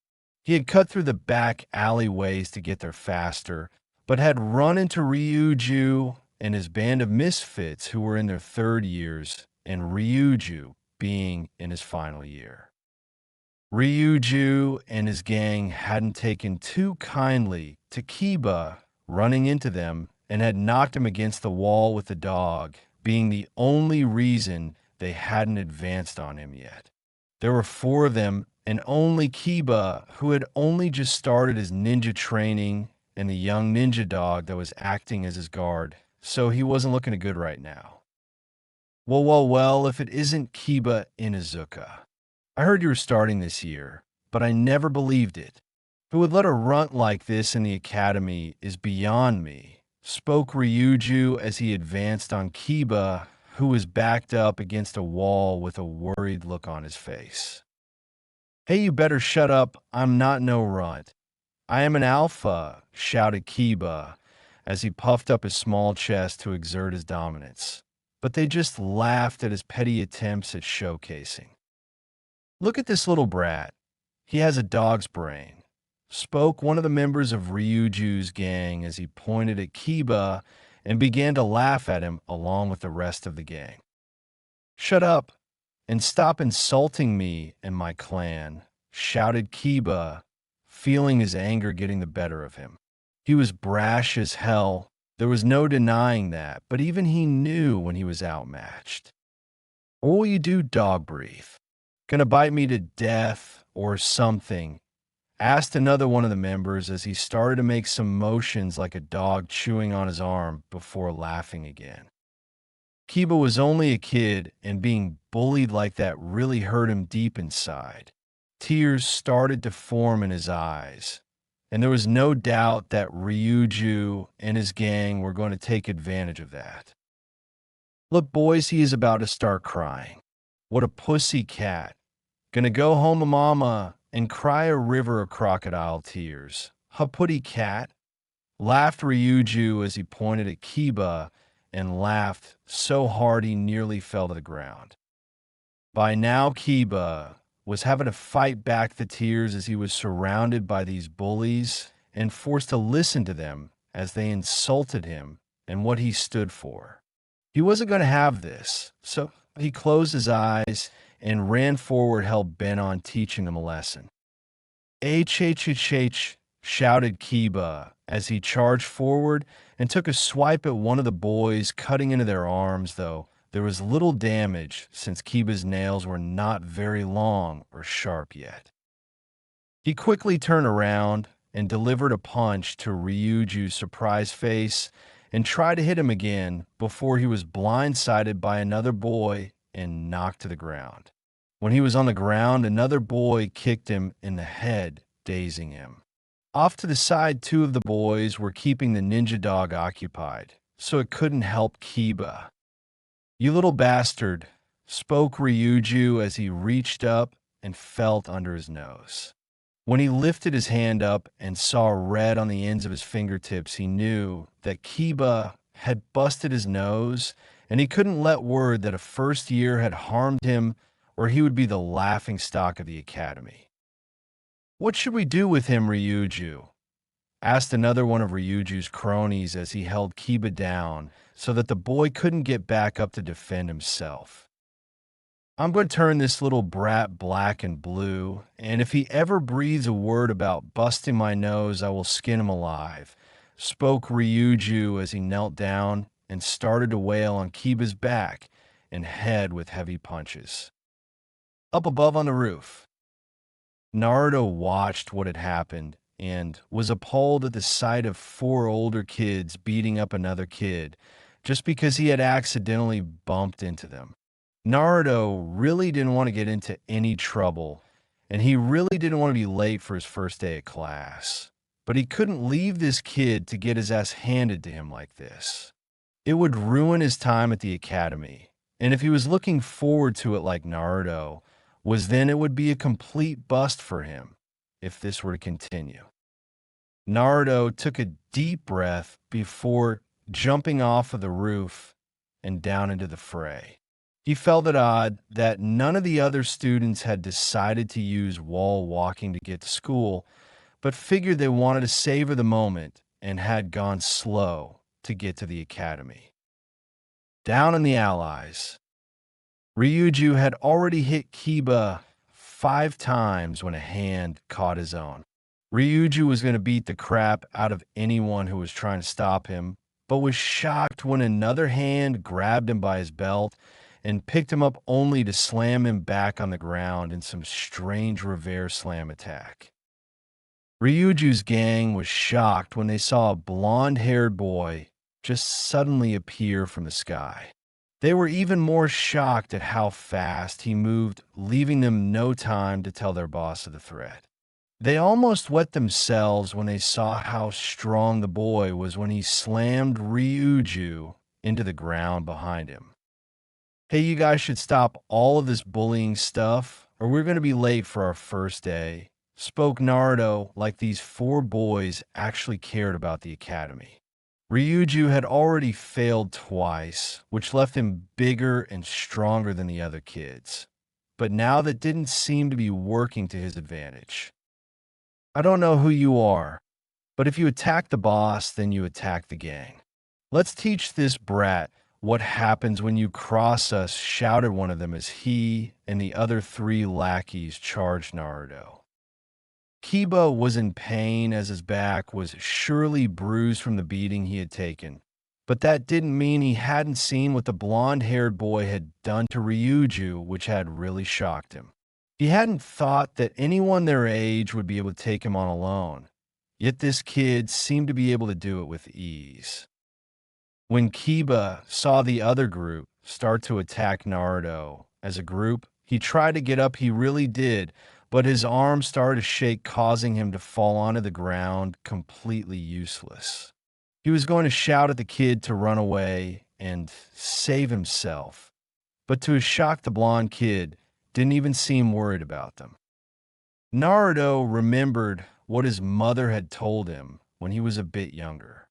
S1: He had cut through the back alleyways to get there faster, but had run into Ryuju and his band of misfits who were in their 3rd years, and Ryuju being in his final year. Ryuju and his gang hadn't taken too kindly to Kiba running into them and had knocked him against the wall with the dog, being the only reason they hadn't advanced on him yet. There were 4 of them, and only Kiba, who had only just started his ninja training, and the young ninja dog that was acting as his guard, so he wasn't looking good right now. Well, if it isn't Kiba Inuzuka. I heard you were starting this year, but I never believed it. Who would let a runt like this in the academy is beyond me, spoke Ryuju as he advanced on Kiba, who was backed up against a wall with a worried look on his face. Hey, you better shut up, I'm not no runt. I am an alpha, shouted Kiba as he puffed up his small chest to exert his dominance. But they just laughed at his petty attempts at showcasing. Look at this little brat. He has a dog's brain, spoke one of the members of Ryuju's gang as he pointed at Kiba and began to laugh at him along with the rest of the gang. Shut up and stop insulting me and my clan, shouted Kiba, feeling his anger getting the better of him. He was brash as hell. There was no denying that, but even he knew when he was outmatched. What will you do, dog breathe? Gonna bite me to death or something? Asked another one of the members as he started to make some motions like a dog chewing on his arm before laughing again. Kiba was only a kid, and being bullied like that really hurt him deep inside. Tears started to form in his eyes, and there was no doubt that Ryuju and his gang were going to take advantage of that. Look, boys, he is about to start crying. What a pussy cat. Gonna go home to mama and cry a river of crocodile tears. Putty cat, laughed Ryuju as he pointed at Kiba and laughed so hard he nearly fell to the ground. By now, Kiba was having to fight back the tears as he was surrounded by these bullies and forced to listen to them as they insulted him and what he stood for. He wasn't going to have this, so he closed his eyes and ran forward, hell bent on teaching them a lesson. H, shouted Kiba as he charged forward and took a swipe at one of the boys, cutting into their arms, though there was little damage since Kiba's nails were not very long or sharp yet. He quickly turned around and delivered a punch to Ryuju's surprised face and tried to hit him again before he was blindsided by another boy and knocked to the ground. When he was on the ground, another boy kicked him in the head, dazing him. Off to the side, 2 of the boys were keeping the ninja dog occupied, so it couldn't help Kiba. You little bastard, spoke Ryuju as he reached up and felt under his nose. When he lifted his hand up and saw red on the ends of his fingertips, he knew that Kiba had busted his nose, and he couldn't let word that a first year had harmed him or he would be the laughingstock of the academy. "What should we do with him, Ryuju?" asked another one of Ryuju's cronies as he held Kiba down so that the boy couldn't get back up to defend himself. "I'm going to turn this little brat black and blue, and if he ever breathes a word about busting my nose, I will skin him alive," spoke Ryuju as he knelt down and started to wail on Kiba's back and head with heavy punches. Up above on the roof, Naruto watched what had happened and was appalled at the sight of four older kids beating up another kid just because he had accidentally bumped into them. Naruto really didn't want to get into any trouble, and he really didn't want to be late for his first day of class. But he couldn't leave this kid to get his ass handed to him like this. It would ruin his time at the academy, and if he was looking forward to it like Naruto was, then it would be a complete bust for him if this were to continue. Naruto took a deep breath before jumping off of the roof and down into the fray. He felt it odd that none of the other students had decided to use wall walking to get to school, but figured they wanted to savor the moment and had gone slow to get to the academy. Down in the Allies, Ryuju had already hit Kiba 5 times when a hand caught his own. Ryuju was going to beat the crap out of anyone who was trying to stop him, but was shocked when another hand grabbed him by his belt and picked him up only to slam him back on the ground in some strange reverse slam attack. Ryuju's gang was shocked when they saw a blonde-haired boy just suddenly appear from the sky. They were even more shocked at how fast he moved, leaving them no time to tell their boss of the threat. They almost wet themselves when they saw how strong the boy was when he slammed Ryuju into the ground behind him. "Hey, you guys should stop all of this bullying stuff, or we're going to be late for our first day," spoke Naruto like these 4 boys actually cared about the academy. Ryuju had already failed twice, which left him bigger and stronger than the other kids. But now that didn't seem to be working to his advantage. "I don't know who you are, but if you attack the boss, then you attack the gang. Let's teach this brat what happens when you cross us," shouted one of them as he and the other 3 lackeys charged Naruto. Kiba was in pain as his back was surely bruised from the beating he had taken, but that didn't mean he hadn't seen what the blonde-haired boy had done to Ryuju, which had really shocked him. He hadn't thought that anyone their age would be able to take him on alone, yet this kid seemed to be able to do it with ease. When Kiba saw the other group start to attack Naruto as a group, he tried to get up, he really did, but his arm started to shake, causing him to fall onto the ground completely useless. He was going to shout at the kid to run away and save himself, but to his shock, the blonde kid didn't even seem worried about them. Naruto remembered what his mother had told him when he was a bit younger.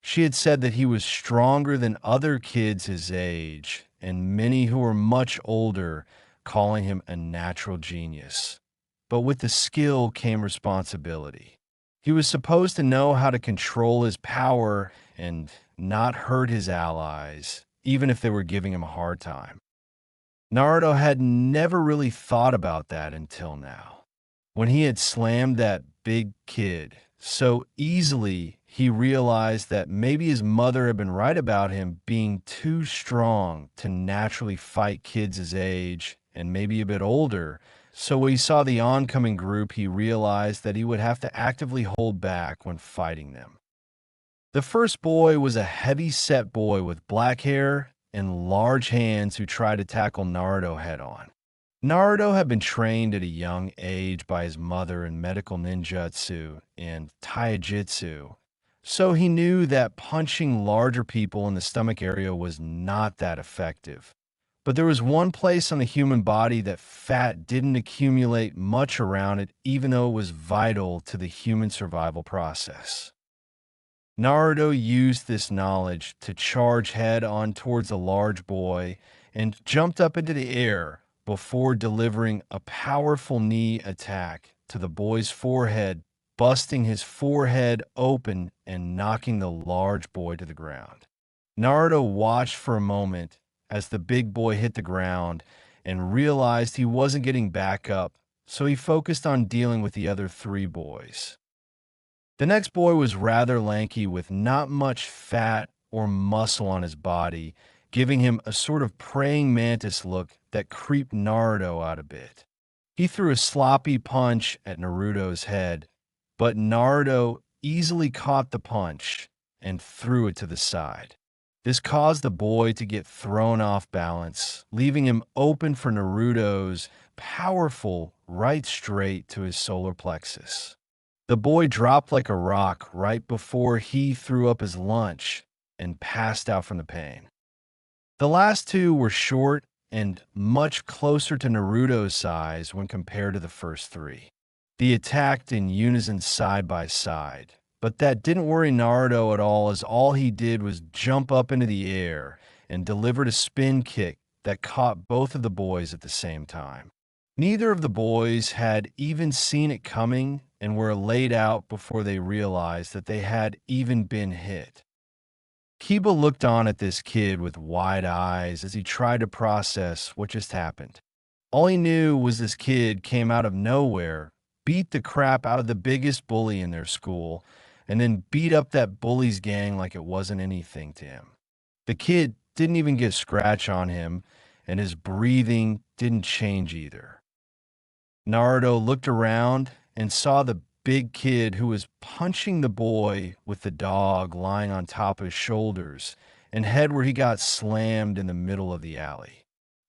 S1: She had said that he was stronger than other kids his age, and many who were much older calling him a natural genius. But with the skill came responsibility. He was supposed to know how to control his power and not hurt his allies, even if they were giving him a hard time. Naruto had never really thought about that until now. When he had slammed that big kid so easily, he realized that maybe his mother had been right about him being too strong to naturally fight kids his age and maybe a bit older. So when he saw the oncoming group, he realized that he would have to actively hold back when fighting them. The first boy was a heavy-set boy with black hair and large hands who tried to tackle Naruto head-on. Naruto had been trained at a young age by his mother in medical ninjutsu and taijutsu, so he knew that punching larger people in the stomach area was not that effective. But there was one place on the human body that fat didn't accumulate much around it, even though it was vital to the human survival process. Naruto used this knowledge to charge head-on towards a large boy and jumped up into the air before delivering a powerful knee attack to the boy's forehead, busting his forehead open and knocking the large boy to the ground. Naruto watched for a moment as the big boy hit the ground and realized he wasn't getting back up, so he focused on dealing with the other three boys. The next boy was rather lanky with not much fat or muscle on his body, giving him a sort of praying mantis look that creeped Naruto out a bit. He threw a sloppy punch at Naruto's head, but Naruto easily caught the punch and threw it to the side. This caused the boy to get thrown off balance, leaving him open for Naruto's powerful right straight to his solar plexus. The boy dropped like a rock right before he threw up his lunch and passed out from the pain. The last two were short and much closer to Naruto's size when compared to the first three. They attacked in unison side by side, but that didn't worry Naruto at all, as all he did was jump up into the air and delivered a spin kick that caught both of the boys at the same time. Neither of the boys had even seen it coming and were laid out before they realized that they had even been hit. Kiba looked on at this kid with wide eyes as he tried to process what just happened. All he knew was this kid came out of nowhere, beat the crap out of the biggest bully in their school, and then beat up that bully's gang like it wasn't anything to him. The kid didn't even get a scratch on him, and his breathing didn't change either. Naruto looked around and saw the big kid who was punching the boy with the dog lying on top of his shoulders and head where he got slammed in the middle of the alley.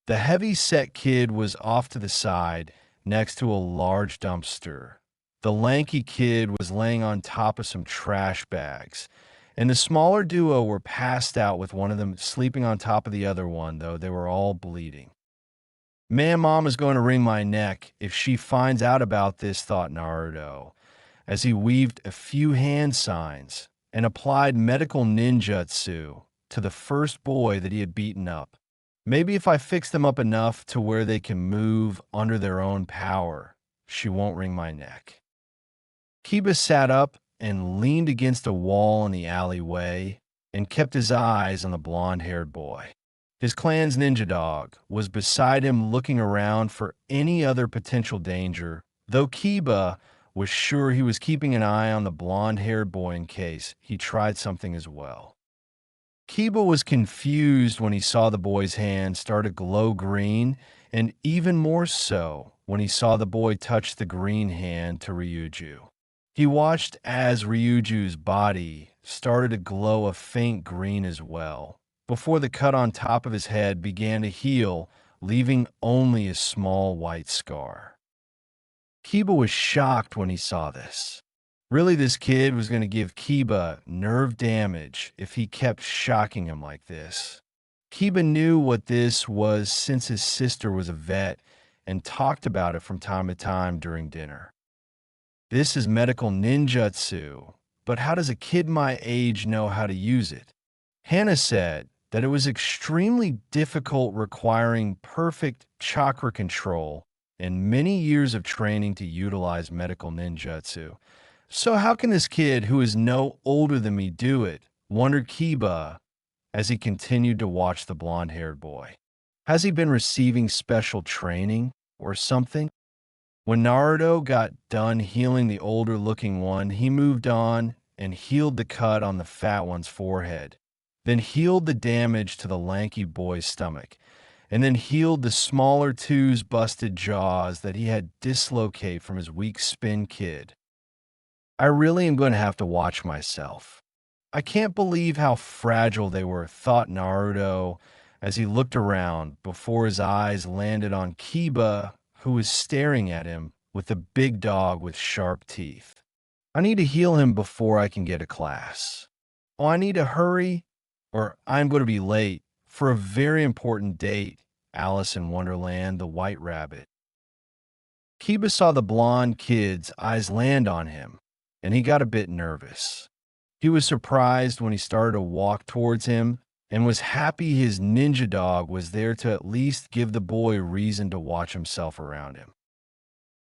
S1: The heavy-set kid was off to the side next to a large dumpster. The lanky kid was laying on top of some trash bags, and the smaller duo were passed out with one of them sleeping on top of the other one, though they were all bleeding. Man, Mom is going to wring my neck if she finds out about this, thought Naruto, as he weaved a few hand signs and applied medical ninjutsu to the first boy that he had beaten up. Maybe if I fix them up enough to where they can move under their own power, she won't wring my neck. Kiba sat up and leaned against a wall in the alleyway and kept his eyes on the blonde-haired boy. His clan's ninja dog was beside him looking around for any other potential danger, though Kiba was sure he was keeping an eye on the blonde-haired boy in case he tried something as well. Kiba was confused when he saw the boy's hand start to glow green, and even more so when he saw the boy touch the green hand to Ryuju. He watched as Ryuju's body started to glow a faint green as well, before the cut on top of his head began to heal, leaving only a small white scar. Kiba was shocked when he saw this. Really, this kid was going to give Kiba nerve damage if he kept shocking him like this. Kiba knew what this was since his sister was a vet and talked about it from time to time during dinner. This is medical ninjutsu, but how does a kid my age know how to use it? Hannah said that it was extremely difficult, requiring perfect chakra control and many years of training to utilize medical ninjutsu. So how can this kid, who is no older than me, do it? Wondered Kiba as he continued to watch the blonde-haired boy. Has he been receiving special training or something? When Naruto got done healing the older-looking one, he moved on and healed the cut on the fat one's forehead, then healed the damage to the lanky boy's stomach, and then healed the smaller two's busted jaws that he had dislocated from his weak spin kid. I really am going to have to watch myself. I can't believe how fragile they were, thought Naruto as he looked around before his eyes landed on Kiba, who was staring at him with the big dog with sharp teeth. I need to heal him before I can get to class. Oh, I need to hurry, or I'm going to be late for a very important date, Alice in Wonderland, the White Rabbit. Kiba saw the blonde kid's eyes land on him, and he got a bit nervous. He was surprised when he started to walk towards him and was happy his ninja dog was there to at least give the boy reason to watch himself around him.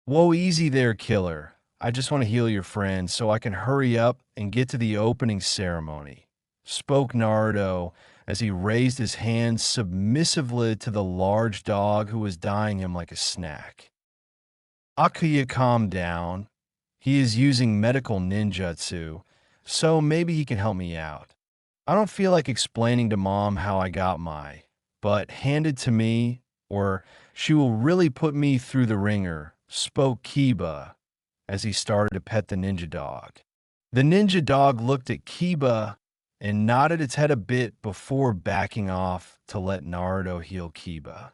S1: Whoa, easy there, killer. I just want to heal your friend so I can hurry up and get to the opening ceremony, spoke Naruto as he raised his hand submissively to the large dog who was eyeing him like a snack. Akuya calmed down. He is using medical ninjutsu, so maybe he can help me out. I don't feel like explaining to mom how I got but hand it to me, or she will really put me through the ringer, spoke Kiba as he started to pet the ninja dog. The ninja dog looked at Kiba and nodded its head a bit before backing off to let Naruto heal Kiba.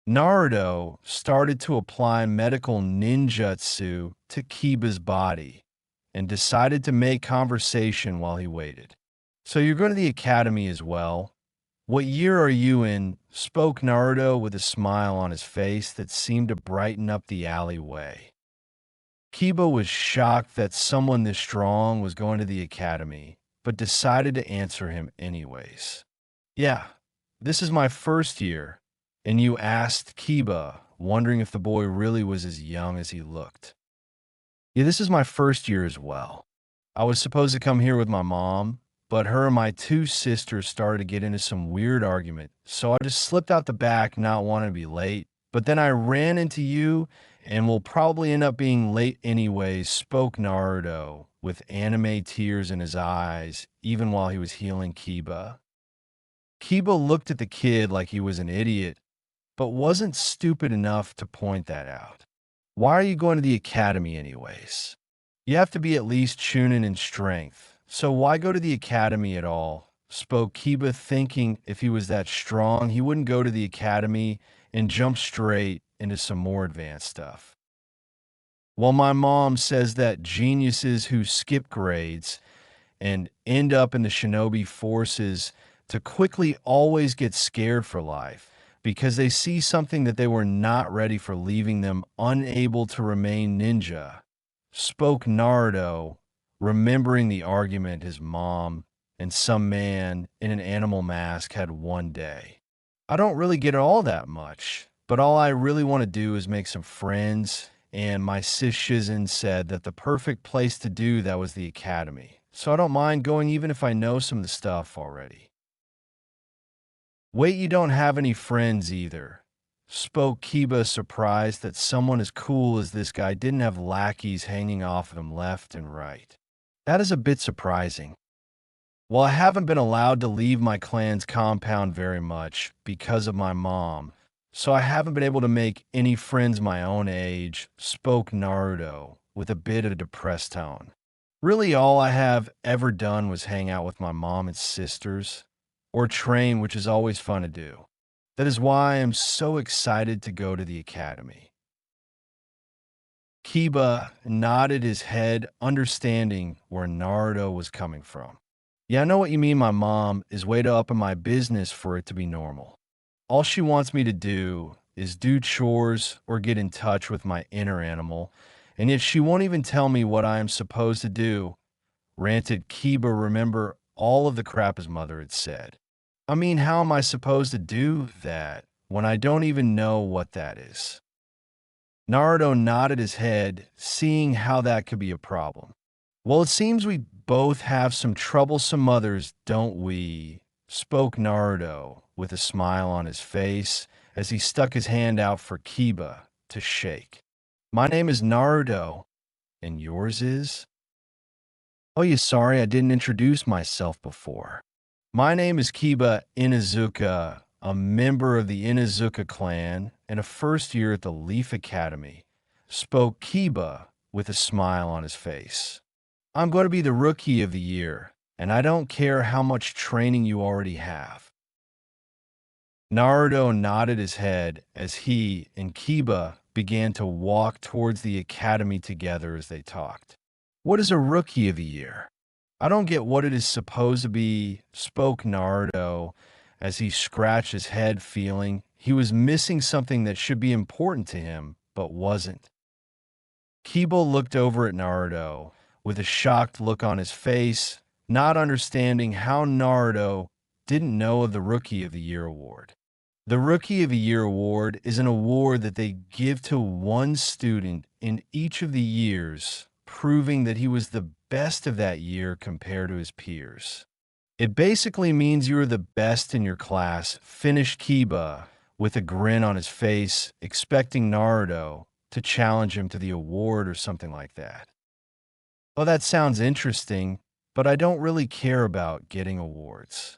S1: Naruto started to apply medical ninjutsu to Kiba's body and decided to make conversation while he waited. So you're going to the academy as well? What year are you in? Spoke Naruto with a smile on his face that seemed to brighten up the alleyway. Kiba was shocked that someone this strong was going to the academy, but decided to answer him anyways. Yeah, this is my first year. And you asked Kiba, wondering if the boy really was as young as he looked. Yeah, this is my first year as well. I was supposed to come here with my mom, but her and my two sisters started to get into some weird argument, so I just slipped out the back, not wanting to be late. But then I ran into you, and will probably end up being late anyways, spoke Naruto, with anime tears in his eyes, even while he was healing Kiba. Kiba looked at the kid like he was an idiot, but wasn't stupid enough to point that out. Why are you going to the academy anyways? You have to be at least Chunin in strength, so why go to the academy at all? Spoke Kiba, thinking if he was that strong, he wouldn't go to the academy and jump straight into some more advanced stuff. Well, my mom says that geniuses who skip grades and end up in the shinobi forces to quickly always get scared for life because they see something that they were not ready for, leaving them unable to remain ninja, spoke Naruto, remembering the argument his mom and some man in an animal mask had one day. I don't really get it all that much, but all I really want to do is make some friends, and my sis Shizen said that the perfect place to do that was the academy, so I don't mind going even if I know some of the stuff already. Wait, you don't have any friends either, spoke Kiba, surprised that someone as cool as this guy didn't have lackeys hanging off of him left and right. That is a bit surprising. Well, I haven't been allowed to leave my clan's compound very much because of my mom, so I haven't been able to make any friends my own age, spoke Naruto with a bit of a depressed tone. Really, all I have ever done was hang out with my mom and sisters, or train, which is always fun to do. That is why I am so excited to go to the academy. Kiba nodded his head, understanding where Naruto was coming from. Yeah, I know what you mean. My mom is way too up in my business for it to be normal. All she wants me to do is do chores or get in touch with my inner animal, and yet she won't even tell me what I am supposed to do, ranted Kiba, remember all of the crap his mother had said. I mean, how am I supposed to do that when I don't even know what that is? Naruto nodded his head, seeing how that could be a problem. Well, it seems we both have some troublesome mothers, don't we? Spoke Naruto with a smile on his face as he stuck his hand out for Kiba to shake. My name is Naruto, and yours is? Oh, yeah, sorry, I didn't introduce myself before. My name is Kiba Inuzuka, a member of the Inuzuka clan and a first year at the Leaf Academy, spoke Kiba with a smile on his face. I'm going to be the rookie of the year, and I don't care how much training you already have. Naruto nodded his head as he and Kiba began to walk towards the academy together as they talked. What is a rookie of the year? I don't get what it is supposed to be, spoke Naruto as he scratched his head, feeling he was missing something that should be important to him, but wasn't. Kiba looked over at Naruto with a shocked look on his face, not understanding how Naruto didn't know of the Rookie of the Year award. The Rookie of the Year award is an award that they give to one student in each of the years, proving that he was the best of that year compared to his peers. It basically means you were the best in your class, finished Kiba with a grin on his face, expecting Naruto to challenge him to the award or something like that. Well, that sounds interesting, but I don't really care about getting awards.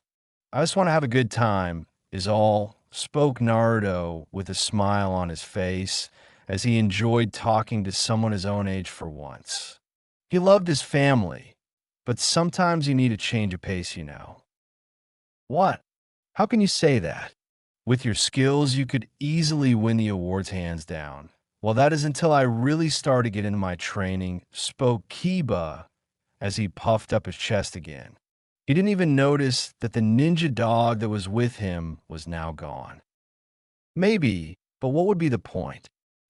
S1: I just want to have a good time, is all, spoke Naruto with a smile on his face as he enjoyed talking to someone his own age for once. He loved his family, but sometimes you need a change of pace, you know. What? How can you say that? With your skills, you could easily win the awards hands down. Well, that is until I really started to get into my training, spoke Kiba as he puffed up his chest again. He didn't even notice that the ninja dog that was with him was now gone. Maybe, but what would be the point?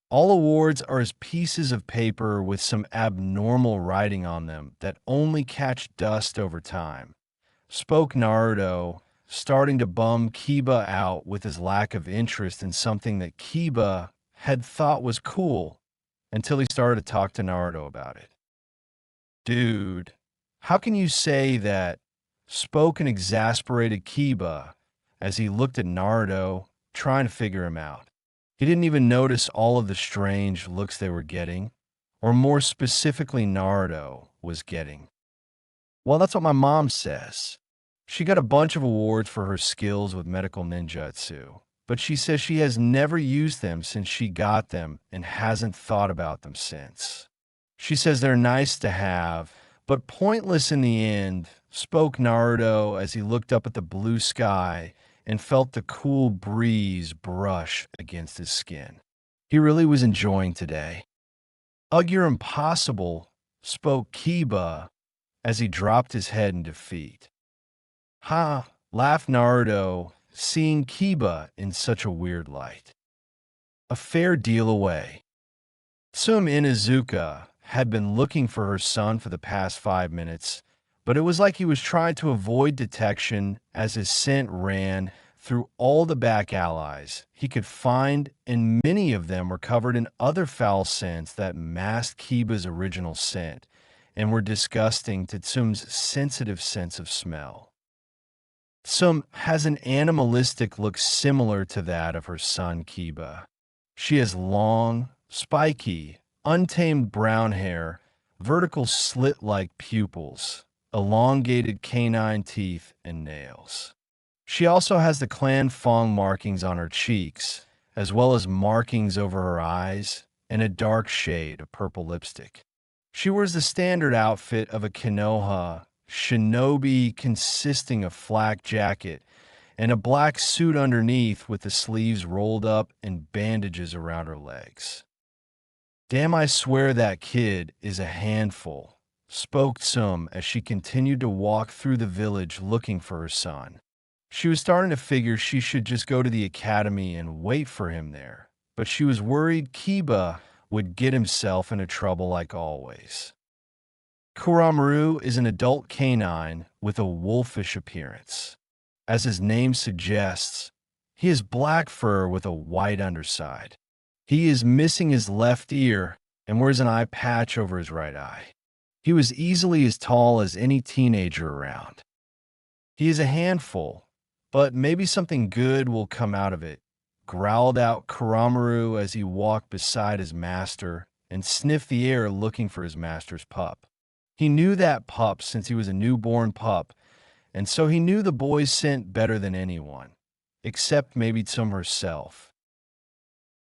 S1: All awards are as pieces of paper with some abnormal writing on them that only catch dust over time. Spoke Naruto, starting to bum Kiba out with his lack of interest in something that Kiba had thought was cool until he started to talk to Naruto about it. Dude, how can you say that? Spoke an exasperated Kiba as he looked at Naruto, trying to figure him out. He didn't even notice all of the strange looks they were getting, or more specifically, Naruto was getting. Well, that's what my mom says. She got a bunch of awards for her skills with medical ninjutsu, but she says she has never used them since she got them and hasn't thought about them since. She says they're nice to have, but pointless in the end, spoke Naruto as he looked up at the blue sky and felt the cool breeze brush against his skin. He really was enjoying today. Ugh, you're impossible, spoke Kiba as he dropped his head in defeat. Ha, laughed Naruto, seeing Kiba in such a weird light. A fair deal away. Inuzuka had been looking for her son for the past 5 minutes, but it was like he was trying to avoid detection as his scent ran through all the back allies he could find, and many of them were covered in other foul scents that masked Kiba's original scent and were disgusting to Tsum's sensitive sense of smell. Tsum has an animalistic look similar to that of her son Kiba. She has long, spiky, untamed brown hair, vertical slit-like pupils, elongated canine teeth, and nails. She also has the clan Fong markings on her cheeks, as well as markings over her eyes and a dark shade of purple lipstick. She wears the standard outfit of a Konoha shinobi consisting of flak jacket and a black suit underneath with the sleeves rolled up and bandages around her legs. Damn, I swear that kid is a handful, spoke Tsum as she continued to walk through the village looking for her son. She was starting to figure she should just go to the academy and wait for him there, but she was worried Kiba would get himself into trouble like always. Kuramaru is an adult canine with a wolfish appearance. As his name suggests, he has black fur with a white underside. He is missing his left ear and wears an eye patch over his right eye. He was easily as tall as any teenager around. He is a handful, but maybe something good will come out of it, growled out Kuramaru as he walked beside his master and sniffed the air looking for his master's pup. He knew that pup since he was a newborn pup, and so he knew the boy's scent better than anyone, except maybe Tsum herself.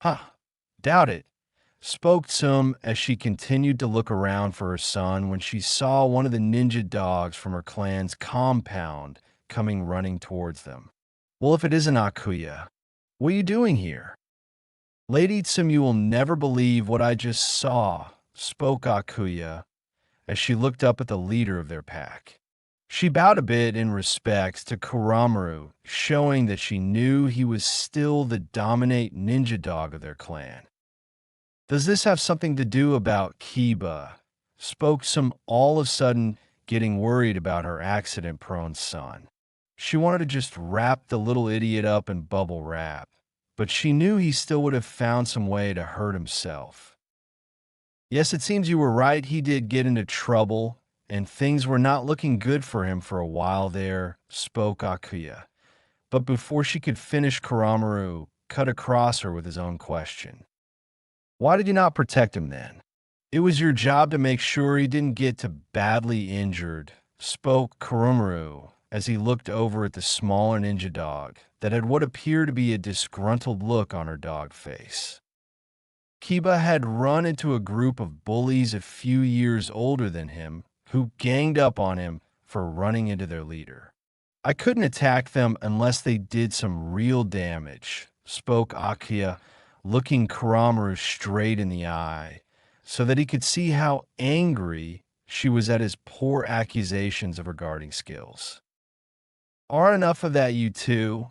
S1: Huh, doubt it, spoke Tsum as she continued to look around for her son when she saw one of the ninja dogs from her clan's compound coming running towards them. Well, if it isn't Akuya, what are you doing here? Lady Tsum, you will never believe what I just saw, spoke Akuya as she looked up at the leader of their pack. She bowed a bit in respect to Kuramaru, showing that she knew he was still the dominant ninja dog of their clan. Does this have something to do about Kiba? Spoke Tsum, all of a sudden getting worried about her accident-prone son. She wanted to just wrap the little idiot up in bubble wrap, but she knew he still would have found some way to hurt himself. Yes, it seems you were right. He did get into trouble, and things were not looking good for him for a while there, spoke Akuya. But before she could finish, Karamaru cut across her with his own question. Why did you not protect him then? It was your job to make sure he didn't get to badly injured, spoke Karamaru as he looked over at the smaller ninja dog that had what appeared to be a disgruntled look on her dog face. Kiba had run into a group of bullies a few years older than him who ganged up on him for running into their leader. I couldn't attack them unless they did some real damage, spoke Akia, looking Karamaru straight in the eye, so that he could see how angry she was at his poor accusations of her guarding skills. Are enough of that, you two?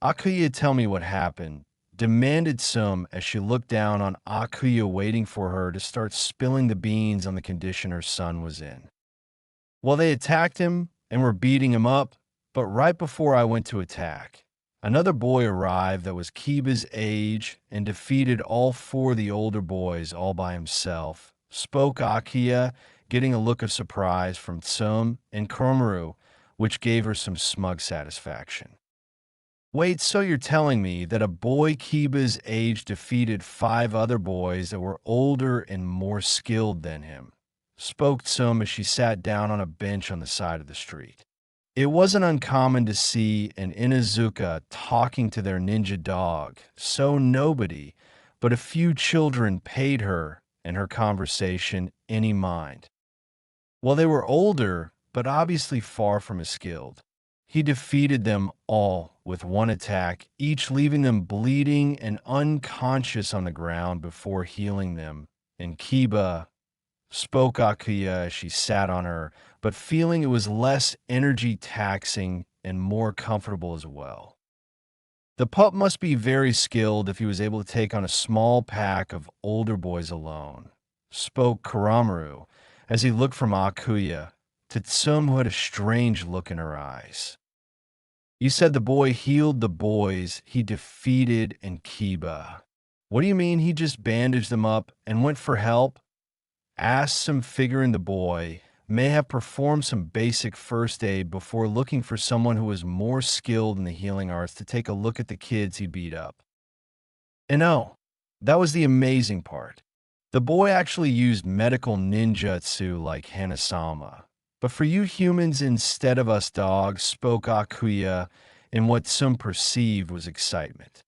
S1: Akuya, tell me what happened, demanded Sum as she looked down on Akuya waiting for her to start spilling the beans on the condition her son was in. Well, they attacked him and were beating him up, but right before I went to attack, another boy arrived that was Kiba's age and defeated all four of the older boys all by himself, spoke Akia, getting a look of surprise from Sum and Kuramaru, which gave her some smug satisfaction. Wait, so you're telling me that a boy Kiba's age defeated five other boys that were older and more skilled than him, spoke Sum as she sat down on a bench on the side of the street. It wasn't uncommon to see an Inuzuka talking to their ninja dog, so nobody but a few children paid her and her conversation any mind. Well, they were older, but obviously far from as skilled. He defeated them all with one attack, each leaving them bleeding and unconscious on the ground before healing them, and Kiba spoke Akuya as she sat on her, but feeling it was less energy taxing and more comfortable as well. The pup must be very skilled if he was able to take on a small pack of older boys alone, spoke Karamaru as he looked from Akuya to Tsum, who had a strange look in her eyes. You said the boy healed the boys he defeated in Kiba. What do you mean he just bandaged them up and went for help? Asked some figure in the boy may have performed some basic first aid before looking for someone who was more skilled in the healing arts to take a look at the kids he beat up. And oh, that was the amazing part. The boy actually used medical ninjutsu like Hanasama. But for you humans instead of us dogs, spoke Akuya in what some perceived was excitement.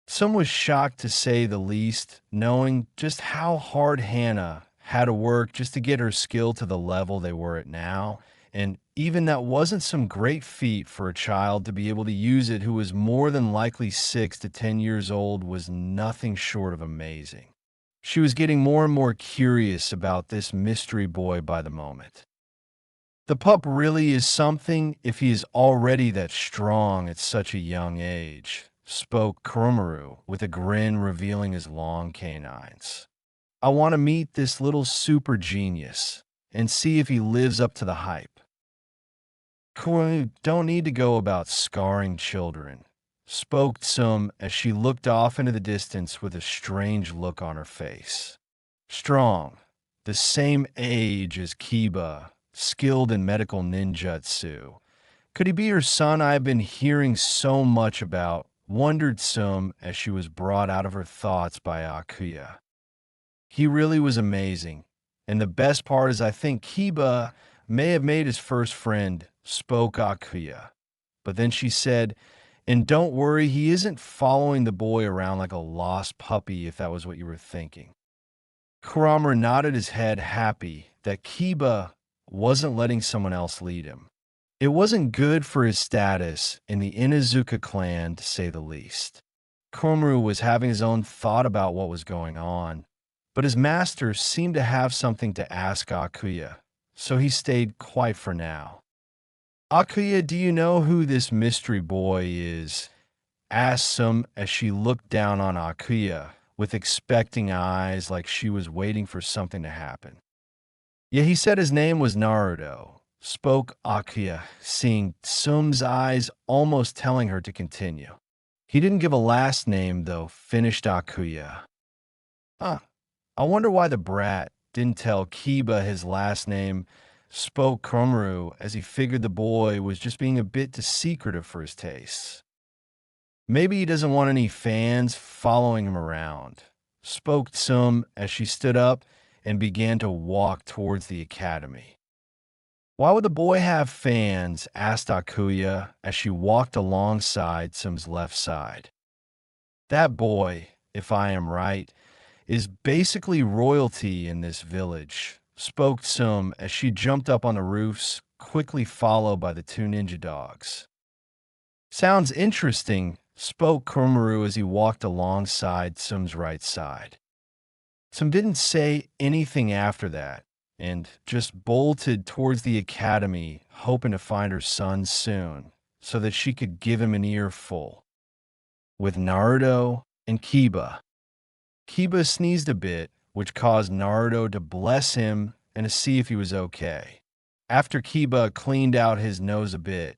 S1: Some was shocked to say the least, knowing just how hard Hannah had to work just to get her skill to the level they were at now, and even that wasn't some great feat for a child to be able to use it who was more than likely 6 to 10 years old was nothing short of amazing. She was getting more and more curious about this mystery boy by the moment. The pup really is something if he is already that strong at such a young age, spoke Kurumaru with a grin revealing his long canines. I want to meet this little super genius and see if he lives up to the hype. Kurumaru don't need to go about scarring children, spoke Tsum as she looked off into the distance with a strange look on her face. Strong, the same age as Kiba, skilled in medical ninjutsu. Could he be her son I have been hearing so much about, wondered Sum as she was brought out of her thoughts by Akuya. He really was amazing, and the best part is I think Kiba may have made his first friend, spoke Akuya. But then she said, and don't worry, he isn't following the boy around like a lost puppy if that was what you were thinking. Kuramaru nodded his head, happy that Kiba wasn't letting someone else lead him. It wasn't good for his status in the Inuzuka clan, to say the least. Kuramaru was having his own thought about what was going on, but his master seemed to have something to ask Akuya, so he stayed quiet for now. Akuya, do you know who this mystery boy is? Asked Sum as she looked down on Akuya with expecting eyes like she was waiting for something to happen. Yeah, he said his name was Naruto, spoke Akuya, seeing Sum's eyes almost telling her to continue. He didn't give a last name, though, finished Akuya. Huh. I wonder why the brat didn't tell Kiba his last name, spoke Krumru, as he figured the boy was just being a bit too secretive for his tastes. Maybe he doesn't want any fans following him around, spoke Sum as she stood up and began to walk towards the academy. Why would the boy have fans? Asked Akuya as she walked alongside Sum's left side. That boy, if I am right, is basically royalty in this village, spoke Sum as she jumped up on the roofs, quickly followed by the two ninja dogs. Sounds interesting, spoke Kuramaru as he walked alongside Sum's right side. Sum didn't say anything after that, and just bolted towards the academy, hoping to find her son soon, so that she could give him an earful. With Naruto and Kiba. Kiba sneezed a bit, which caused Naruto to bless him and to see if he was okay. After Kiba cleaned out his nose a bit,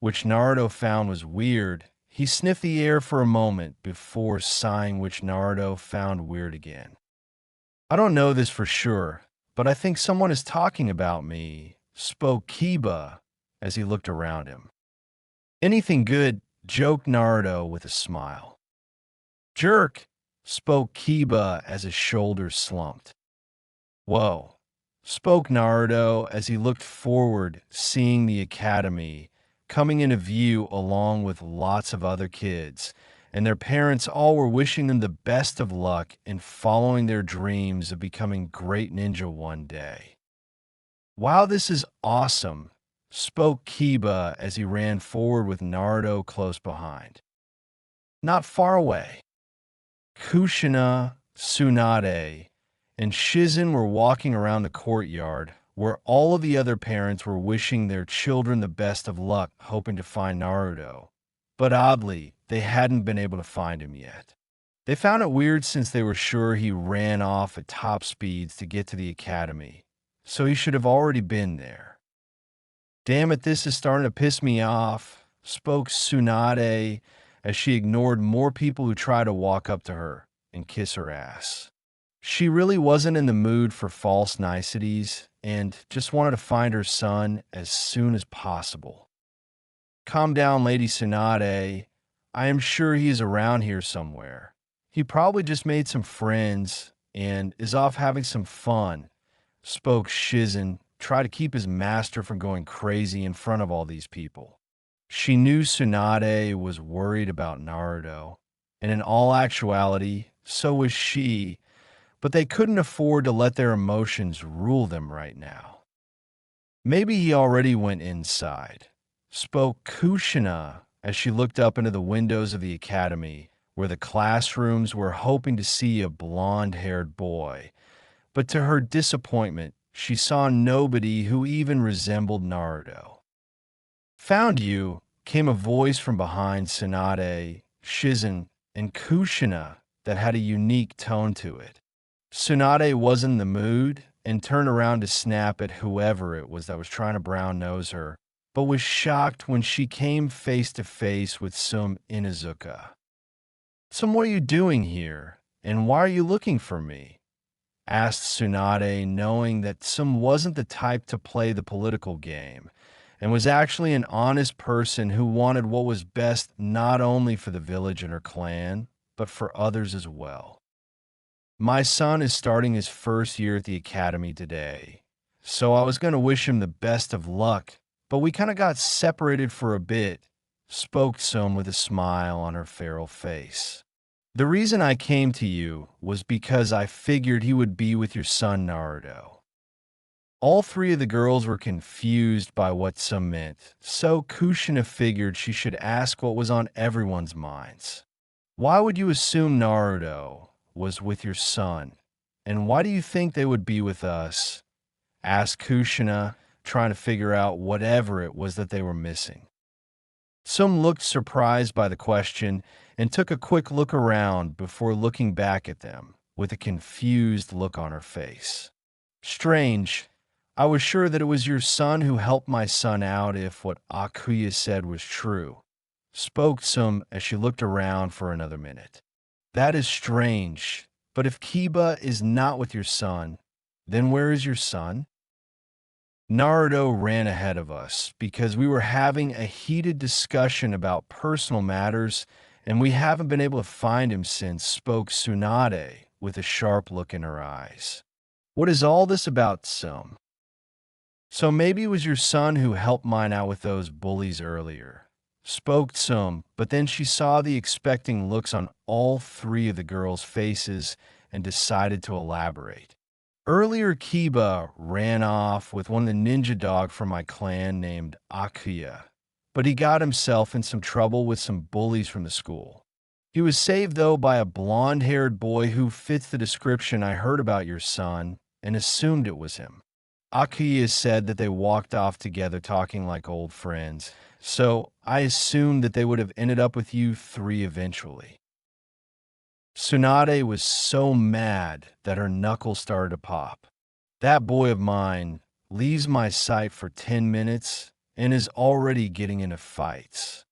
S1: which Naruto found was weird, he sniffed the air for a moment before sighing, which Naruto found weird again. I don't know this for sure, but I think someone is talking about me, spoke Kiba as he looked around him. Anything good, joked Naruto with a smile. Jerk, spoke Kiba as his shoulders slumped. Whoa, spoke Naruto as he looked forward, seeing the academy coming into view along with lots of other kids, and their parents all were wishing them the best of luck in following their dreams of becoming great ninja one day. Wow, this is awesome, spoke Kiba as he ran forward with Naruto close behind. Not far away. Kushina, Tsunade, and Shizen were walking around the courtyard, where all of the other parents were wishing their children the best of luck, hoping to find Naruto. But oddly, they hadn't been able to find him yet. They found it weird since they were sure he ran off at top speeds to get to the academy, so he should have already been there. Damn it, this is starting to piss me off, spoke Tsunade as she ignored more people who tried to walk up to her and kiss her ass. She really wasn't in the mood for false niceties and just wanted to find her son as soon as possible. Calm down, Lady Tsunade. I am sure he is around here somewhere. He probably just made some friends and is off having some fun, spoke Shizen, try to keep his master from going crazy in front of all these people. She knew Tsunade was worried about Naruto, and in all actuality, so was she, but they couldn't afford to let their emotions rule them right now. Maybe he already went inside, spoke Kushina as she looked up into the windows of the academy, where the classrooms were hoping to see a blonde-haired boy. But to her disappointment, she saw nobody who even resembled Naruto. Found you, came a voice from behind Tsunade, Shizen, and Kushina that had a unique tone to it. Tsunade was in the mood and turned around to snap at whoever it was that was trying to brown nose her, but was shocked when she came face to face with Sum Inuzuka. Sum, what are you doing here, and why are you looking for me? Asked Tsunade, knowing that Sum wasn't the type to play the political game, and was actually an honest person who wanted what was best not only for the village and her clan, but for others as well. My son is starting his first year at the academy today, so I was going to wish him the best of luck, but we kind of got separated for a bit, spoke Sum with a smile on her feral face. The reason I came to you was because I figured he would be with your son Naruto. All three of the girls were confused by what Sum meant, so Kushina figured she should ask what was on everyone's minds. Why would you assume Naruto was with your son, and why do you think they would be with us? Asked Kushina, trying to figure out whatever it was that they were missing. Sum looked surprised by the question and took a quick look around before looking back at them with a confused look on her face. Strange. I was sure that it was your son who helped my son out if what Akuya said was true, spoke Sum as she looked around for another minute. That is strange, but if Kiba is not with your son, then where is your son? Naruto ran ahead of us because we were having a heated discussion about personal matters, and we haven't been able to find him since, spoke Tsunade with a sharp look in her eyes. What is all this about, Sum? So maybe it was your son who helped mine out with those bullies earlier. Spoke Sum, but then she saw the expecting looks on all three of the girls' faces and decided to elaborate. Earlier, Kiba ran off with one of the ninja dog from my clan named Akuya, but he got himself in some trouble with some bullies from the school. He was saved, though, by a blonde-haired boy who fits the description I heard about your son and assumed it was him. Akuya said that they walked off together talking like old friends, so I assumed that they would have ended up with you three eventually. Tsunade was so mad that her knuckles started to pop. That boy of mine leaves my sight for 10 minutes and is already getting into fights.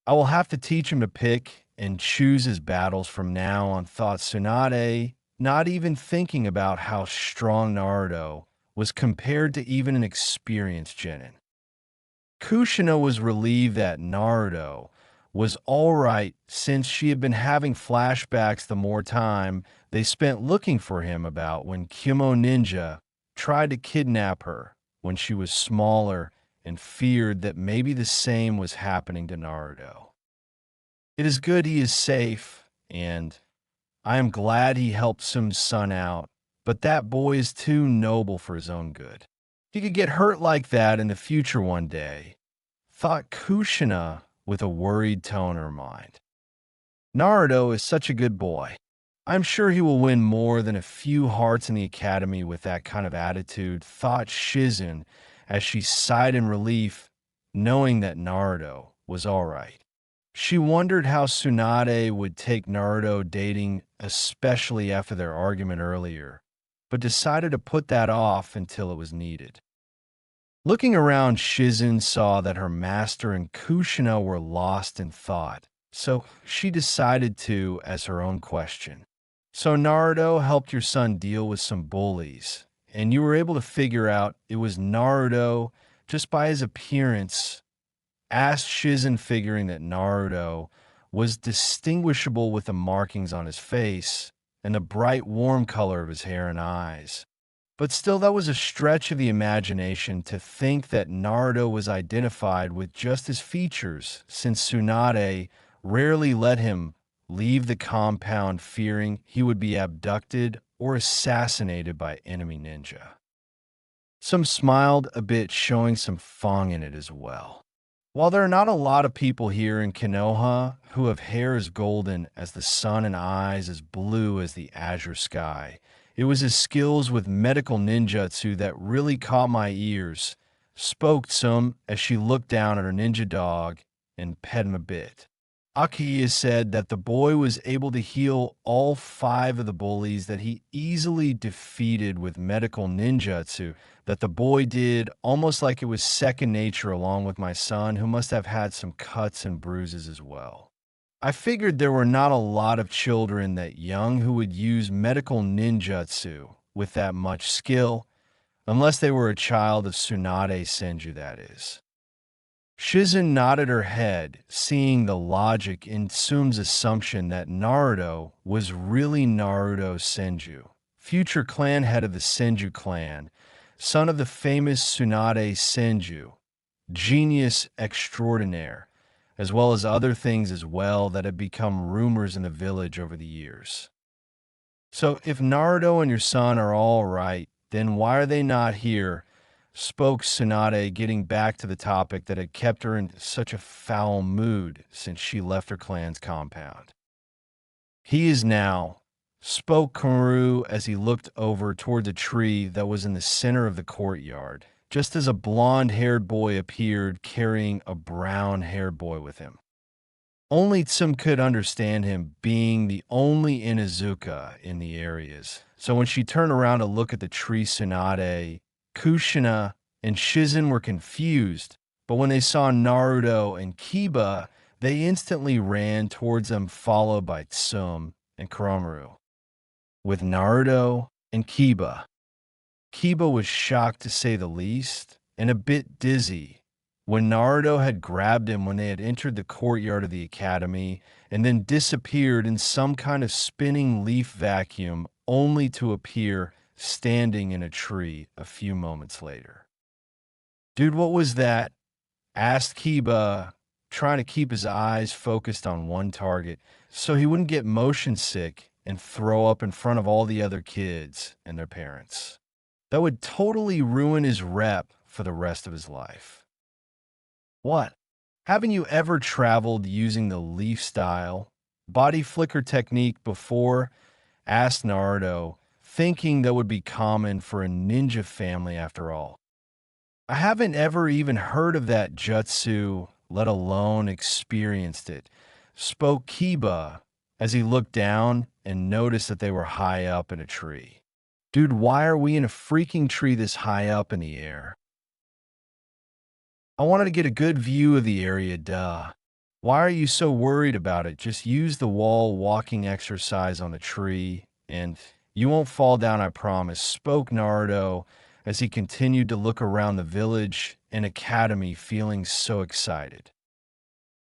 S1: I will have to teach him to pick and choose his battles from now on, thought Tsunade, not even thinking about how strong Naruto was compared to even an experienced genin. Kushina was relieved that Naruto was all right since she had been having flashbacks the more time they spent looking for him about when Kimo Ninja tried to kidnap her when she was smaller and feared that maybe the same was happening to Naruto. It is good he is safe, and I am glad he helped Sum's son out, but that boy is too noble for his own good. He could get hurt like that in the future one day, thought Kushina with a worried tone in her mind. Naruto is such a good boy. I'm sure he will win more than a few hearts in the academy with that kind of attitude, thought Shizun as she sighed in relief, knowing that Naruto was all right. She wondered how Tsunade would take Naruto dating, especially after their argument earlier, but decided to put that off until it was needed. Looking around, Shizun saw that her master and Kushina were lost in thought, so she decided to as her own question. So Naruto helped your son deal with some bullies, and you were able to figure out it was Naruto just by his appearance, asked Shizun, figuring that Naruto was distinguishable with the markings on his face and the bright warm color of his hair and eyes. But still, that was a stretch of the imagination to think that Naruto was identified with just his features, since Tsunade rarely let him leave the compound fearing he would be abducted or assassinated by enemy ninja. Some smiled a bit, showing some fang in it as well. While there are not a lot of people here in Konoha who have hair as golden as the sun and eyes as blue as the azure sky, it was his skills with medical ninjutsu that really caught my ears, spoke Sum as she looked down at her ninja dog and pet him a bit. Akiya said that the boy was able to heal all 5 of the bullies that he easily defeated with medical ninjutsu, that the boy did almost like it was second nature, along with my son, who must have had some cuts and bruises as well. I figured there were not a lot of children that young who would use medical ninjutsu with that much skill, unless they were a child of Tsunade Senju, that is. Shizun nodded her head, seeing the logic in Sum's assumption that Naruto was really Naruto Senju, future clan head of the Senju clan, son of the famous Tsunade Senju, genius extraordinaire, as well as other things as well that had become rumors in the village over the years. So if Naruto and your son are all right, then why are they not here? Spoke Tsunade, getting back to the topic that had kept her in such a foul mood since she left her clan's compound. He is now, spoke Karu as he looked over toward the tree that was in the center of the courtyard, just as a blonde-haired boy appeared carrying a brown-haired boy with him. Only Tsum could understand him, being the only Inuzuka in the areas. So when she turned around to look at the tree, Tsunade, Kushina and Shizen were confused, but when they saw Naruto and Kiba, they instantly ran towards them, followed by Tsum and Koromaru. With Naruto and Kiba, Kiba was shocked to say the least, and a bit dizzy when Naruto had grabbed him when they had entered the courtyard of the academy and then disappeared in some kind of spinning leaf vacuum, only to appear standing in a tree a few moments later. "Dude, what was that?" asked Kiba, trying to keep his eyes focused on one target so he wouldn't get motion sick and throw up in front of all the other kids and their parents. That would totally ruin his rep for the rest of his life. "What? Haven't you ever traveled using the leaf style body flicker technique before?" asked Naruto, thinking that would be common for a ninja family after all. "I haven't ever even heard of that jutsu, let alone experienced it," spoke Kiba as he looked down and noticed that they were high up in a tree. "Dude, why are we in a freaking tree this high up in the air?" "I wanted to get a good view of the area, duh. Why are you so worried about it? Just use the wall walking exercise on the tree, and you won't fall down, I promise," spoke Naruto as he continued to look around the village and academy, feeling so excited.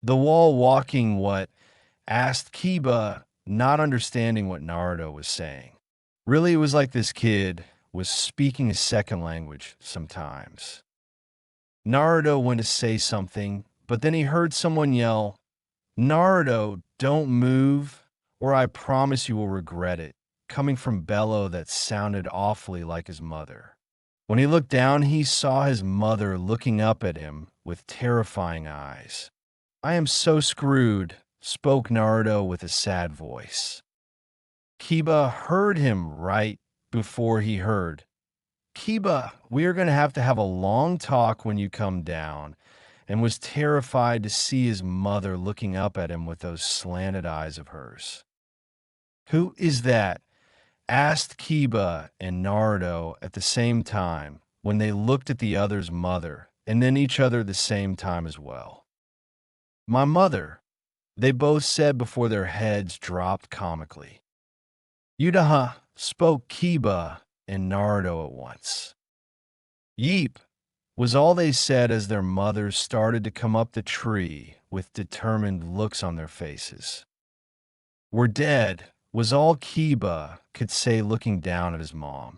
S1: "The wall walking what?" asked Kiba, not understanding what Naruto was saying. Really, it was like this kid was speaking a second language sometimes. Naruto went to say something, but then he heard someone yell, "Naruto, don't move, or I promise you will regret it," coming from Bello that sounded awfully like his mother. When he looked down, he saw his mother looking up at him with terrifying eyes. "I am so screwed," spoke Naruto with a sad voice. Kiba heard him right before he heard, "Kiba, we are going to have a long talk when you come down," and was terrified to see his mother looking up at him with those slanted eyes of hers. "Who is that?" asked Kiba and Naruto at the same time when they looked at the other's mother and then each other at the same time as well. "My mother," they both said before their heads dropped comically. "Yudaha," spoke Kiba and Naruto at once. "Yeep," was all they said as their mothers started to come up the tree with determined looks on their faces. "We're dead," was all Kiba could say looking down at his mom.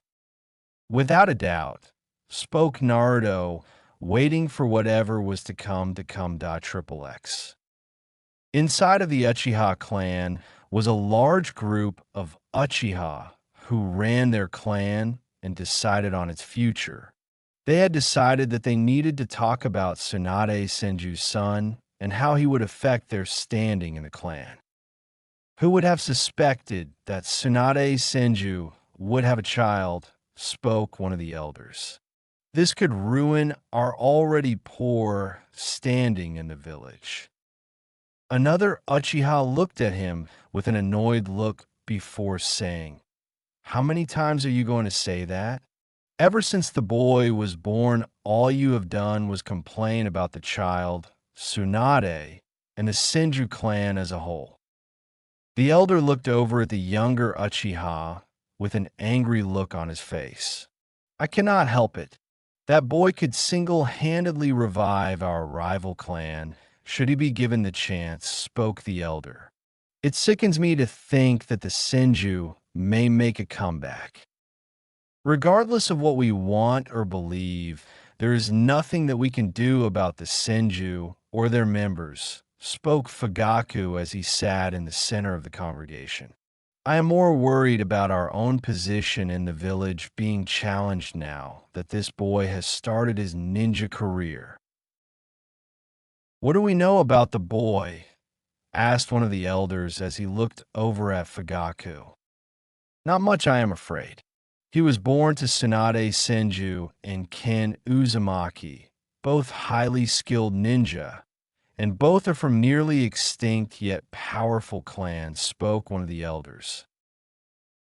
S1: "Without a doubt," spoke Naruto, waiting for whatever was to come. XXX. Inside of the Uchiha clan was a large group of Uchiha who ran their clan and decided on its future. They had decided that they needed to talk about Tsunade Senju's son and how he would affect their standing in the clan. "Who would have suspected that Tsunade Senju would have a child?" spoke one of the elders. "This could ruin our already poor standing in the village." Another Uchiha looked at him with an annoyed look before saying, "How many times are you going to say that? Ever since the boy was born, all you have done was complain about the child, Tsunade, and the Senju clan as a whole." The elder looked over at the younger Uchiha with an angry look on his face. "I cannot help it. That boy could single-handedly revive our rival clan should he be given the chance," spoke the elder. "It sickens me to think that the Senju may make a comeback. Regardless of what we want or believe, there is nothing that we can do about the Senju or their members," spoke Fugaku as he sat in the center of the congregation. "I am more worried about our own position in the village being challenged now that this boy has started his ninja career." "What do we know about the boy?" asked one of the elders as he looked over at Fugaku. "Not much, I am afraid. He was born to Tsunade Senju and Senju-Uzumaki, both highly skilled ninja, and both are from nearly extinct yet powerful clans," spoke one of the elders.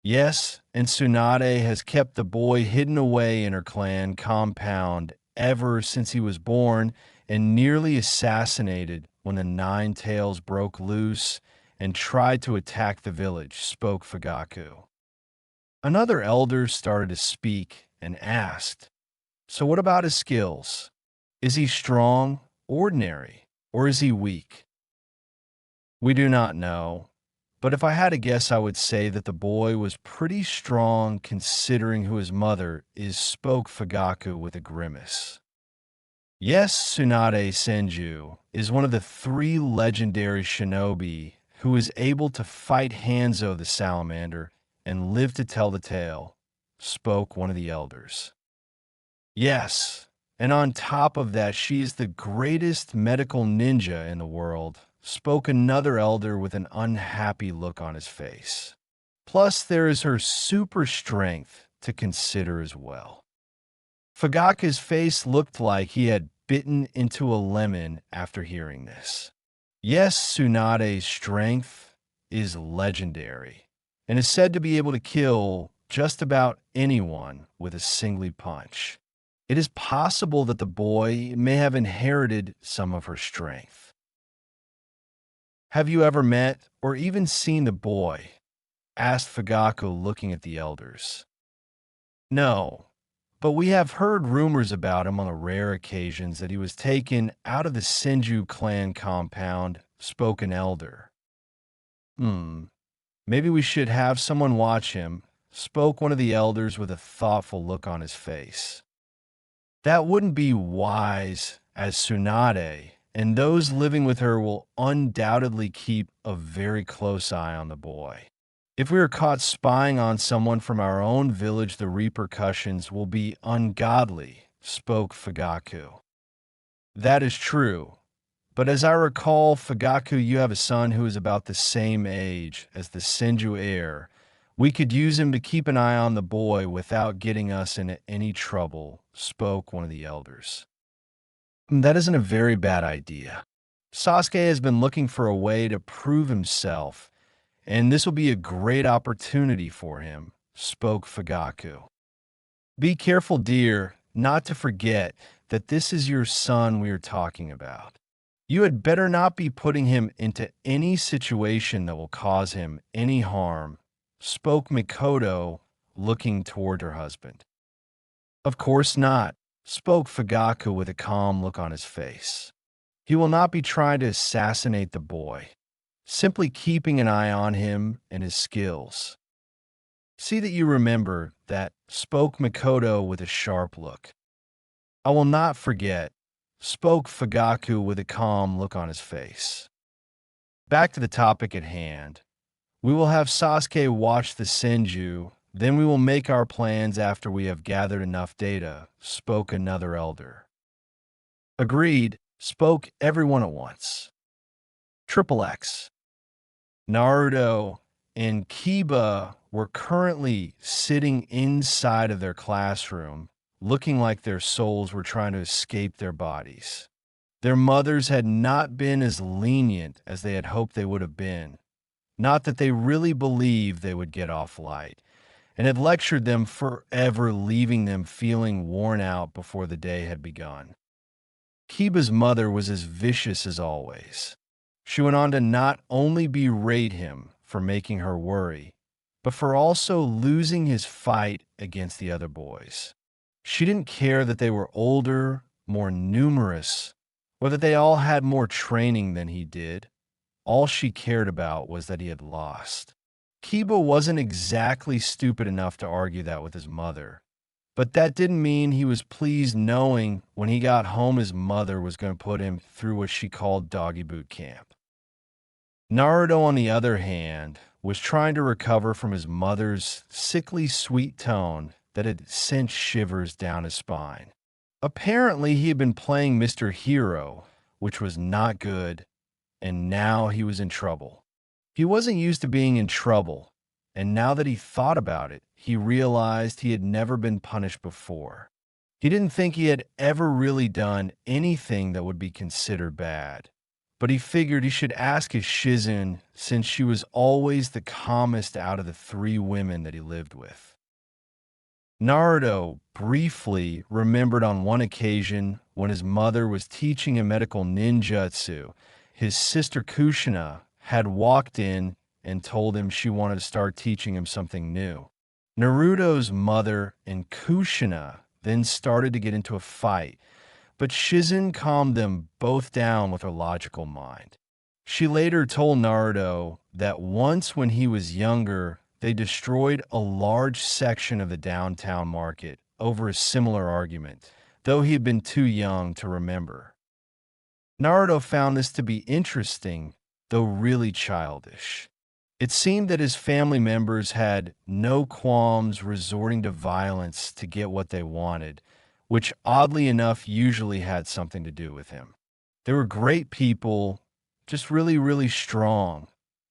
S1: Yes, and Tsunade has kept the boy hidden away in her clan compound ever since he was born and nearly assassinated when the Nine Tails broke loose and tried to attack the village, spoke Fugaku. Another elder started to speak and asked, "So what about his skills? Is he strong, ordinary, or is he weak?" "We do not know, but if I had to guess, I would say that the boy was pretty strong considering who his mother is," spoke Fugaku with a grimace. Yes, Tsunade Senju is one of the three legendary shinobi who is able to fight Hanzo the Salamander and live to tell the tale, spoke one of the elders. Yes, and on top of that, she is the greatest medical ninja in the world, spoke another elder with an unhappy look on his face. Plus, there is her super strength to consider as well. Fugaka's face looked like he had bitten into a lemon after hearing this. Yes, Tsunade's strength is legendary and is said to be able to kill just about anyone with a single punch. It is possible that the boy may have inherited some of her strength. "Have you ever met or even seen the boy?" asked Fugaku, looking at the elders. "No, but we have heard rumors about him on the rare occasions that he was taken out of the Senju clan compound," spoke an elder. Maybe we should have someone watch him," spoke one of the elders with a thoughtful look on his face. "That wouldn't be wise, as Tsunade and those living with her will undoubtedly keep a very close eye on the boy. If we are caught spying on someone from our own village, the repercussions will be ungodly," spoke Fugaku. "That is true. But as I recall, Fugaku, you have a son who is about the same age as the Senju heir. We could use him to keep an eye on the boy without getting us into any trouble," spoke one of the elders. "That isn't a very bad idea. Sasuke has been looking for a way to prove himself, and this will be a great opportunity for him," spoke Fugaku. "Be careful, dear, not to forget that this is your son we are talking about. You had better not be putting him into any situation that will cause him any harm," spoke Mikoto, looking toward her husband. "Of course not," spoke Fugaku with a calm look on his face. "He will not be trying to assassinate the boy, simply keeping an eye on him and his skills. See that you remember that," spoke Mikoto with a sharp look. "I will not forget," spoke Fugaku with a calm look on his face. Back to the topic at hand. "We will have Sasuke watch the Senju, then we will make our plans after we have gathered enough data," spoke another elder. "Agreed," spoke everyone at once. Triple X, Naruto, and Kiba were currently sitting inside of their classroom, looking like their souls were trying to escape their bodies. Their mothers had not been as lenient as they had hoped they would have been. Not that they really believed they would get off light, and had lectured them forever, leaving them feeling worn out before the day had begun. Kiba's mother was as vicious as always. She went on to not only berate him for making her worry, but for also losing his fight against the other boys. She didn't care that they were older, more numerous, or that they all had more training than he did. All she cared about was that he had lost. Kiba wasn't exactly stupid enough to argue that with his mother, but that didn't mean he was pleased knowing when he got home his mother was going to put him through what she called doggy boot camp. Naruto, on the other hand, was trying to recover from his mother's sickly sweet tone that had sent shivers down his spine. Apparently, he had been playing Mr. Hero, which was not good, and now he was in trouble. He wasn't used to being in trouble, and now that he thought about it, he realized he had never been punished before. He didn't think he had ever really done anything that would be considered bad, but he figured he should ask his Shizun since she was always the calmest out of the three women that he lived with. Naruto briefly remembered on one occasion when his mother was teaching him medical ninjutsu, his sister Kushina had walked in and told him she wanted to start teaching him something new. Naruto's mother and Kushina then started to get into a fight, but Shizun calmed them both down with her logical mind. She later told Naruto that once when he was younger, they destroyed a large section of the downtown market over a similar argument, though he had been too young to remember. Naruto found this to be interesting, though really childish. It seemed that his family members had no qualms resorting to violence to get what they wanted, which oddly enough usually had something to do with him. They were great people, just really, really strong,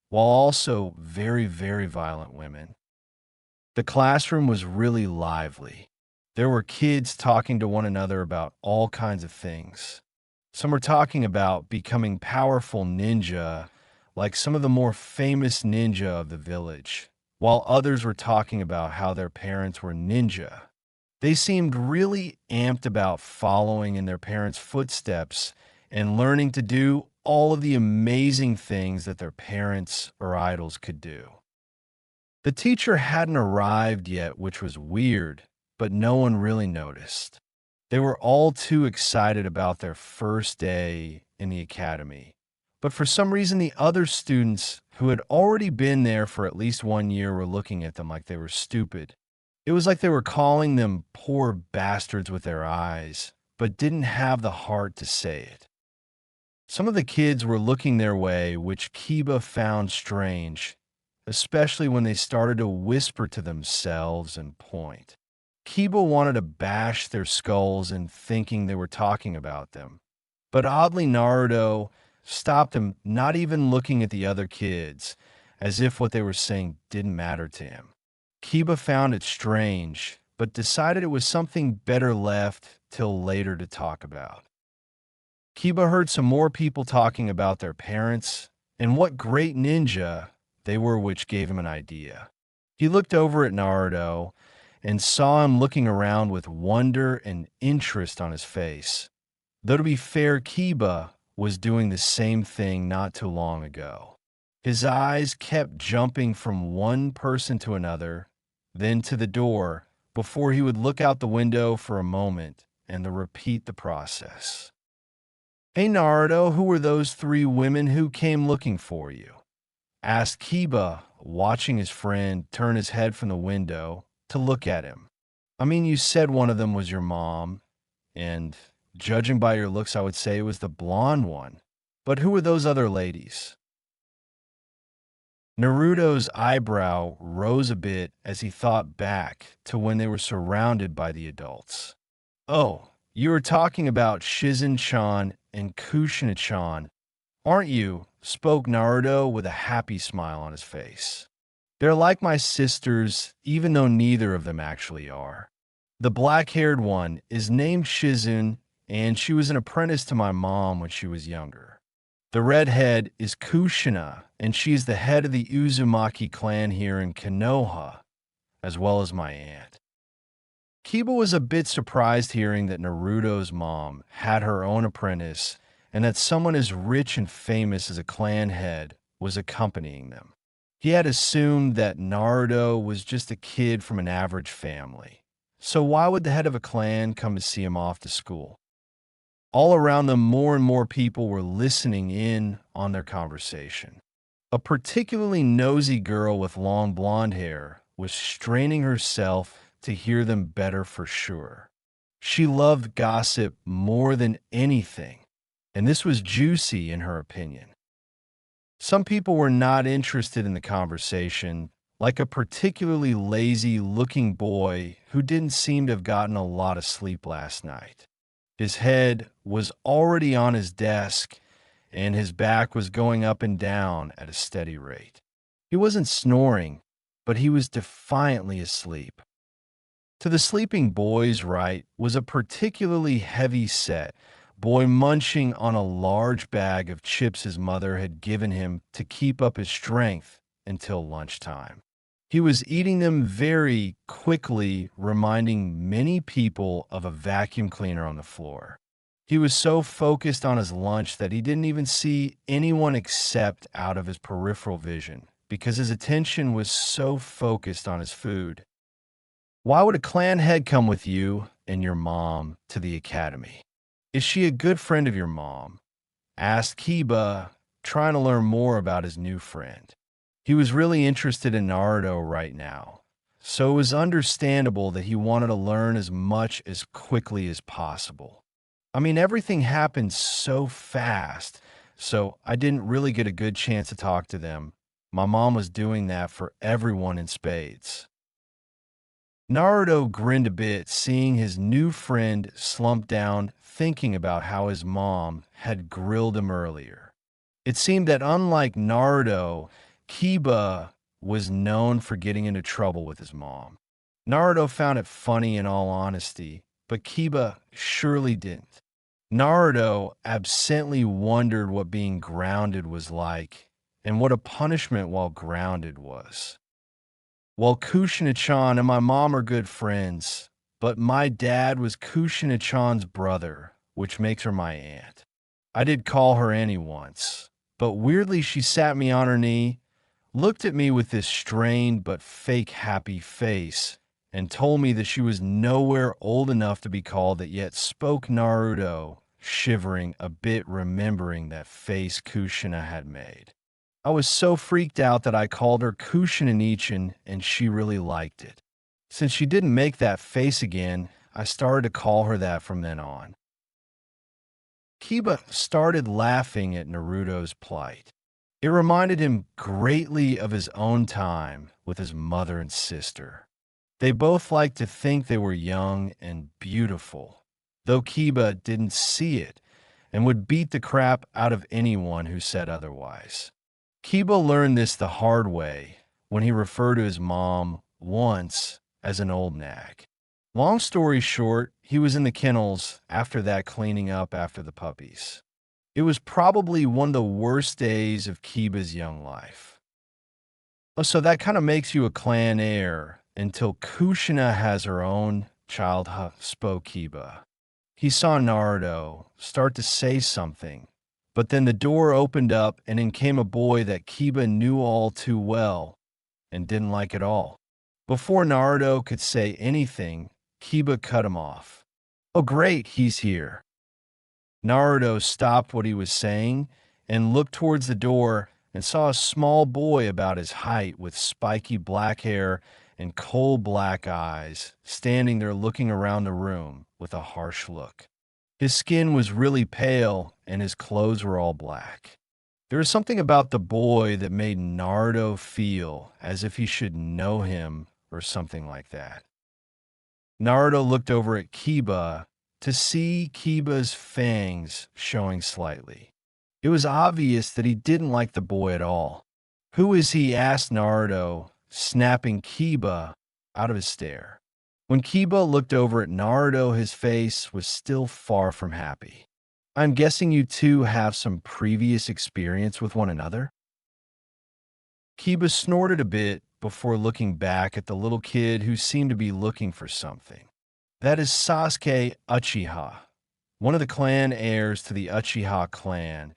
S1: while also very, very violent women. The classroom was really lively. There were kids talking to one another about all kinds of things. Some were talking about becoming powerful ninja, like some of the more famous ninja of the village, while others were talking about how their parents were ninja. They seemed really amped about following in their parents' footsteps and learning to do all of the amazing things that their parents or idols could do. The teacher hadn't arrived yet, which was weird, but no one really noticed. They were all too excited about their first day in the academy. But for some reason, the other students who had already been there for at least 1 year were looking at them like they were stupid. It was like they were calling them poor bastards with their eyes, but didn't have the heart to say it. Some of the kids were looking their way, which Kiba found strange, especially when they started to whisper to themselves and point. Kiba wanted to bash their skulls in thinking they were talking about them. But oddly, Naruto stopped him, not even looking at the other kids, as if what they were saying didn't matter to him. Kiba found it strange, but decided it was something better left till later to talk about. Kiba heard some more people talking about their parents and what great ninja they were, which gave him an idea. He looked over at Naruto and saw him looking around with wonder and interest on his face. Though to be fair, Kiba was doing the same thing not too long ago. His eyes kept jumping from one person to another, then to the door, before he would look out the window for a moment and then repeat the process. "Hey Naruto, who were those three women who came looking for you?" asked Kiba, watching his friend turn his head from the window to look at him. "I mean, you said one of them was your mom, and judging by your looks, I would say it was the blonde one. But who were those other ladies?" Naruto's eyebrow rose a bit as he thought back to when they were surrounded by the adults. "Oh, you were talking about Shizun-chan and Kushina-chan, aren't you?" spoke Naruto with a happy smile on his face. "They're like my sisters, even though neither of them actually are. The black-haired one is named Shizun, and she was an apprentice to my mom when she was younger. The redhead is Kushina, and she's the head of the Uzumaki clan here in Konoha, as well as my aunt." Kiba was a bit surprised hearing that Naruto's mom had her own apprentice and that someone as rich and famous as a clan head was accompanying them. He had assumed that Naruto was just a kid from an average family. So why would the head of a clan come to see him off to school? All around them, more and more people were listening in on their conversation. A particularly nosy girl with long blonde hair was straining herself to hear them better for sure. She loved gossip more than anything, and this was juicy in her opinion. Some people were not interested in the conversation, like a particularly lazy-looking boy who didn't seem to have gotten a lot of sleep last night. His head was already on his desk, and his back was going up and down at a steady rate. He wasn't snoring, but he was defiantly asleep. To the sleeping boy's right was a particularly heavy-set, boy munching on a large bag of chips his mother had given him to keep up his strength until lunchtime. He was eating them very quickly, reminding many people of a vacuum cleaner on the floor. He was so focused on his lunch that he didn't even see anyone except out of his peripheral vision because his attention was so focused on his food. Why would a clan head come with you and your mom to the academy? Is she a good friend of your mom? Asked Kiba, trying to learn more about his new friend. He was really interested in Naruto right now, so it was understandable that he wanted to learn as much as quickly as possible. I mean, everything happened so fast, so I didn't really get a good chance to talk to them. My mom was doing that for everyone in spades. Naruto grinned a bit, seeing his new friend slump down, thinking about how his mom had grilled him earlier. It seemed that unlike Naruto, Kiba was known for getting into trouble with his mom. Naruto found it funny in all honesty, but Kiba surely didn't. Naruto absently wondered what being grounded was like and what a punishment while grounded was. Well, Kushina-chan and my mom are good friends, but my dad was Kushina-chan's brother, which makes her my aunt. I did call her Annie once, but weirdly she sat me on her knee, looked at me with this strained but fake happy face, and told me that she was nowhere old enough to be called that yet spoke Naruto, shivering a bit remembering that face Kushina had made. I was so freaked out that I called her Kushina-nichan and she really liked it. Since she didn't make that face again, I started to call her that from then on. Kiba started laughing at Naruto's plight. It reminded him greatly of his own time with his mother and sister. They both liked to think they were young and beautiful, though Kiba didn't see it and would beat the crap out of anyone who said otherwise. Kiba learned this the hard way when he referred to his mom once as an old nag. Long story short, he was in the kennels after that cleaning up after the puppies. It was probably one of the worst days of Kiba's young life. Oh, so that kind of makes you a clan heir until Kushina has her own child, spoke Kiba. He saw Naruto start to say something, but then the door opened up and in came a boy that Kiba knew all too well and didn't like at all. Before Naruto could say anything, Kiba cut him off. Oh great, he's here. Naruto stopped what he was saying and looked towards the door and saw a small boy about his height with spiky black hair and coal black eyes standing there looking around the room with a harsh look. His skin was really pale and his clothes were all black. There was something about the boy that made Naruto feel as if he should know him or something like that. Naruto looked over at Kiba to see Kiba's fangs showing slightly. It was obvious that he didn't like the boy at all. Who is he? Asked Naruto, snapping Kiba out of his stare. When Kiba looked over at Naruto, his face was still far from happy. I'm guessing you two have some previous experience with one another? Kiba snorted a bit before looking back at the little kid who seemed to be looking for something. That is Sasuke Uchiha, one of the clan heirs to the Uchiha clan,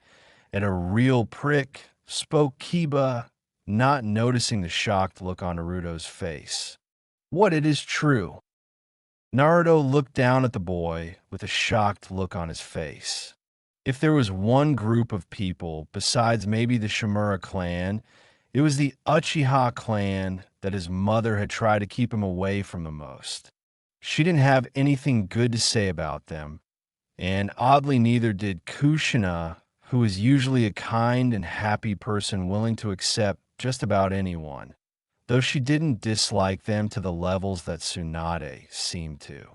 S1: and a real prick, spoke Kiba, not noticing the shocked look on Naruto's face. What, it is true. Naruto looked down at the boy with a shocked look on his face. If there was one group of people, besides maybe the Shimura clan, it was the Uchiha clan that his mother had tried to keep him away from the most. She didn't have anything good to say about them, and oddly neither did Kushina, who was usually a kind and happy person willing to accept just about anyone, though she didn't dislike them to the levels that Tsunade seemed to.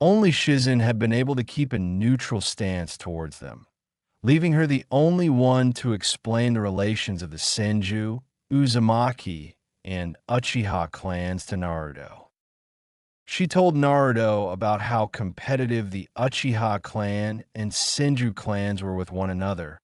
S1: Only Shizen had been able to keep a neutral stance towards them, leaving her the only one to explain the relations of the Senju, Uzumaki, and Uchiha clans to Naruto. She told Naruto about how competitive the Uchiha clan and Senju clans were with one another,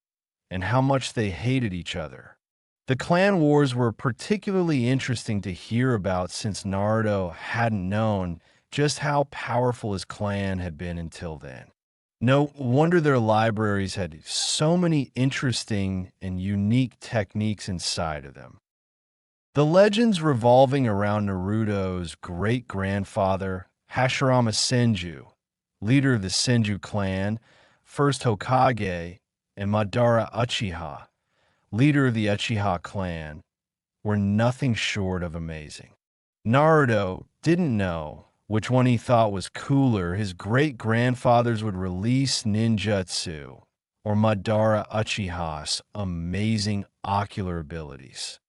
S1: and how much they hated each other. The clan wars were particularly interesting to hear about since Naruto hadn't known just how powerful his clan had been until then. No wonder their libraries had so many interesting and unique techniques inside of them. The legends revolving around Naruto's great-grandfather, Hashirama Senju, leader of the Senju clan, first Hokage, and Madara Uchiha, leader of the Uchiha clan, were nothing short of amazing. Naruto didn't know which one he thought was cooler, his great-grandfathers would release ninjutsu, or Madara Uchiha's amazing ocular abilities.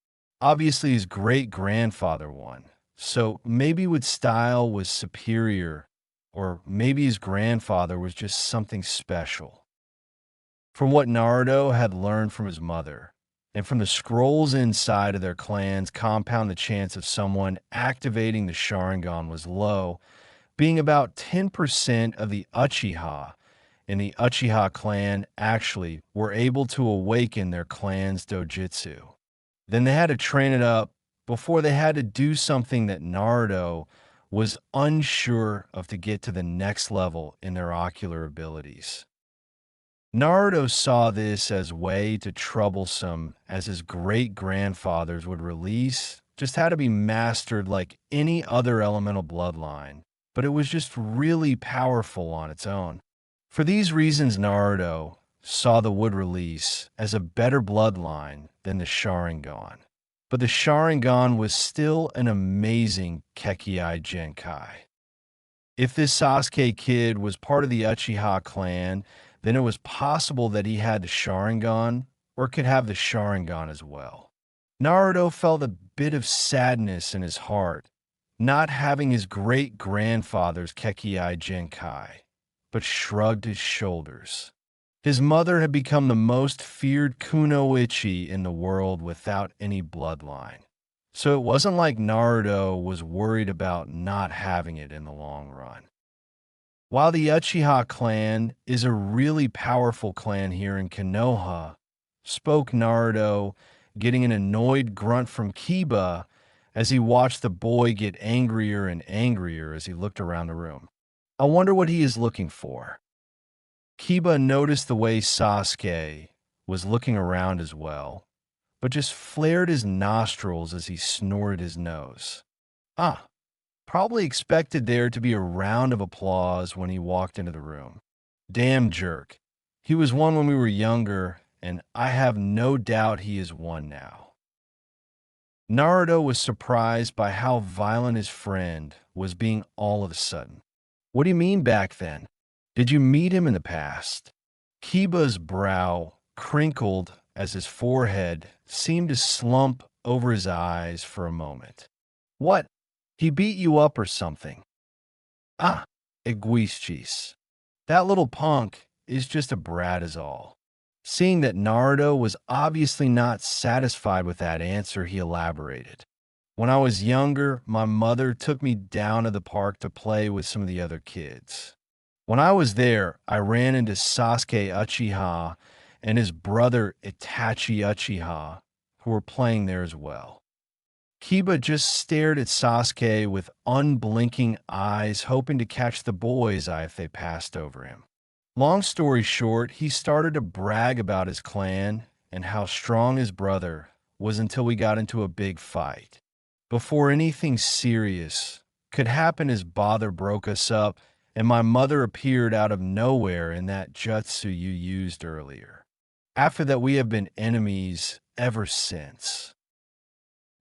S1: Obviously, his great-grandfather won, so maybe what style was superior, or maybe his grandfather was just something special. From what Naruto had learned from his mother, and from the scrolls inside of their clan's compound, the chance of someone activating the Sharingan was low, being about 10% of the Uchiha in the Uchiha clan actually were able to awaken their clan's dojutsu. Then they had to train it up before they had to do something that Naruto was unsure of to get to the next level in their ocular abilities. Naruto saw this as way too troublesome as his great-grandfathers would release, just had to be mastered like any other elemental bloodline, but it was just really powerful on its own. For these reasons, Naruto saw the wood release as a better bloodline than the Sharingan. But the Sharingan was still an amazing Kekkei Genkai. If this Sasuke kid was part of the Uchiha clan, then it was possible that he had the Sharingan or could have the Sharingan as well. Naruto felt a bit of sadness in his heart, not having his great-grandfather's Kekkei Genkai, but shrugged his shoulders. His mother had become the most feared kunoichi in the world without any bloodline. So it wasn't like Naruto was worried about not having it in the long run. While the Uchiha clan is a really powerful clan here in Konoha, spoke Naruto, getting an annoyed grunt from Kiba as he watched the boy get angrier and angrier as he looked around the room. I wonder what he is looking for. Kiba noticed the way Sasuke was looking around as well, but just flared his nostrils as he snorted his nose. Probably expected there to be a round of applause when he walked into the room. Damn jerk. He was one when we were younger, and I have no doubt he is one now. Naruto was surprised by how violent his friend was being all of a sudden. What do you mean back then? Did you meet him in the past? Kiba's brow crinkled as his forehead seemed to slump over his eyes for a moment. What? He beat you up or something? Eguistis. That little punk is just a brat is all. Seeing that Naruto was obviously not satisfied with that answer, he elaborated. When I was younger, my mother took me down to the park to play with some of the other kids. When I was there, I ran into Sasuke Uchiha and his brother Itachi Uchiha, who were playing there as well. Kiba just stared at Sasuke with unblinking eyes, hoping to catch the boy's eye if they passed over him. Long story short, he started to brag about his clan and how strong his brother was until we got into a big fight. Before anything serious could happen, his bother broke us up, and my mother appeared out of nowhere in that jutsu you used earlier. After that, we have been enemies ever since.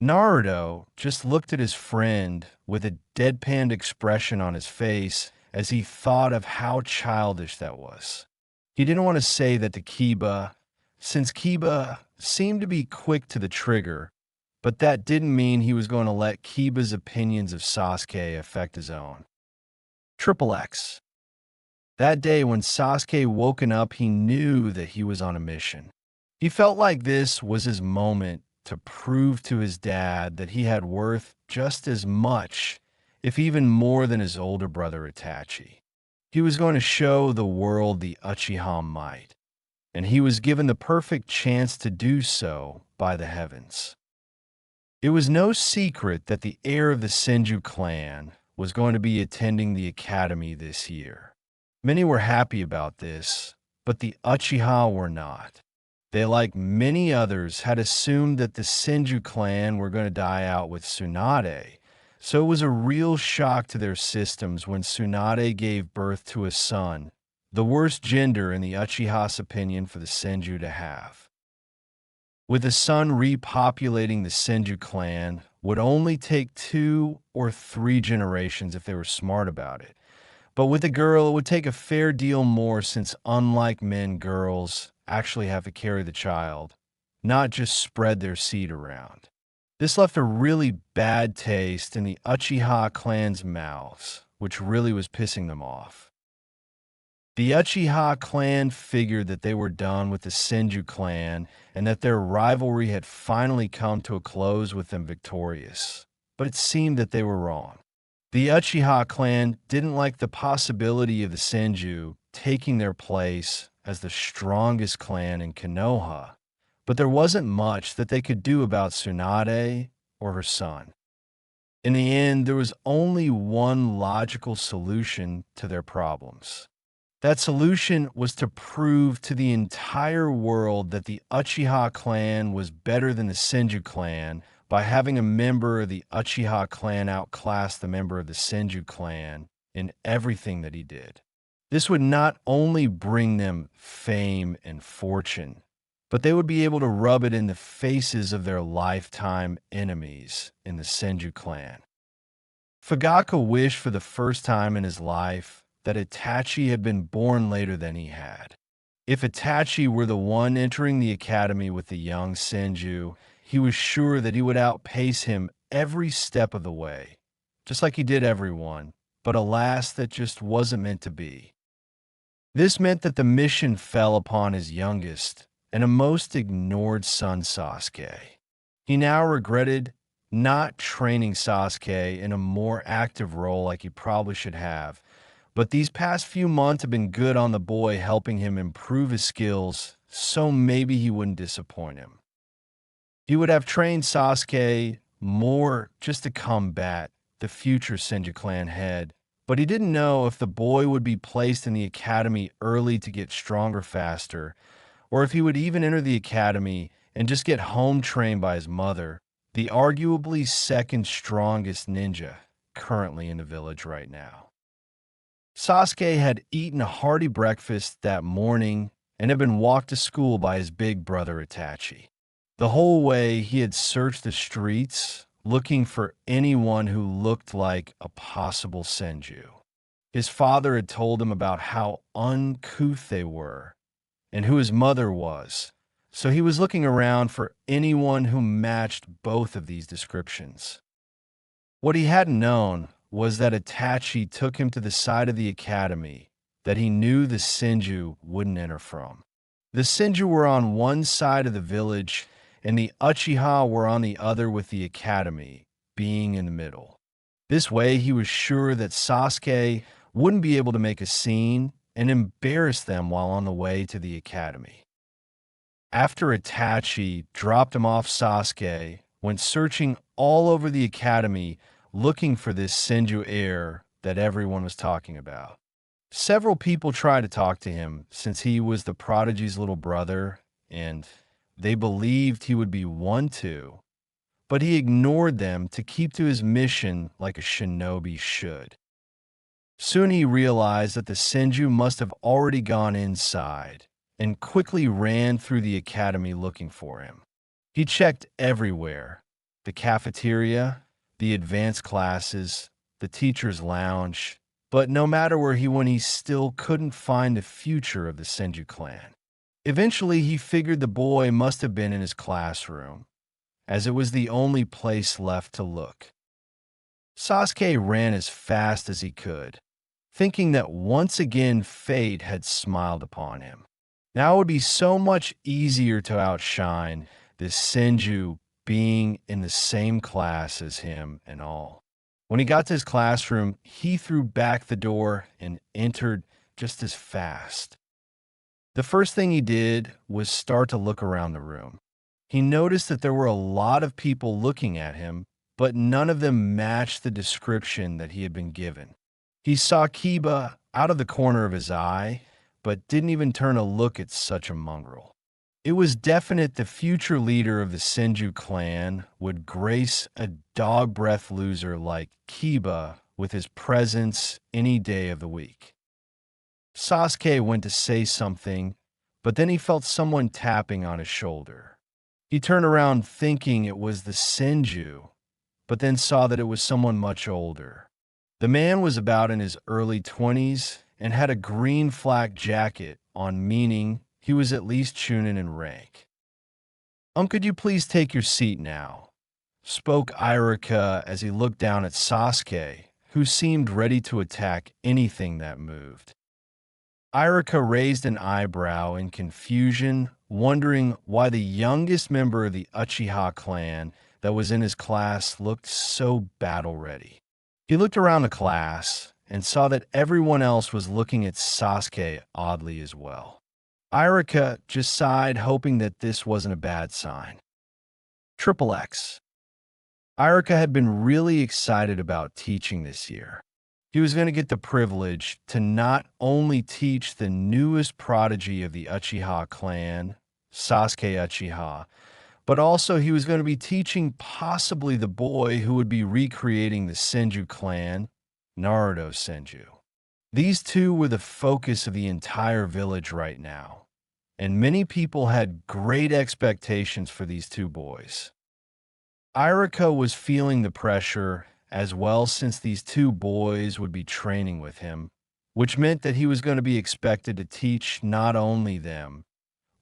S1: Naruto just looked at his friend with a deadpan expression on his face as he thought of how childish that was. He didn't want to say that to Kiba, since Kiba seemed to be quick to the trigger, but that didn't mean he was going to let Kiba's opinions of Sasuke affect his own. Triple X. That day when Sasuke woken up, he knew that he was on a mission. He felt like this was his moment to prove to his dad that he had worth just as much, if even more than his older brother Itachi. He was going to show the world the Uchiha might, and he was given the perfect chance to do so by the heavens. It was no secret that the heir of the Senju clan was going to be attending the academy this year. Many were happy about this, but the Uchiha were not. They, like many others, had assumed that the Senju clan were going to die out with Tsunade, so it was a real shock to their systems when Tsunade gave birth to a son, the worst gender in the Uchiha's opinion for the Senju to have. With the son repopulating the Senju clan would only take 2 or 3 generations if they were smart about it. But with a girl, it would take a fair deal more since, unlike men, girls actually have to carry the child, not just spread their seed around. This left a really bad taste in the Uchiha clan's mouths, which really was pissing them off. The Uchiha clan figured that they were done with the Senju clan and that their rivalry had finally come to a close with them victorious. But it seemed that they were wrong. The Uchiha clan didn't like the possibility of the Senju taking their place as the strongest clan in Konoha, but there wasn't much that they could do about Tsunade or her son. In the end, there was only one logical solution to their problems. That solution was to prove to the entire world that the Uchiha clan was better than the Senju clan by having a member of the Uchiha clan outclass the member of the Senju clan in everything that he did. This would not only bring them fame and fortune, but they would be able to rub it in the faces of their lifetime enemies in the Senju clan. Fugaka wished for the first time in his life that Itachi had been born later than he had. If Itachi were the one entering the academy with the young Senju, he was sure that he would outpace him every step of the way, just like he did everyone, but alas, that just wasn't meant to be. This meant that the mission fell upon his youngest and a most ignored son, Sasuke. He now regretted not training Sasuke in a more active role like he probably should have, but these past few months have been good on the boy, helping him improve his skills, so maybe he wouldn't disappoint him. He would have trained Sasuke more just to combat the future Senju clan head, but he didn't know if the boy would be placed in the academy early to get stronger faster, or if he would even enter the academy and just get home trained by his mother, the arguably second strongest ninja currently in the village right now. Sasuke had eaten a hearty breakfast that morning and had been walked to school by his big brother Itachi. The whole way he had searched the streets looking for anyone who looked like a possible Senju. His father had told him about how uncouth they were and who his mother was, so he was looking around for anyone who matched both of these descriptions. What he hadn't known was that Itachi took him to the side of the academy that he knew the Senju wouldn't enter from. The Senju were on one side of the village, and the Uchiha were on the other, with the academy being in the middle. This way, he was sure that Sasuke wouldn't be able to make a scene and embarrass them while on the way to the academy. After Itachi dropped him off, Sasuke went searching all over the academy looking for this Senju heir that everyone was talking about. Several people tried to talk to him since he was the prodigy's little brother, and they believed he would be one too, but he ignored them to keep to his mission like a shinobi should. Soon he realized that the Senju must have already gone inside and quickly ran through the academy looking for him. He checked everywhere: the cafeteria, the advanced classes, the teacher's lounge, but no matter where he went, he still couldn't find the future of the Senju clan. Eventually, he figured the boy must have been in his classroom, as it was the only place left to look. Sasuke ran as fast as he could, thinking that once again fate had smiled upon him. Now it would be so much easier to outshine this Senju being in the same class as him and all. When he got to his classroom, he threw back the door and entered just as fast. The first thing he did was start to look around the room. He noticed that there were a lot of people looking at him, but none of them matched the description that he had been given. He saw Kiba out of the corner of his eye, but didn't even turn a look at such a mongrel. It was definite the future leader of the Senju clan would grace a dog breath loser like Kiba with his presence any day of the week. Sasuke went to say something, but then he felt someone tapping on his shoulder. He turned around thinking it was the Senju, but then saw that it was someone much older. The man was about in his early 20s and had a green flak jacket on, meaning he was at least Chunin in rank. Could you please take your seat now?" spoke Irika as he looked down at Sasuke, who seemed ready to attack anything that moved. Irika raised an eyebrow in confusion, wondering why the youngest member of the Uchiha clan that was in his class looked so battle-ready. He looked around the class and saw that everyone else was looking at Sasuke oddly as well. Irika just sighed, hoping that this wasn't a bad sign. Triple X. Irika had been really excited about teaching this year. He was going to get the privilege to not only teach the newest prodigy of the Uchiha clan, Sasuke Uchiha, but also he was going to be teaching possibly the boy who would be recreating the Senju clan, Naruto Senju. These two were the focus of the entire village right now, and many people had great expectations for these two boys. Irika was feeling the pressure as well, since these two boys would be training with him, which meant that he was going to be expected to teach not only them,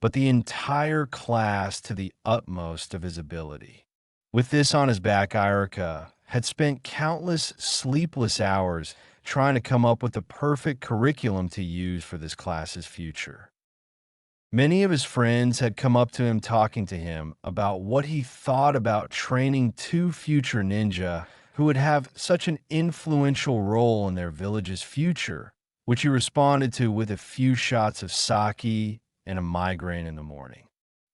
S1: but the entire class to the utmost of his ability. With this on his back, Irika had spent countless sleepless hours trying to come up with the perfect curriculum to use for this class's future. Many of his friends had come up to him talking to him about what he thought about training two future ninja who would have such an influential role in their village's future, which he responded to with a few shots of sake and a migraine in the morning.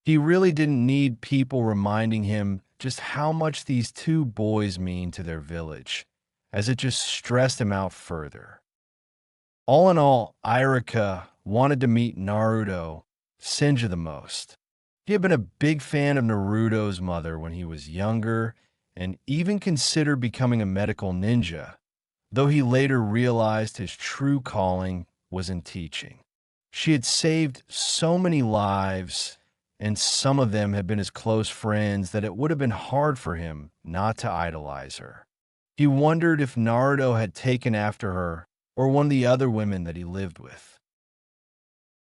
S1: He really didn't need people reminding him just how much these two boys mean to their village, as it just stressed him out further. All in all, Irika wanted to meet Naruto Senju the most. He had been a big fan of Naruto's mother when he was younger, and even considered becoming a medical ninja, though he later realized his true calling was in teaching. She had saved so many lives, and some of them had been his close friends, that it would have been hard for him not to idolize her. He wondered if Naruto had taken after her or one of the other women that he lived with.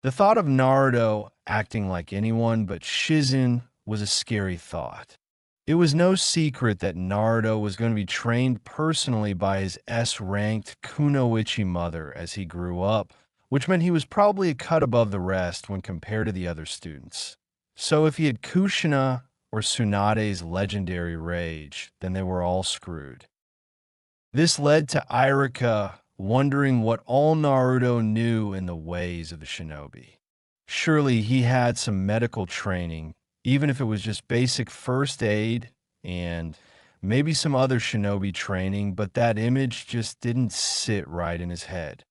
S1: The thought of Naruto acting like anyone but Shizen was a scary thought. It was no secret that Naruto was going to be trained personally by his S-ranked Kunoichi mother as he grew up, which meant he was probably a cut above the rest when compared to the other students. So if he had Kushina or Tsunade's legendary rage, then they were all screwed. This led to Irika wondering what all Naruto knew in the ways of the shinobi. Surely he had some medical training, even if it was just basic first aid and maybe some other shinobi training, but that image just didn't sit right in his head.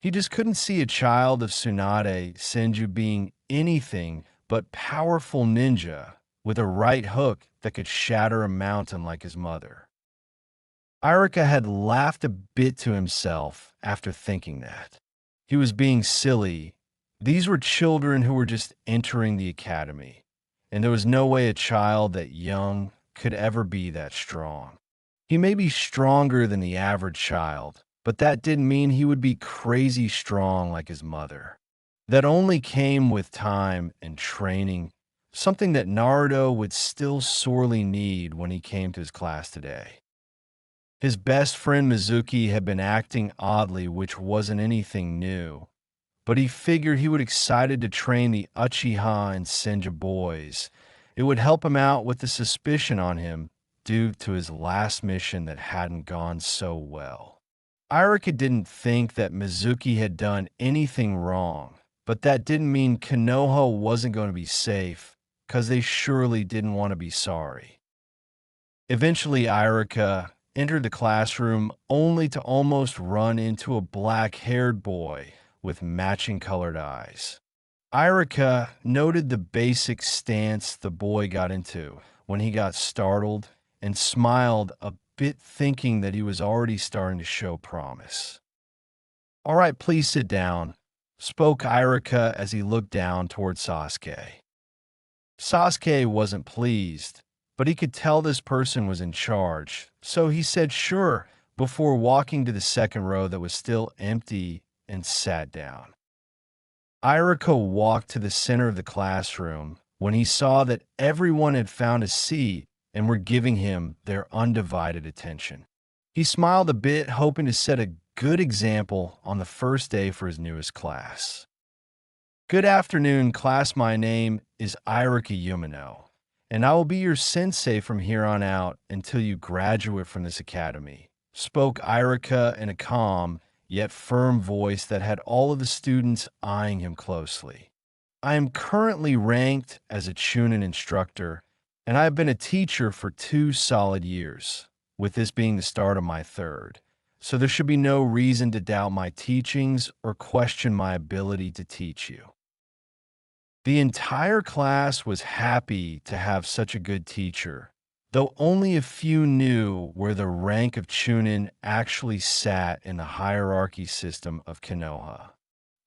S1: He just couldn't see a child of Tsunade Senju being anything but powerful ninja with a right hook that could shatter a mountain like his mother. Irika had laughed a bit to himself after thinking that. He was being silly. These were children who were just entering the academy, and there was no way a child that young could ever be that strong. He may be stronger than the average child, but that didn't mean he would be crazy strong like his mother. That only came with time and training, something that Naruto would still sorely need when he came to his class today. His best friend Mizuki had been acting oddly, which wasn't anything new, but he figured he would excited to train the Uchiha and Senju boys. It would help him out with the suspicion on him due to his last mission that hadn't gone so well. Irika didn't think that Mizuki had done anything wrong, but that didn't mean Konoha wasn't going to be safe, because they surely didn't want to be sorry. Eventually, Irika entered the classroom only to almost run into a black-haired boy with matching colored eyes. Irika noted the basic stance the boy got into when he got startled and smiled a bit, thinking that he was already starting to show promise. "All right, please sit down," spoke Irika as he looked down toward Sasuke. Sasuke wasn't pleased, but he could tell this person was in charge, so he said sure before walking to the second row that was still empty and sat down. Irika walked to the center of the classroom when he saw that everyone had found a seat and were giving him their undivided attention. He smiled a bit, hoping to set a good example on the first day for his newest class. "Good afternoon, class. My name is Irika Yumino, and I will be your sensei from here on out until you graduate from this academy," spoke Irika in a calm yet firm voice that had all of the students eyeing him closely. "I am currently ranked as a Chunin instructor, and I have been a teacher for 2 solid years, with this being the start of my third, so there should be no reason to doubt my teachings or question my ability to teach you." The entire class was happy to have such a good teacher, though only a few knew where the rank of Chunin actually sat in the hierarchy system of Konoha.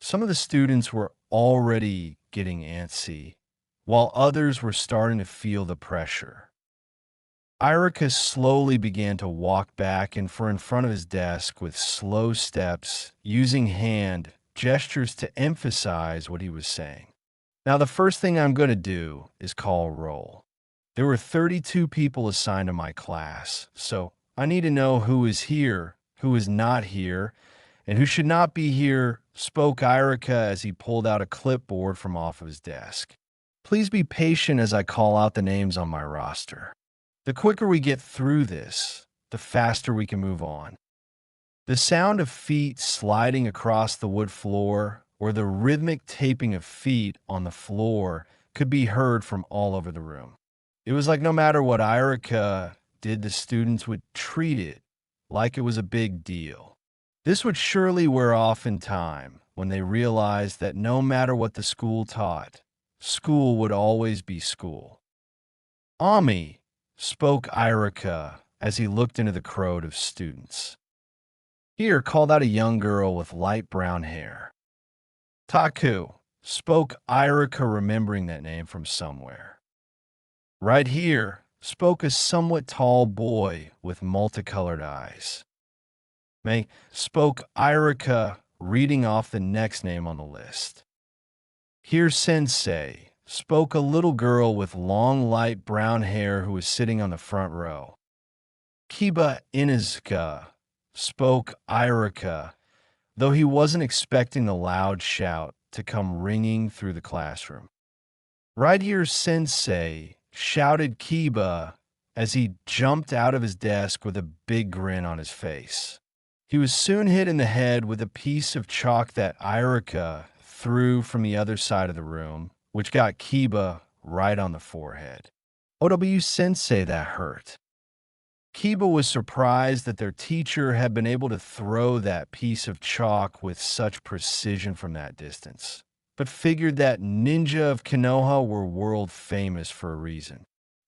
S1: Some of the students were already getting antsy, while others were starting to feel the pressure. Irika slowly began to walk back and in front of his desk with slow steps, using hand gestures to emphasize what he was saying. "Now, the first thing I'm going to do is call roll. There were 32 people assigned to my class, so I need to know who is here, who is not here, and who should not be here," spoke Irika as he pulled out a clipboard from off of his desk. "Please be patient as I call out the names on my roster. The quicker we get through this, the faster we can move on." The sound of feet sliding across the wood floor or the rhythmic taping of feet on the floor could be heard from all over the room. It was like no matter what Irika did, the students would treat it like it was a big deal. This would surely wear off in time when they realized that no matter what the school taught, school would always be school. "Ami," spoke Irika as he looked into the crowd of students. "Here," called out a young girl with light brown hair. "Taku," spoke Irika, remembering that name from somewhere. "Right here," spoke a somewhat tall boy with multicolored eyes. "May," spoke Irika, reading off the next name on the list. "Here, sensei," spoke a little girl with long light brown hair who was sitting on the front row. "Kiba Inuzuka," spoke Irika, though he wasn't expecting the loud shout to come ringing through the classroom. "Right here, sensei," shouted Kiba as he jumped out of his desk with a big grin on his face. He was soon hit in the head with a piece of chalk that Irika threw from the other side of the room, which got Kiba right on the forehead. "OW sensei, that hurt." Kiba was surprised that their teacher had been able to throw that piece of chalk with such precision from that distance, but figured that ninja of Konoha were world famous for a reason.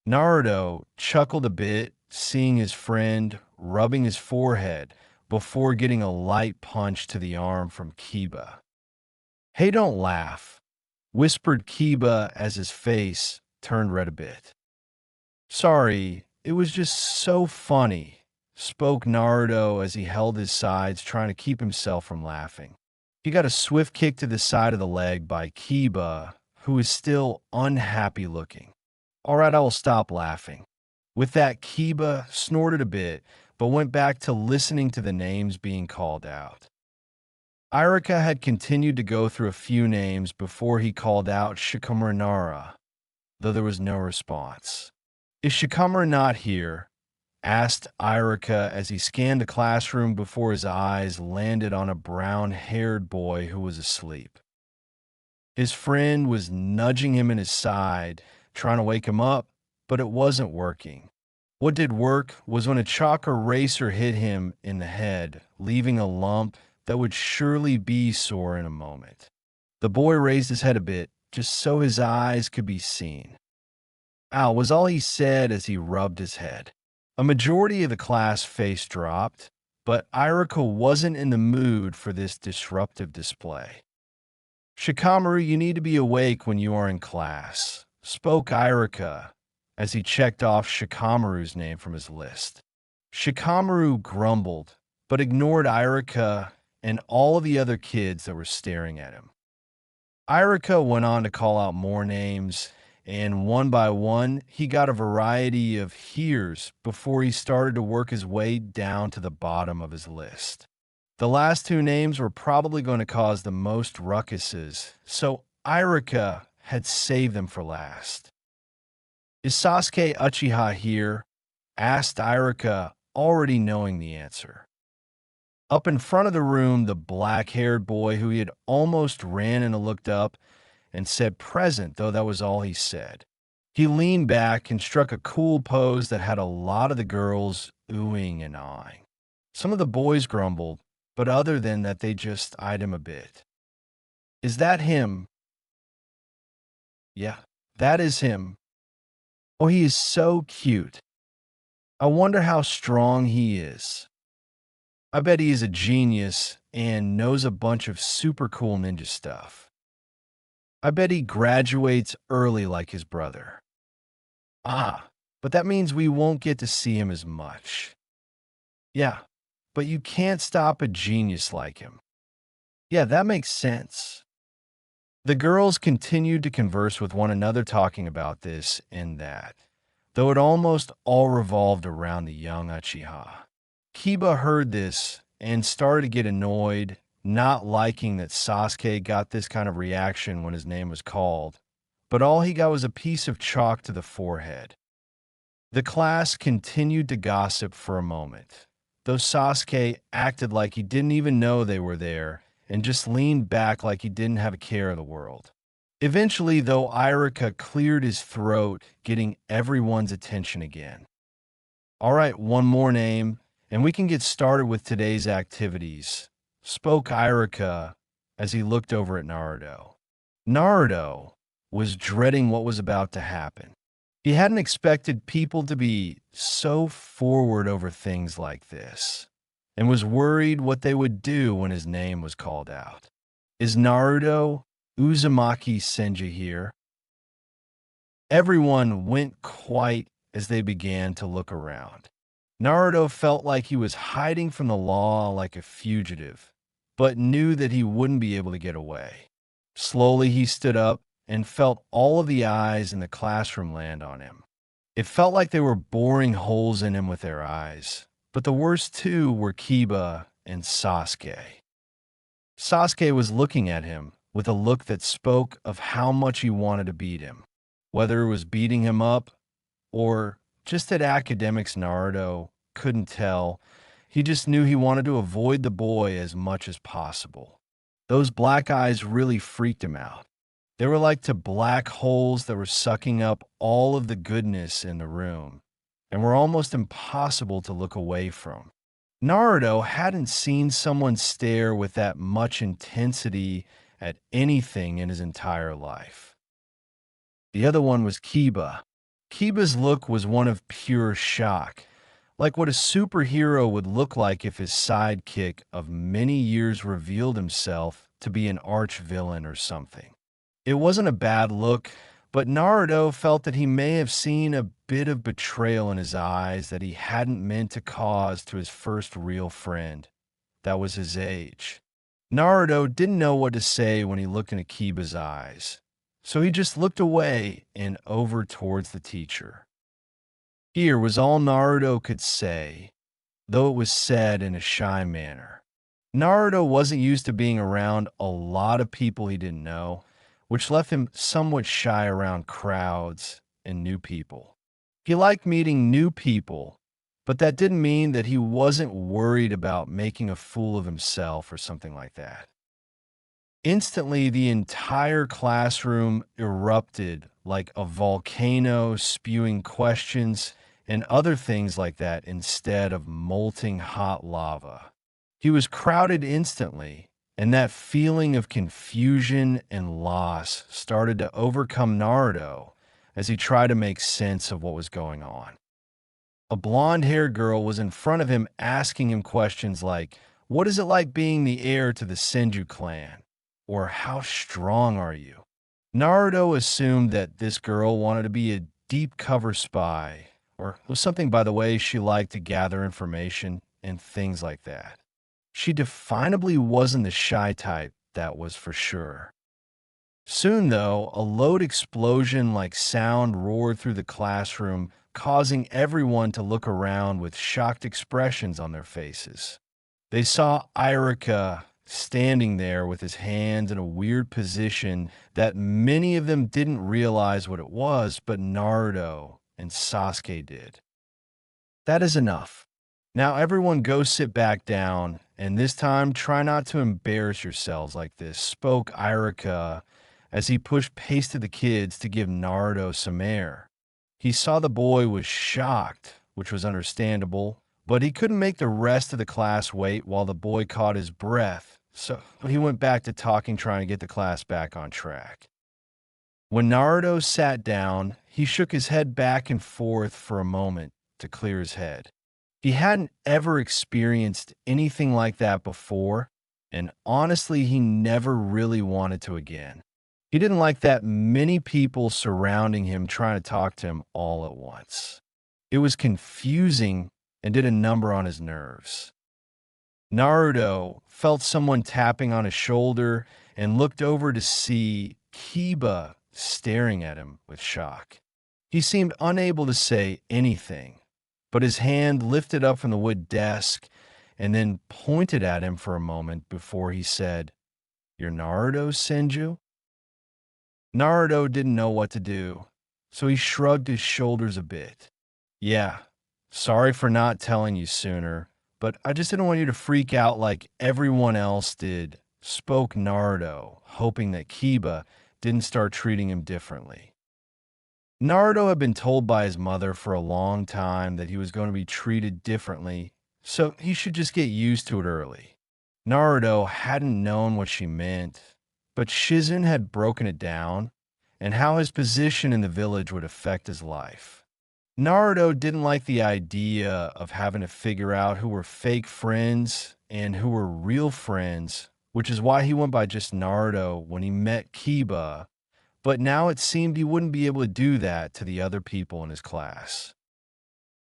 S1: Naruto chuckled a bit, seeing his friend rubbing his forehead before getting a light punch to the arm from Kiba. "Hey, don't laugh," whispered Kiba as his face turned red a bit. "Sorry, it was just so funny," spoke Naruto as he held his sides, trying to keep himself from laughing. He got a swift kick to the side of the leg by Kiba, who was still unhappy looking. "All right, I will stop laughing." With that, Kiba snorted a bit, but went back to listening to the names being called out. Irika had continued to go through a few names before he called out Shikamaru Nara, though there was no response. "Is Shikamaru not here?" asked Irika as he scanned the classroom before his eyes landed on a brown-haired boy who was asleep. His friend was nudging him in his side, trying to wake him up, but it wasn't working. What did work was when a chalk eraser hit him in the head, leaving a lump that would surely be sore in a moment. The boy raised his head a bit, just so his eyes could be seen. Ow was all he said as he rubbed his head. A majority of the class face dropped, but Irika wasn't in the mood for this disruptive display. "Shikamaru, you need to be awake when you are in class," spoke Irika as he checked off Shikamaru's name from his list. Shikamaru grumbled, but ignored Irika and all of the other kids that were staring at him. Irika went on to call out more names, and one by one, he got a variety of hears before he started to work his way down to the bottom of his list. The last two names were probably going to cause the most ruckuses, so Irika had saved them for last. "Is Sasuke Uchiha here?" asked Irika, already knowing the answer. Up in front of the room, the black-haired boy who he had almost ran and looked up and said present, though that was all he said. He leaned back and struck a cool pose that had a lot of the girls oohing and awing. Some of the boys grumbled, but other than that, they just eyed him a bit. "Is that him?" "Yeah, that is him. Oh, he is so cute. I wonder how strong he is. I bet he is a genius and knows a bunch of super cool ninja stuff. I bet he graduates early like his brother. Ah, but that means we won't get to see him as much. Yeah, but you can't stop a genius like him. Yeah, that makes sense." The girls continued to converse with one another, talking about this and that, though it almost all revolved around the young Uchiha. Kiba heard this and started to get annoyed, not liking that Sasuke got this kind of reaction when his name was called, but all he got was a piece of chalk to the forehead. The class continued to gossip for a moment, though Sasuke acted like he didn't even know they were there and just leaned back like he didn't have a care in the world. Eventually, though, Irika cleared his throat, getting everyone's attention again. "All right, one more name, and we can get started with today's activities," spoke Irika as he looked over at Naruto. Naruto was dreading what was about to happen. He hadn't expected people to be so forward over things like this, and was worried what they would do when his name was called out. "Is Naruto Uzumaki Senju here?" Everyone went quiet as they began to look around. Naruto felt like he was hiding from the law like a fugitive, but knew that he wouldn't be able to get away. Slowly he stood up and felt all of the eyes in the classroom land on him. It felt like they were boring holes in him with their eyes, but the worst two were Kiba and Sasuke. Sasuke was looking at him with a look that spoke of how much he wanted to beat him, whether it was beating him up or just that academics Naruto couldn't tell. He just knew he wanted to avoid the boy as much as possible. Those black eyes really freaked him out. They were like two black holes that were sucking up all of the goodness in the room and were almost impossible to look away from. Naruto hadn't seen someone stare with that much intensity at anything in his entire life. The other one was Kiba. Kiba's look was one of pure shock, like what a superhero would look like if his sidekick of many years revealed himself to be an arch villain or something. It wasn't a bad look, but Naruto felt that he may have seen a bit of betrayal in his eyes that he hadn't meant to cause to his first real friend. That was his age. Naruto didn't know what to say when he looked into Kiba's eyes, so he just looked away and over towards the teacher. Here was all Naruto could say, though it was said in a shy manner. Naruto wasn't used to being around a lot of people he didn't know, which left him somewhat shy around crowds and new people. He liked meeting new people, But that didn't mean that he wasn't worried about making a fool of himself or something like that. Instantly, the entire classroom erupted like a volcano, spewing questions and other things like that instead of molting hot lava. He was crowded instantly, and that feeling of confusion and loss started to overcome Naruto as he tried to make sense of what was going on. A blonde-haired girl was in front of him asking him questions like, "What is it like being the heir to the Senju clan?" Or "How strong are you?" Naruto assumed that this girl wanted to be a deep cover spy, or was something by the way she liked to gather information and things like that. She definably wasn't the shy type, that was for sure. Soon, though, a loud explosion like sound roared through the classroom, causing everyone to look around with shocked expressions on their faces. They saw Irika standing there with his hands in a weird position that many of them didn't realize what it was, but Naruto and Sasuke did. That is enough. Now everyone go sit back down, and this time try not to embarrass yourselves like this, spoke Irika as he pushed pace to the kids to give Naruto some air. He saw the boy was shocked, which was understandable, but he couldn't make the rest of the class wait while the boy caught his breath, so he went back to talking, trying to get the class back on track. When Naruto sat down, he shook his head back and forth for a moment to clear his head. He hadn't ever experienced anything like that before, and honestly, he never really wanted to again. He didn't like that many people surrounding him trying to talk to him all at once. It was confusing and did a number on his nerves. Naruto felt someone tapping on his shoulder and looked over to see Kiba staring at him with shock. He seemed unable to say anything, but his hand lifted up from the wood desk and then pointed at him for a moment before he said, "You're Naruto, Senju?" Naruto didn't know what to do, so he shrugged his shoulders a bit. "Yeah, sorry for not telling you sooner, but I just didn't want you to freak out like everyone else did," spoke Naruto, hoping that Kiba didn't start treating him differently. Naruto had been told by his mother for a long time that he was going to be treated differently, so he should just get used to it early. Naruto hadn't known what she meant, but Shizun had broken it down, and how his position in the village would affect his life. Naruto didn't like the idea of having to figure out who were fake friends and who were real friends, which is why he went by just Naruto when he met Kiba, but now it seemed he wouldn't be able to do that to the other people in his class.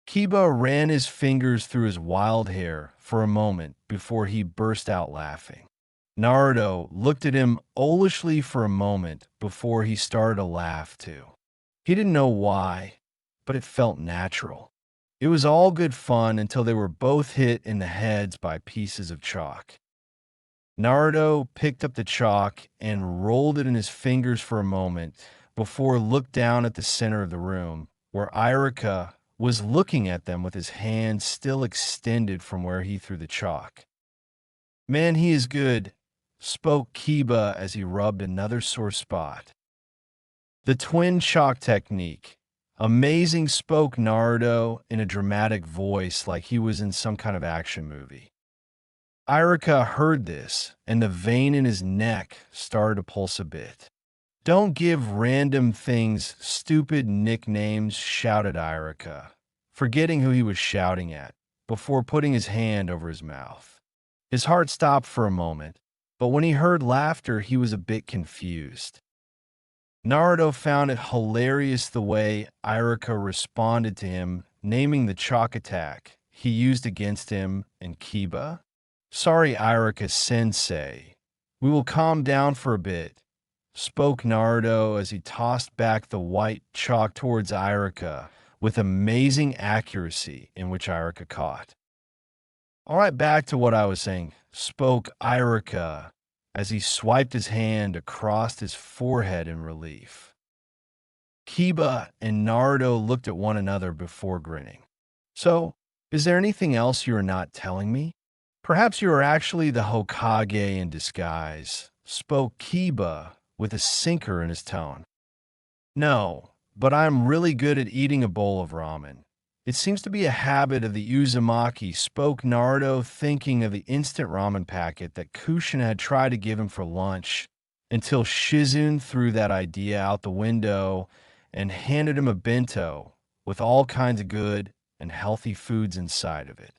S1: Kiba ran his fingers through his wild hair for a moment before he burst out laughing. Naruto looked at him owlishly for a moment before he started to laugh too. He didn't know why, but it felt natural. It was all good fun until they were both hit in the heads by pieces of chalk. Naruto picked up the chalk and rolled it in his fingers for a moment before looked down at the center of the room, where Irika was looking at them with his hand still extended from where he threw the chalk. "Man, he is good," spoke Kiba as he rubbed another sore spot. "The twin chalk technique. Amazing," spoke Naruto in a dramatic voice like he was in some kind of action movie. Irika heard this, and the vein in his neck started to pulse a bit. "Don't give random things stupid nicknames," shouted Irika, forgetting who he was shouting at, before putting his hand over his mouth. His heart stopped for a moment, but when he heard laughter, he was a bit confused. Naruto found it hilarious the way Irika responded to him, naming the chalk attack he used against him and Kiba. "Sorry, Irika sensei. We will calm down for a bit," spoke Naruto as he tossed back the white chalk towards Irika with amazing accuracy, in which Irika caught. "All right, back to what I was saying," spoke Irika as he swiped his hand across his forehead in relief. Kiba and Naruto looked at one another before grinning. "So, Is there anything else you are not telling me? Perhaps you are actually the Hokage in disguise, spoke Kiba with a sinker in his tone. No, but I'm really good at eating a bowl of ramen. It seems to be a habit of the Uzumaki, spoke Naruto, thinking of the instant ramen packet that Kushin had tried to give him for lunch, until Shizun threw that idea out the window and handed him a bento with all kinds of good and healthy foods inside of it.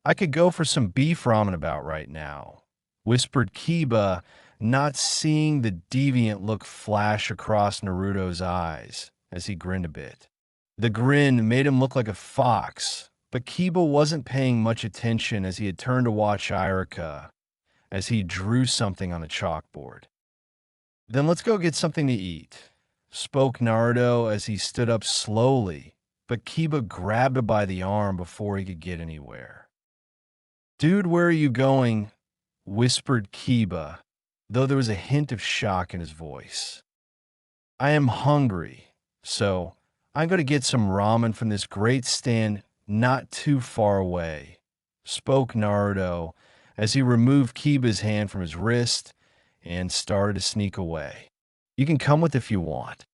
S1: I could go for some beef ramen about right now, whispered Kiba, not seeing the deviant look flash across Naruto's eyes as he grinned a bit. The grin made him look like a fox, but Kiba wasn't paying much attention as he had turned to watch Irika as he drew something on a chalkboard. Then let's go get something to eat, spoke Naruto as he stood up slowly, but Kiba grabbed him by the arm before he could get anywhere. Dude, where are you going? Whispered Kiba, though there was a hint of shock in his voice. I am hungry, so I'm going to get some ramen from this great stand not too far away, spoke Naruto as he removed Kiba's hand from his wrist and started to sneak away. You can come with if you want.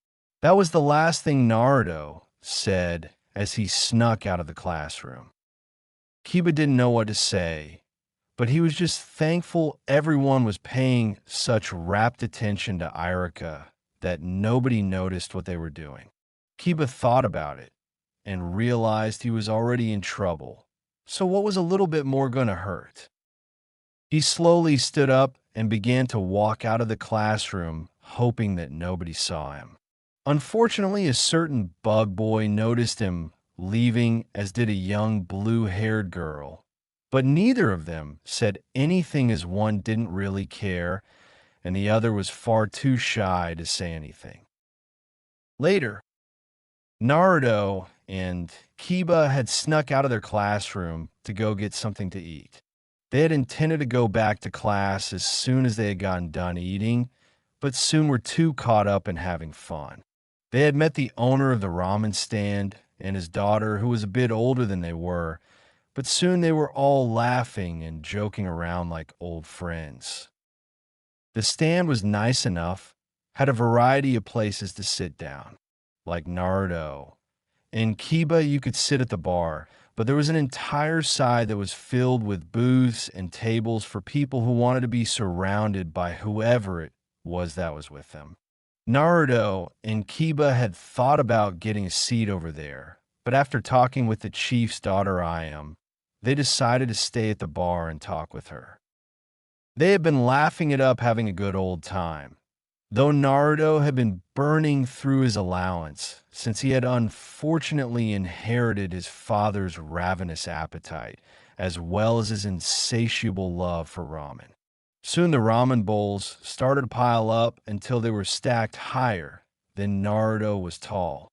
S1: That was the last thing Naruto said as he snuck out of the classroom. Kiba didn't know what to say, but he was just thankful everyone was paying such rapt attention to Irika that nobody noticed what they were doing. Kiba thought about it and realized he was already in trouble, so what was a little bit more going to hurt? He slowly stood up and began to walk out of the classroom, hoping that nobody saw him. Unfortunately, a certain bug boy noticed him leaving, as did a young blue-haired girl. But neither of them said anything, as one didn't really care and the other was far too shy to say anything. Later, Naruto and Kiba had snuck out of their classroom to go get something to eat. They had intended to go back to class as soon as they had gotten done eating, but soon were too caught up in having fun. They had met the owner of the ramen stand and his daughter, who was a bit older than they were, but soon they were all laughing and joking around like old friends. The stand was nice enough, had a variety of places to sit down, like Naruto. In Kiba, you could sit at the bar, but there was an entire side that was filled with booths and tables for people who wanted to be surrounded by whoever it was that was with them. Naruto and Kiba had thought about getting a seat over there, but after talking with the chief's daughter Ayam, they decided to stay at the bar and talk with her. They had been laughing it up, having a good old time, though Naruto had been burning through his allowance since he had unfortunately inherited his father's ravenous appetite, as well as his insatiable love for ramen. Soon the ramen bowls started to pile up until they were stacked higher than Naruto was tall.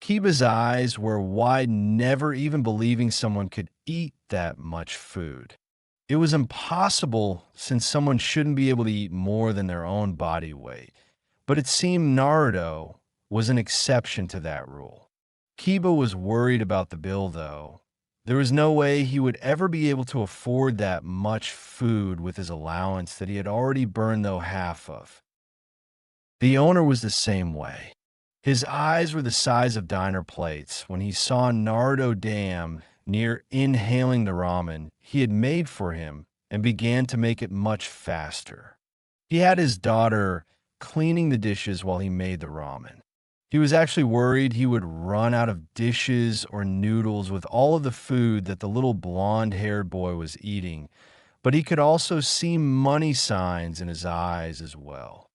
S1: Kiba's eyes were wide, never even believing someone could eat that much food. It was impossible, since someone shouldn't be able to eat more than their own body weight. But it seemed Naruto was an exception to that rule. Kiba was worried about the bill, though. There was no way he would ever be able to afford that much food with his allowance that he had already burned, though half of. The owner was the same way. His eyes were the size of diner plates when he saw Naruto Dam near inhaling the ramen he had made for him and began to make it much faster. He had his daughter cleaning the dishes while he made the ramen. He was actually worried he would run out of dishes or noodles with all of the food that the little blonde-haired boy was eating, but he could also see money signs in his eyes as well.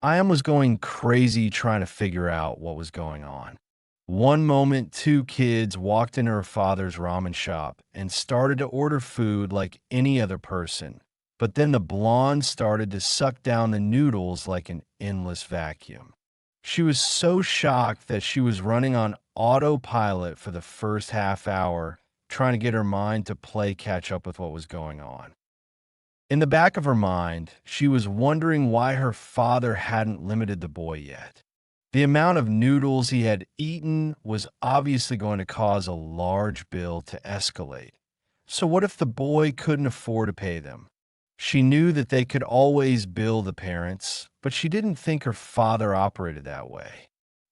S1: Ayam was going crazy trying to figure out what was going on. One moment, two kids walked into her father's ramen shop and started to order food like any other person, but then the blonde started to suck down the noodles like an endless vacuum. She was so shocked that she was running on autopilot for the first half hour, trying to get her mind to play catch up with what was going on. In the back of her mind, she was wondering why her father hadn't limited the boy yet. The amount of noodles he had eaten was obviously going to cause a large bill to escalate. So what if the boy couldn't afford to pay them? She knew that they could always bill the parents, but she didn't think her father operated that way.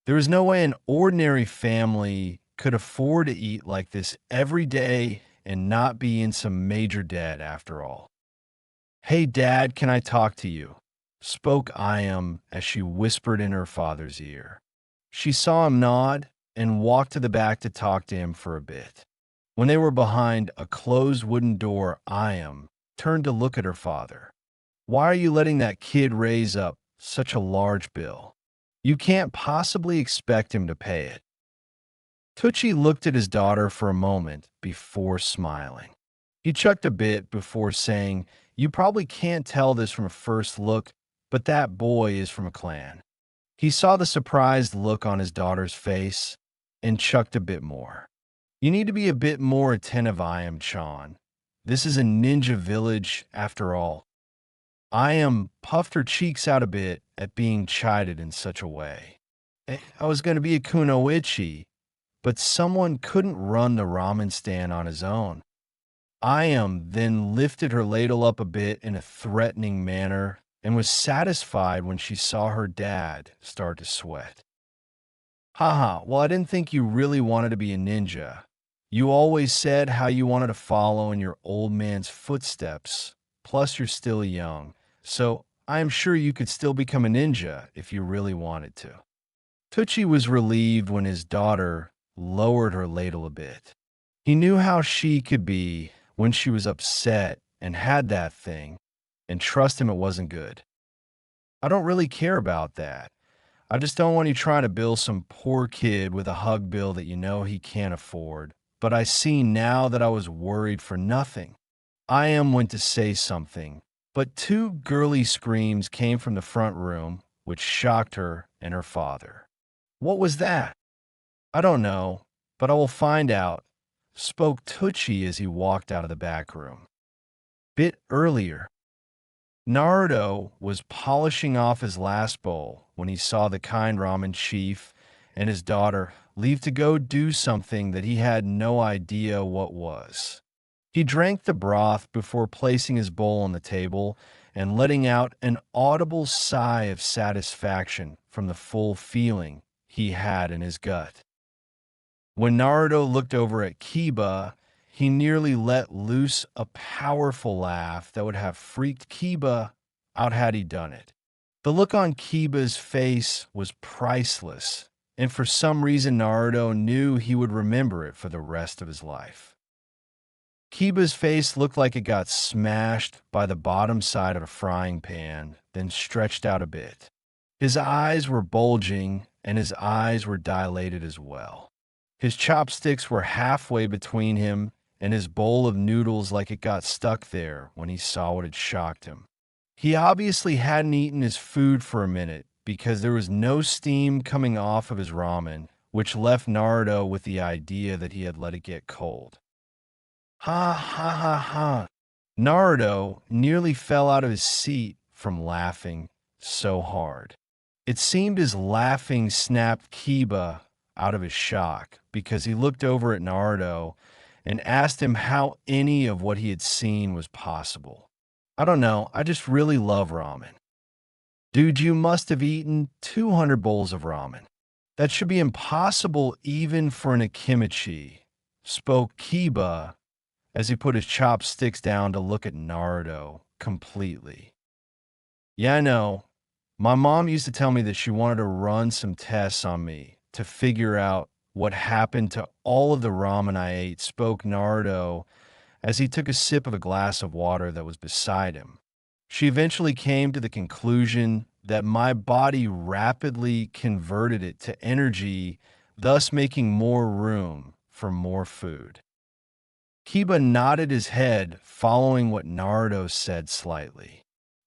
S1: There was no way an ordinary family could afford to eat like this every day and not be in some major debt after all. "Hey, Dad, can I talk to you?" spoke Iam as she whispered in her father's ear. She saw him nod and walked to the back to talk to him for a bit. When they were behind a closed wooden door, Iam turned to look at her father. "Why are you letting that kid raise up such a large bill? You can't possibly expect him to pay it." Tucci looked at his daughter for a moment before smiling. He chucked a bit before saying, "You probably can't tell this from a first look, but that boy is from a clan." He saw the surprised look on his daughter's face and chucked a bit more. "You need to be a bit more attentive, Chan. This is a ninja village after all." Puffed her cheeks out a bit at being chided in such a way. "I was going to be a kunoichi, but someone couldn't run the ramen stand on his own." Then lifted her ladle up a bit in a threatening manner and was satisfied when she saw her dad start to sweat. "Haha, well, I didn't think you really wanted to be a ninja. You always said how you wanted to follow in your old man's footsteps, plus you're still young, so I am sure you could still become a ninja if you really wanted to." Tucci was relieved when his daughter lowered her ladle a bit. He knew how she could be when she was upset and had that thing, and trust him, it wasn't good. "I don't really care about that. I just don't want you trying to bill some poor kid with a hug bill that you know he can't afford. But I see now that I was worried for nothing." Went to say something, but two girly screams came from the front room, which shocked her and her father. "What was that?" "I don't know, but I will find out," spoke Tucci as he walked out of the back room. Bit earlier, Naruto was polishing off his last bowl when he saw the kind ramen chief and his daughter leave to go do something that he had no idea what was. He drank the broth before placing his bowl on the table and letting out an audible sigh of satisfaction from the full feeling he had in his gut. When Naruto looked over at Kiba, he nearly let loose a powerful laugh that would have freaked Kiba out had he done it. The look on Kiba's face was priceless, and for some reason Naruto knew he would remember it for the rest of his life. Kiba's face looked like it got smashed by the bottom side of a frying pan, then stretched out a bit. His eyes were bulging, and his eyes were dilated as well. His chopsticks were halfway between him and his bowl of noodles like it got stuck there when he saw what had shocked him. He obviously hadn't eaten his food for a minute because there was no steam coming off of his ramen, which left Naruto with the idea that he had let it get cold. "Ha ha ha ha." Naruto nearly fell out of his seat from laughing so hard. It seemed his laughing snapped Kiba out of his shock because he looked over at Naruto and asked him how any of what he had seen was possible. "I don't know, I just really love ramen." "Dude, you must have eaten 200 bowls of ramen. That should be impossible even for an Akimichi," spoke Kiba as he put his chopsticks down to look at Naruto completely. "Yeah, I know. My mom used to tell me that she wanted to run some tests on me to figure out what happened to all of the ramen I ate," spoke Naruto as he took a sip of a glass of water that was beside him. "She eventually came to the conclusion that my body rapidly converted it to energy, thus making more room for more food." Kiba nodded his head, following what Naruto said slightly.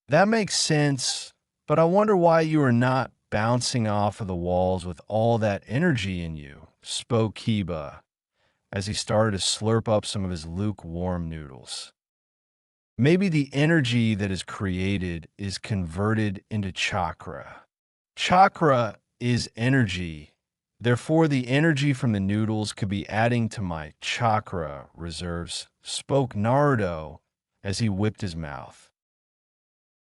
S1: "That makes sense, but I wonder why you are not bouncing off of the walls with all that energy in you," spoke Kiba as he started to slurp up some of his lukewarm noodles. "Maybe the energy that is created is converted into chakra. Chakra is energy. Therefore, the energy from the noodles could be adding to my chakra reserves, spoke Naruto as he whipped his mouth.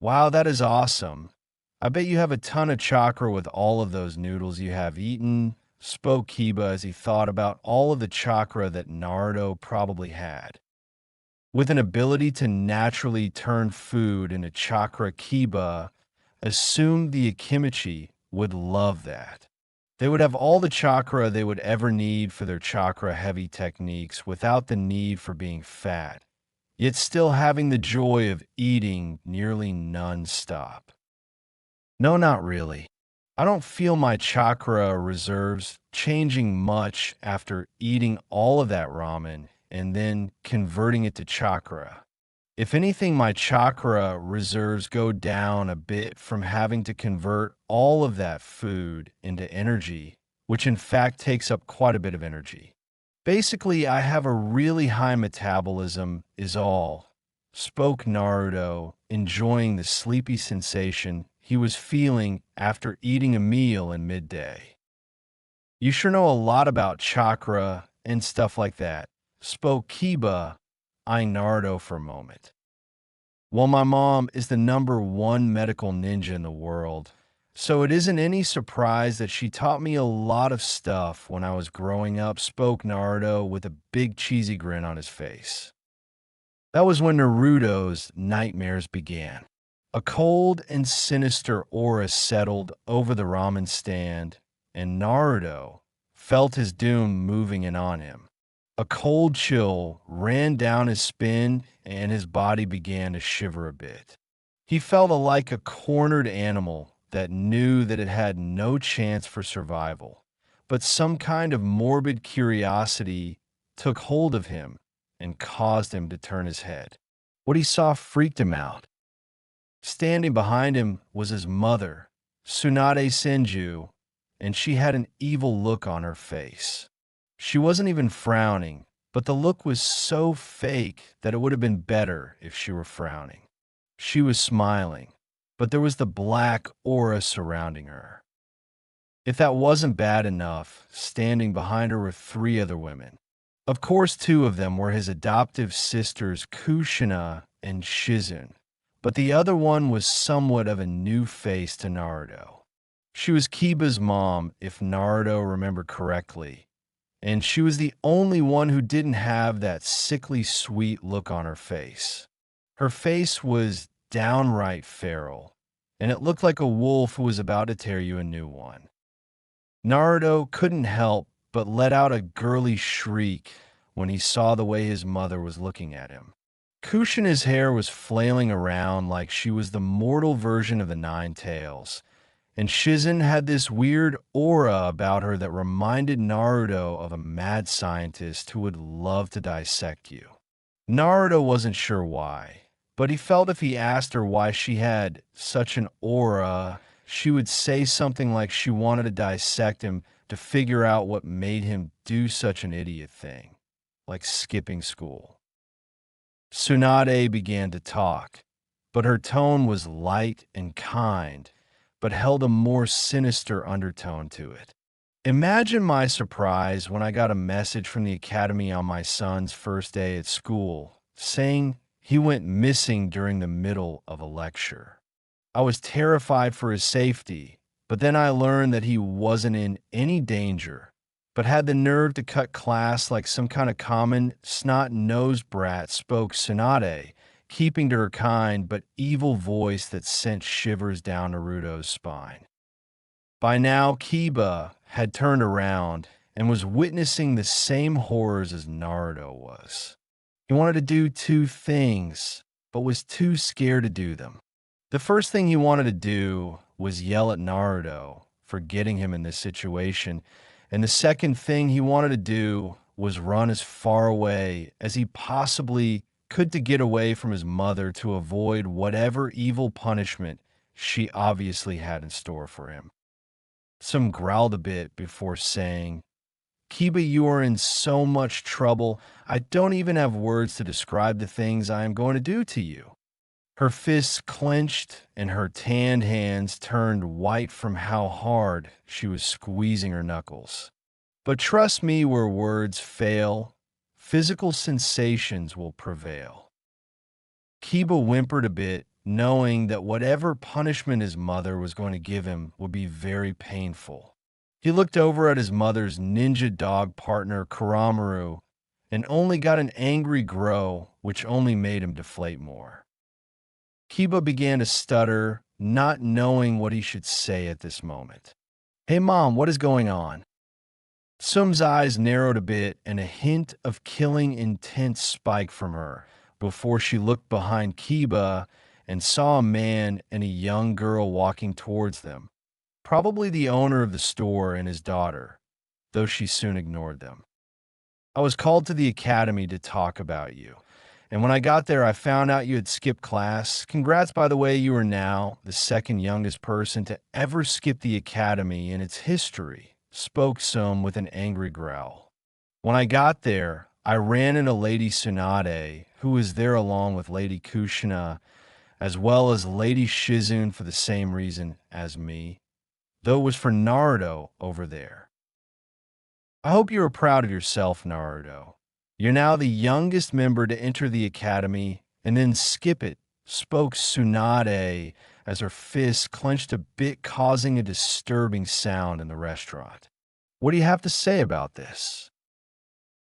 S1: Wow, that is awesome. I bet you have a ton of chakra with all of those noodles you have eaten, spoke Kiba as he thought about all of the chakra that Naruto probably had. With an ability to naturally turn food into chakra, Kiba assumed the Akimichi would love that. They would have all the chakra they would ever need for their chakra-heavy techniques without the need for being fat, yet still having the joy of eating nearly non-stop. No, not really. I don't feel my chakra reserves changing much after eating all of that ramen and then converting it to chakra. If anything, my chakra reserves go down a bit from having to convert all of that food into energy, which in fact takes up quite a bit of energy. Basically, I have a really high metabolism, is all, spoke Naruto, enjoying the sleepy sensation he was feeling after eating a meal in midday. You sure know a lot about chakra and stuff like that, spoke Kiba, eyeing Naruto for a moment. Well, my mom is the #1 medical ninja in the world, so it isn't any surprise that she taught me a lot of stuff when I was growing up, spoke Naruto with a big cheesy grin on his face. That was when Naruto's nightmares began. A cold and sinister aura settled over the ramen stand, and Naruto felt his doom moving in on him. A cold chill ran down his spine, and his body began to shiver a bit. He felt like a cornered animal that knew that it had no chance for survival, but some kind of morbid curiosity took hold of him and caused him to turn his head. What he saw freaked him out. Standing behind him was his mother, Tsunade Senju, and she had an evil look on her face. She wasn't even frowning, but the look was so fake that it would have been better if she were frowning. She was smiling, but there was the black aura surrounding her. If that wasn't bad enough, standing behind her were 3 other women. Of course, 2 of them were his adoptive sisters, Kushina and Shizun, but the other one was somewhat of a new face to Naruto. She was Kiba's mom, if Naruto remembered correctly, and she was the only one who didn't have that sickly sweet look on her face. Her face was downright feral, and it looked like a wolf who was about to tear you a new one. Naruto couldn't help but let out a girly shriek when he saw the way his mother was looking at him. Kushina's hair was flailing around like she was the mortal version of the Nine Tails, and Shizun had this weird aura about her that reminded Naruto of a mad scientist who would love to dissect you. Naruto wasn't sure why, but he felt if he asked her why she had such an aura, she would say something like she wanted to dissect him to figure out what made him do such an idiot thing, like skipping school. Tsunade began to talk, but her tone was light and kind, but held a more sinister undertone to it. Imagine my surprise when I got a message from the academy on my son's first day at school, saying he went missing during the middle of a lecture. I was terrified for his safety, but then I learned that he wasn't in any danger, but had the nerve to cut class like some kind of common snot-nosed brat, spoke Tsunade, keeping to her kind but evil voice that sent shivers down Naruto's spine. By now, Kiba had turned around and was witnessing the same horrors as Naruto was. He wanted to do 2 things, but was too scared to do them. The first thing he wanted to do was yell at Naruto for getting him in this situation, and the second thing he wanted to do was run as far away as he possibly could to get away from his mother to avoid whatever evil punishment she obviously had in store for him. Some growled a bit before saying, "Kiba, you are in so much trouble, I don't even have words to describe the things I am going to do to you." Her fists clenched and her tanned hands turned white from how hard she was squeezing her knuckles. But trust me, where words fail, physical sensations will prevail. Kiba whimpered a bit, knowing that whatever punishment his mother was going to give him would be very painful. He looked over at his mother's ninja dog partner, Kuramaru, and only got an angry grow, which only made him deflate more. Kiba began to stutter, not knowing what he should say at this moment. "Hey, Mom, what is going on?" Sum's eyes narrowed a bit, and a hint of killing intent spiked from her before she looked behind Kiba and saw a man and a young girl walking towards them, probably the owner of the store and his daughter, though she soon ignored them. "I was called to the academy to talk about you. And when I got there, I found out you had skipped class. Congrats, by the way, you are now the second youngest person to ever skip the academy in its history," spoke Sum with an angry growl. "When I got there, I ran into Lady Tsunade, who was there along with Lady Kushina, as well as Lady Shizune for the same reason as me, though it was for Naruto over there. I hope you are proud of yourself, Naruto. You're now the youngest member to enter the academy and then skip it," spoke Tsunade as her fist clenched a bit, causing a disturbing sound in the restaurant. "What do you have to say about this?"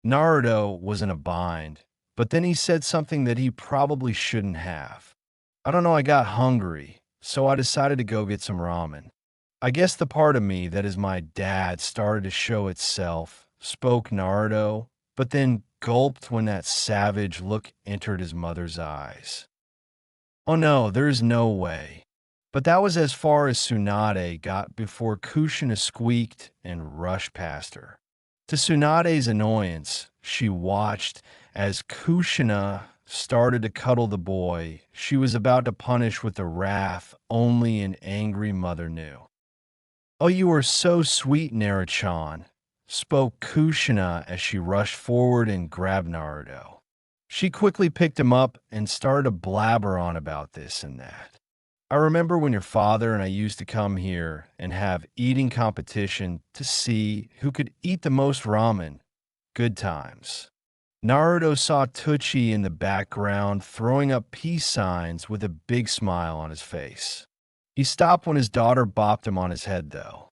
S1: Naruto was in a bind, but then he said something that he probably shouldn't have. "I don't know, I got hungry, so I decided to go get some ramen. I guess the part of me that is my dad started to show itself," spoke Naruto, but then gulped when that savage look entered his mother's eyes. "Oh no, there's no way." But that was as far as Tsunade got before Kushina squeaked and rushed past her. To Tsunade's annoyance, she watched as Kushina started to cuddle the boy she was about to punish with the wrath only an angry mother knew. "Oh, you are so sweet, Naruto-chan," spoke Kushina as she rushed forward and grabbed Naruto. She quickly picked him up and started to blabber on about this and that. "I remember when your father and I used to come here and have eating competition to see who could eat the most ramen. Good times." Naruto saw Tucci in the background throwing up peace signs with a big smile on his face. He stopped when his daughter bopped him on his head, though.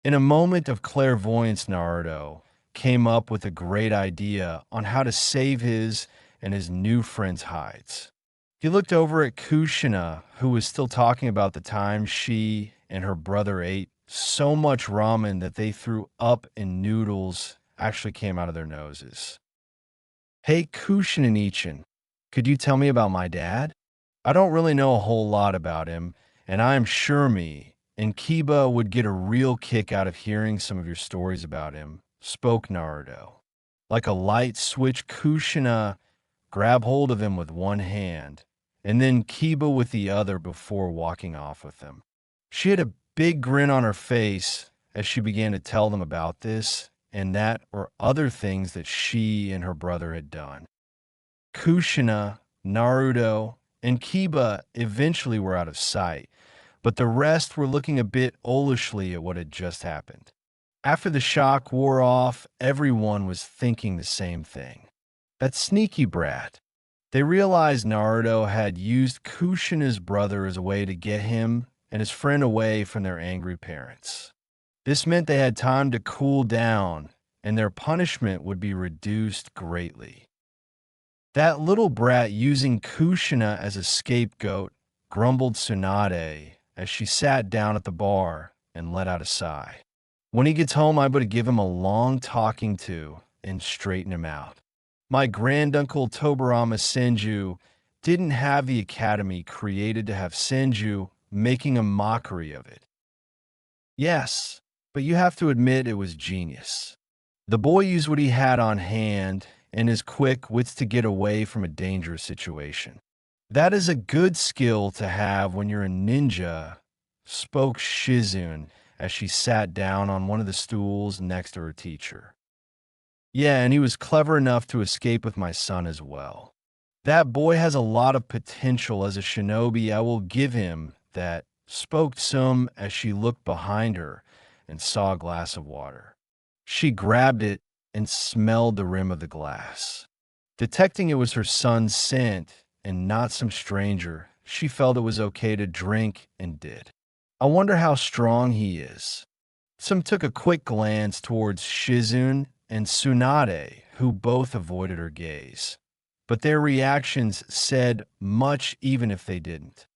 S1: In a moment of clairvoyance, Naruto came up with a great idea on how to save his and his new friend's hides. He looked over at Kushina, who was still talking about the time she and her brother ate so much ramen that they threw up and noodles actually came out of their noses. "Hey, Kushina-nichan, could you tell me about my dad? I don't really know a whole lot about him, and I'm sure me and Kiba would get a real kick out of hearing some of your stories about him," spoke Naruto. Like a light switch, Kushina grabbed hold of him with one hand, and then Kiba with the other before walking off with him. She had a big grin on her face as she began to tell them about this and that or other things that she and her brother had done. Kushina, Naruto, and Kiba eventually were out of sight, but the rest were looking a bit olishly at what had just happened. After the shock wore off, everyone was thinking the same thing. That sneaky brat. They realized Naruto had used Kushina's brother as a way to get him and his friend away from their angry parents. This meant they had time to cool down, and their punishment would be reduced greatly. "That little brat using Kushina as a scapegoat," grumbled Tsunade as she sat down at the bar and let out a sigh. "When he gets home, I'm going to give him a long talking to and straighten him out. My granduncle Tobarama Senju didn't have the academy created to have Senju making a mockery of it. Yes, but you have to admit it was genius. The boy used what he had on hand and his quick wits to get away from a dangerous situation. That is a good skill to have when you're a ninja," spoke Shizune as she sat down on one of the stools next to her teacher. "Yeah, and he was clever enough to escape with my son as well." That boy has a lot of potential as a shinobi. I will give him that, spoke Sum as she looked behind her and saw a glass of water. She grabbed it and smelled the rim of the glass. Detecting it was her son's scent and not some stranger, she felt it was okay to drink and did. I wonder how strong he is. Some took a quick glance towards Shizun and Tsunade, who both avoided her gaze. But their reactions said much even if they didn't.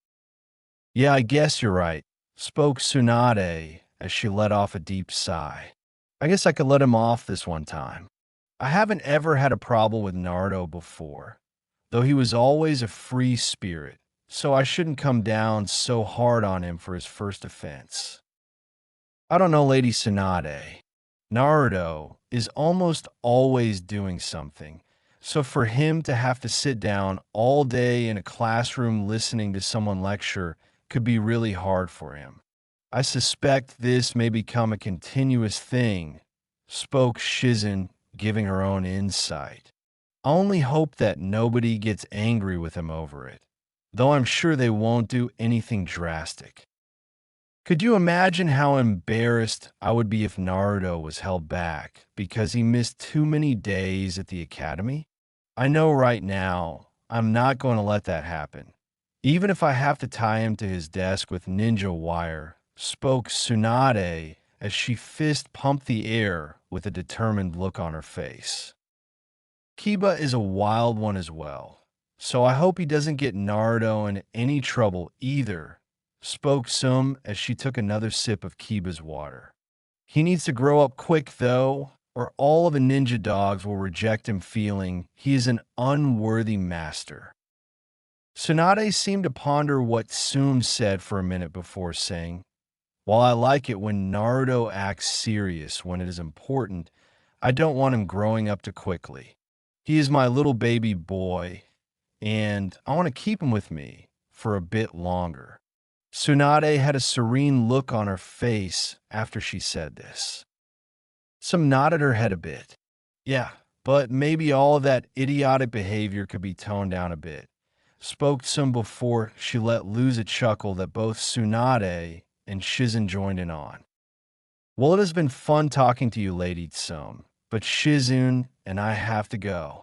S1: Yeah, I guess you're right, spoke Tsunade as she let off a deep sigh. I guess I could let him off this one time. I haven't ever had a problem with Naruto before, though he was always a free spirit, so I shouldn't come down so hard on him for his first offense. I don't know, Lady Tsunade. Naruto is almost always doing something, so for him to have to sit down all day in a classroom listening to someone lecture could be really hard for him. I suspect this may become a continuous thing, spoke Shizen, giving her own insight. I only hope that nobody gets angry with him over it, though I'm sure they won't do anything drastic. Could you imagine how embarrassed I would be if Naruto was held back because he missed too many days at the academy? I know right now I'm not going to let that happen. Even if I have to tie him to his desk with ninja wire, spoke Tsunade as she fist pumped the air with a determined look on her face. Kiba is a wild one as well, so I hope he doesn't get Naruto in any trouble either, spoke Sum as she took another sip of Kiba's water. He needs to grow up quick, though, or all of the ninja dogs will reject him, feeling he is an unworthy master. Tsunade seemed to ponder what Sum said for a minute before saying, while I like it when Naruto acts serious when it is important, I don't want him growing up too quickly. He is my little baby boy, and I want to keep him with me for a bit longer. Tsunade had a serene look on her face after she said this. Some nodded her head a bit. Yeah, but maybe all of that idiotic behavior could be toned down a bit. Spoke some before she let loose a chuckle that both Tsunade and Shizen joined in on. Well, it has been fun talking to you, Lady Tsum, but Shizun and I have to go.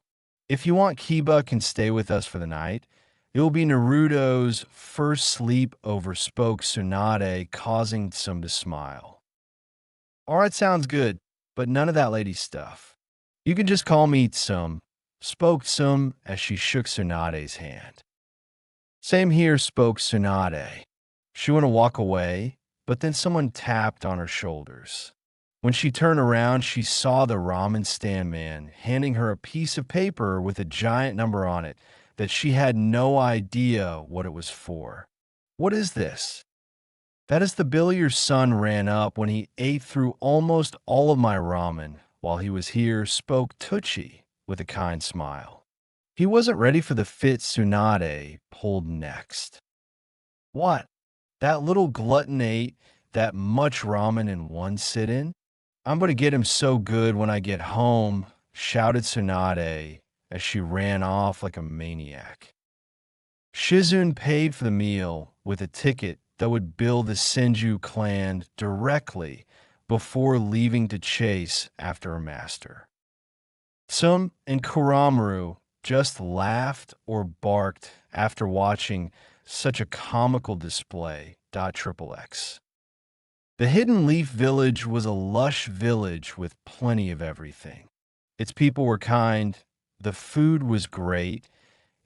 S1: If you want, Kiba can stay with us for the night. It will be Naruto's first sleep over, spoke Tsunade, causing Tsum to smile. All right, sounds good, but none of that lady stuff. You can just call me Tsum, spoke Tsum as she shook Tsunade's hand. Same here, spoke Tsunade. She went to walk away, but then someone tapped on her shoulders. When she turned around, she saw the ramen stand man handing her a piece of paper with a giant number on it that she had no idea what it was for. What is this? That is the bill your son ran up when he ate through almost all of my ramen while he was here, spoke Tucci with a kind smile. He wasn't ready for the fit Tsunade pulled next. What? That little glutton ate that much ramen in one sit-in? I'm going to get him so good when I get home, shouted Tsunade as she ran off like a maniac. Shizun paid for the meal with a ticket that would bill the Senju clan directly before leaving to chase after her master. Tsum and Kuramaru just laughed or barked after watching such a comical display. XXX. The Hidden Leaf Village was a lush village with plenty of everything. Its people were kind, the food was great,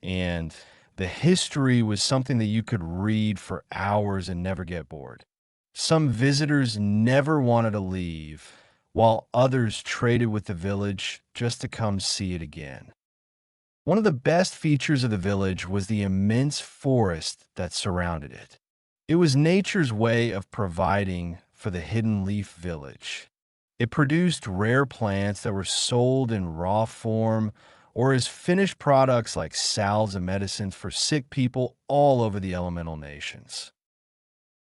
S1: and the history was something that you could read for hours and never get bored. Some visitors never wanted to leave, while others traded with the village just to come see it again. One of the best features of the village was the immense forest that surrounded it. It was nature's way of providing for the Hidden Leaf Village. It produced rare plants that were sold in raw form or as finished products like salves and medicines for sick people all over the elemental nations.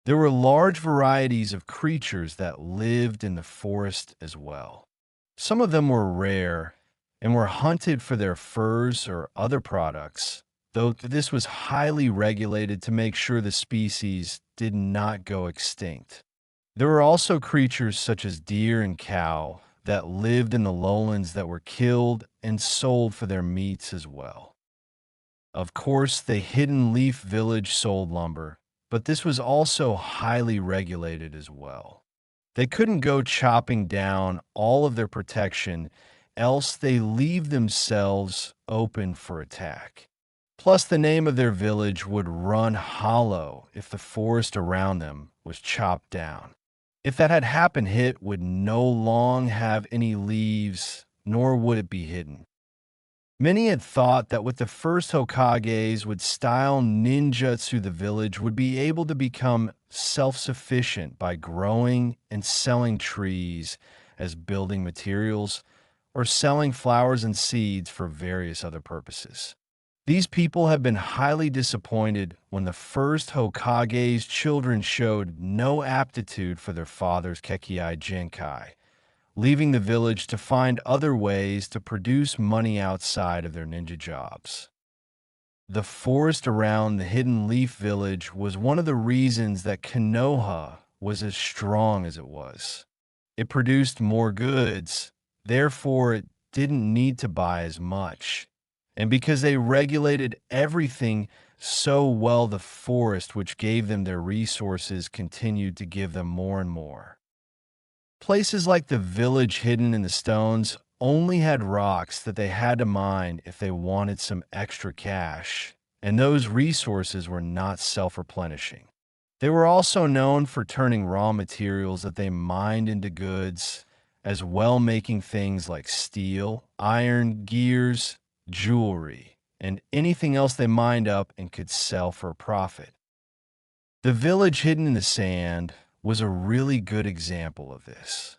S1: There were large varieties of creatures that lived in the forest as well. Some of them were rare, and were hunted for their furs or other products, though this was highly regulated to make sure the species did not go extinct. There were also creatures such as deer and cow that lived in the lowlands that were killed and sold for their meats as well. Of course, the Hidden Leaf Village sold lumber, but this was also highly regulated as well. They couldn't go chopping down all of their protection, else they leave themselves open for attack. Plus, the name of their village would run hollow if the forest around them was chopped down. If that had happened, it would no longer have any leaves, nor would it be hidden. Many had thought that with the first Hokages would style ninjutsu, the village would be able to become self-sufficient by growing and selling trees as building materials or selling flowers and seeds for various other purposes. These people have been highly disappointed when the first Hokage's children showed no aptitude for their father's Kekkei Genkai, leaving the village to find other ways to produce money outside of their ninja jobs. The forest around the Hidden Leaf Village was one of the reasons that Konoha was as strong as it was. It produced more goods, therefore it didn't need to buy as much. And because they regulated everything so well, the forest, which gave them their resources, continued to give them more and more. Places like the village hidden in the stones only had rocks that they had to mine if they wanted some extra cash, and those resources were not self-replenishing. They were also known for turning raw materials that they mined into goods, as well making things like steel, iron, gears, jewelry, and anything else they mined up and could sell for a profit. The village hidden in the sand was a really good example of this.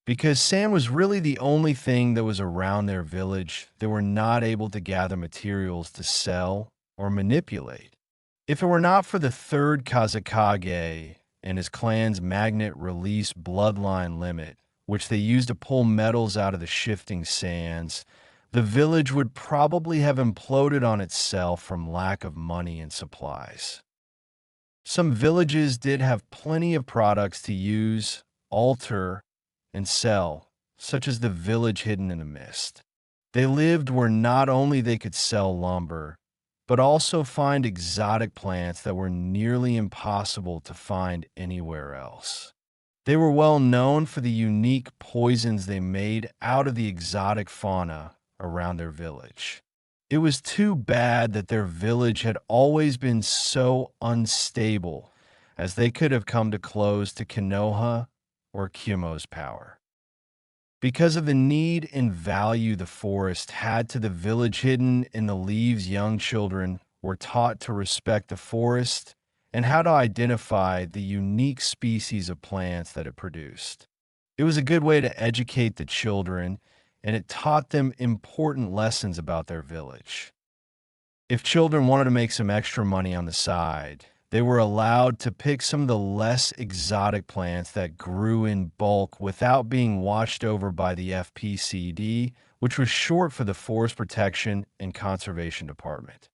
S1: Because sand was really the only thing that was around their village, they were not able to gather materials to sell or manipulate. If it were not for the third Kazekage and his clan's magnet release bloodline limit, which they used to pull metals out of the shifting sands, the village would probably have imploded on itself from lack of money and supplies. Some villages did have plenty of products to use, alter, and sell, such as the village hidden in the mist. They lived where not only they could sell lumber, but also find exotic plants that were nearly impossible to find anywhere else. They were well known for the unique poisons they made out of the exotic fauna around their village. It was too bad that their village had always been so unstable, as they could have come to close to Konoha or Kyomo's power. Because of the need and value the forest had to the village hidden in the leaves, young children were taught to respect the forest and how to identify the unique species of plants that it produced. It was a good way to educate the children, and it taught them important lessons about their village. If children wanted to make some extra money on the side, they were allowed to pick some of the less exotic plants that grew in bulk without being watched over by the FPCD, which was short for the Forest Protection and Conservation Department.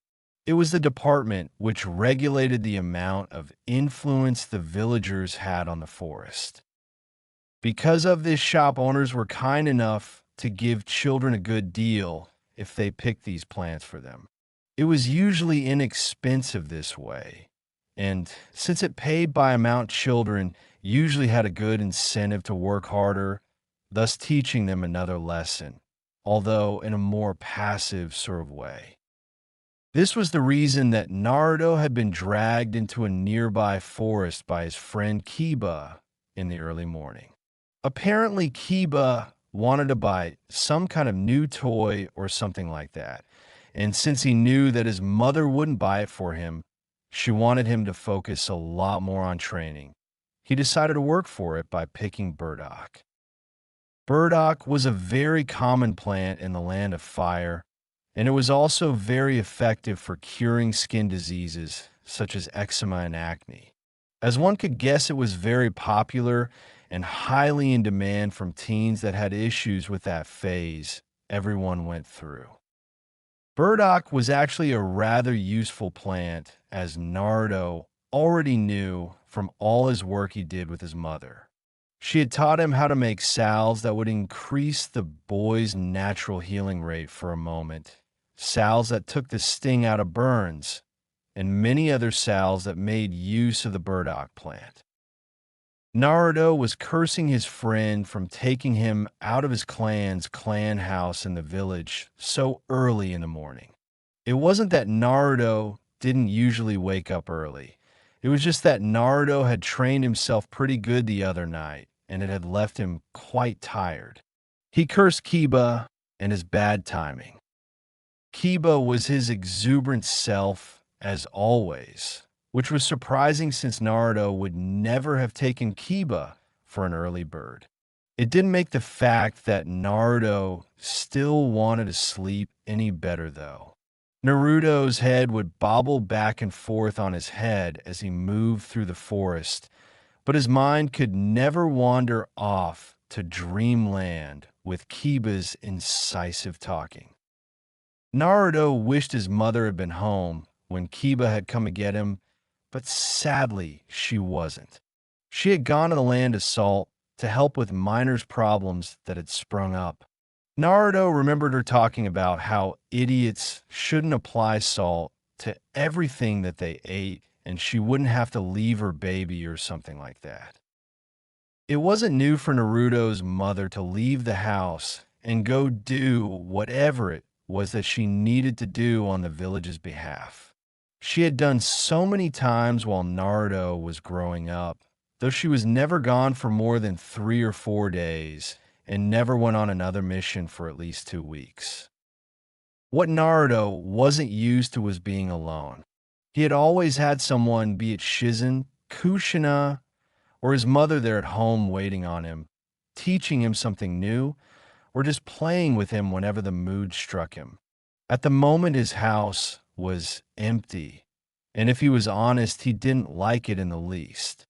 S1: It was the department which regulated the amount of influence the villagers had on the forest. Because of this, shop owners were kind enough to give children a good deal if they picked these plants for them. It was usually inexpensive this way, and since it paid by amount, children usually had a good incentive to work harder, thus teaching them another lesson, although in a more passive sort of way. This was the reason that Naruto had been dragged into a nearby forest by his friend Kiba in the early morning. Apparently, Kiba wanted to buy some kind of new toy or something like that, and since he knew that his mother wouldn't buy it for him, she wanted him to focus a lot more on training. He decided to work for it by picking burdock. Burdock was a very common plant in the land of fire, and it was also very effective for curing skin diseases such as eczema and acne. As one could guess, it was very popular and highly in demand from teens that had issues with that phase, everyone went through. Burdock was actually a rather useful plant, as Naruto already knew from all his work he did with his mother. She had taught him how to make salves that would increase the boy's natural healing rate for a moment, salves that took the sting out of burns, and many other salves that made use of the burdock plant. Naruto was cursing his friend from taking him out of his clan's clan house in the village so early in the morning. It wasn't that Naruto didn't usually wake up early. It was just that Naruto had trained himself pretty good the other night, and it had left him quite tired. He cursed Kiba and his bad timing. Kiba was his exuberant self, as always, which was surprising since Naruto would never have taken Kiba for an early bird. It didn't make the fact that Naruto still wanted to sleep any better, though. Naruto's head would bobble back and forth on his head as he moved through the forest, but his mind could never wander off to dreamland with Kiba's incisive talking. Naruto wished his mother had been home when Kiba had come to get him, but sadly she wasn't. She had gone to the land of salt to help with miners' problems that had sprung up. Naruto remembered her talking about how idiots shouldn't apply salt to everything that they ate, and she wouldn't have to leave her baby or something like that. It wasn't new for Naruto's mother to leave the house and go do whatever it was that she needed to do on the village's behalf. She had done so many times while Naruto was growing up, though she was never gone for more than 3 or 4 days and never went on another mission for at least 2 weeks. What Naruto wasn't used to was being alone. He had always had someone, be it Shizen, Kushina, or his mother there at home waiting on him, teaching him something new, or just playing with him whenever the mood struck him. At the moment, his house was empty, and if he was honest, he didn't like it in the least.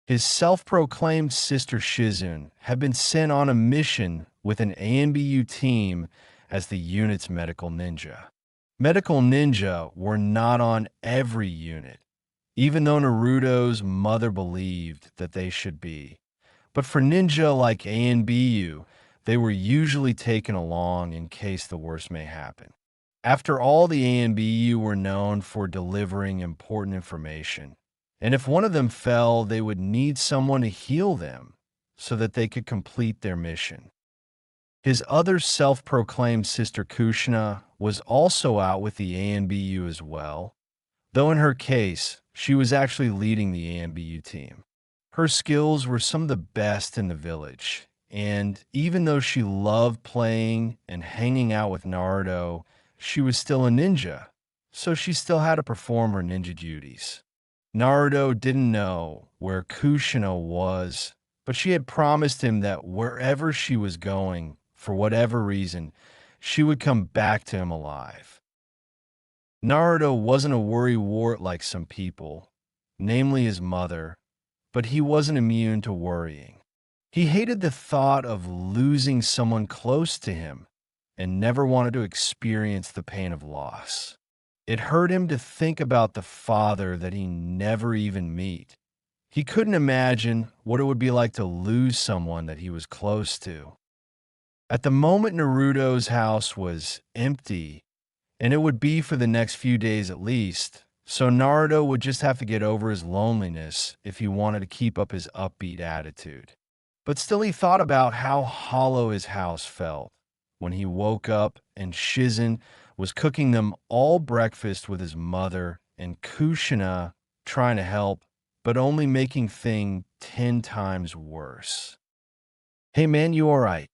S1: His self-proclaimed sister Shizune had been sent on a mission with an ANBU team as the unit's medical ninja. Medical ninja were not on every unit, even though Naruto's mother believed that they should be. But for ninja like ANBU, they were usually taken along in case the worst may happen. After all, the ANBU were known for delivering important information, and if one of them fell, they would need someone to heal them so that they could complete their mission. His other self-proclaimed sister Kushina was also out with the ANBU as well, though in her case, she was actually leading the ANBU team. Her skills were some of the best in the village, and even though she loved playing and hanging out with Naruto, she was still a ninja, so she still had to perform her ninja duties. Naruto didn't know where Kushina was, but she had promised him that wherever she was going, for whatever reason, she would come back to him alive. Naruto wasn't a worrywart like some people, namely his mother, but he wasn't immune to worrying. He hated the thought of losing someone close to him and never wanted to experience the pain of loss. It hurt him to think about the father that he never even meet. He couldn't imagine what it would be like to lose someone that he was close to. At the moment, Naruto's house was empty, and it would be for the next few days at least, so Naruto would just have to get over his loneliness if he wanted to keep up his upbeat attitude. But still, he thought about how hollow his house felt when he woke up and Shizen was cooking them all breakfast with his mother and Kushina trying to help, but only making things 10 times worse. "Hey man, you alright?"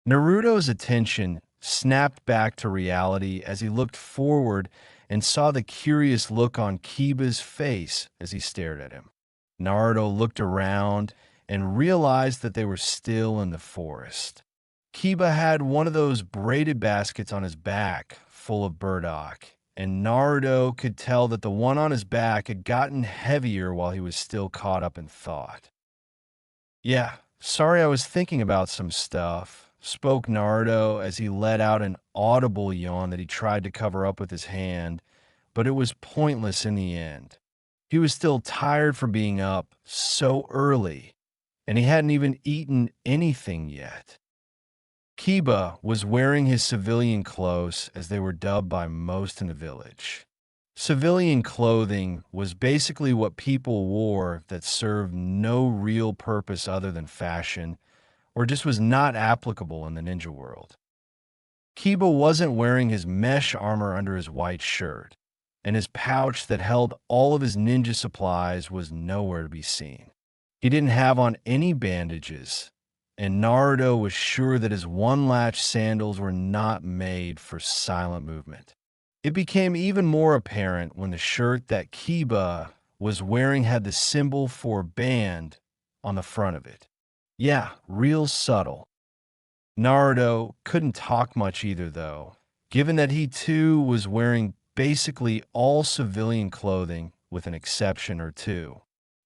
S1: Naruto's attention snapped back to reality as he looked forward and saw the curious look on Kiba's face as he stared at him. Naruto looked around and realized that they were still in the forest. Kiba had one of those braided baskets on his back full of burdock, and Naruto could tell that the one on his back had gotten heavier while he was still caught up in thought. "Yeah, sorry, I was thinking about some stuff, spoke Naruto as he let out an audible yawn that he tried to cover up with his hand, but it was pointless in the end. He was still tired from being up so early, and he hadn't even eaten anything yet. Kiba was wearing his civilian clothes, as they were dubbed by most in the village. Civilian clothing was basically what people wore that served no real purpose other than fashion, or just was not applicable in the ninja world. Kiba wasn't wearing his mesh armor under his white shirt, and his pouch that held all of his ninja supplies was nowhere to be seen. He didn't have on any bandages, and Naruto was sure that his one-latch sandals were not made for silent movement. It became even more apparent when the shirt that Kiba was wearing had the symbol for band on the front of it. Yeah, real subtle. Naruto couldn't talk much either, though, given that he too was wearing basically all civilian clothing with an exception or two.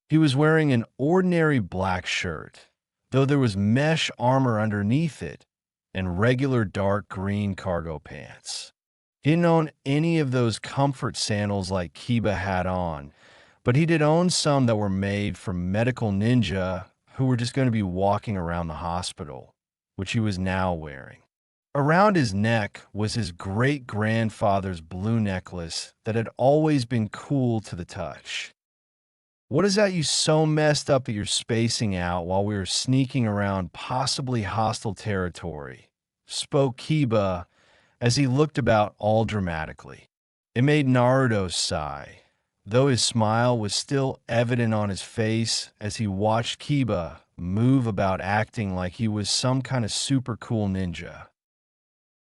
S1: He was wearing an ordinary black shirt, though there was mesh armor underneath it and regular dark green cargo pants. He didn't own any of those comfort sandals like Kiba had on, but he did own some that were made for medical ninja who were just going to be walking around the hospital, which he was now wearing. Around his neck was his great-grandfather's blue necklace that had always been cool to the touch. "What is that you so messed up that you're spacing out while we were sneaking around possibly hostile territory?" spoke Kiba as he looked about all dramatically. It made Naruto sigh, though his smile was still evident on his face as he watched Kiba move about acting like he was some kind of super cool ninja.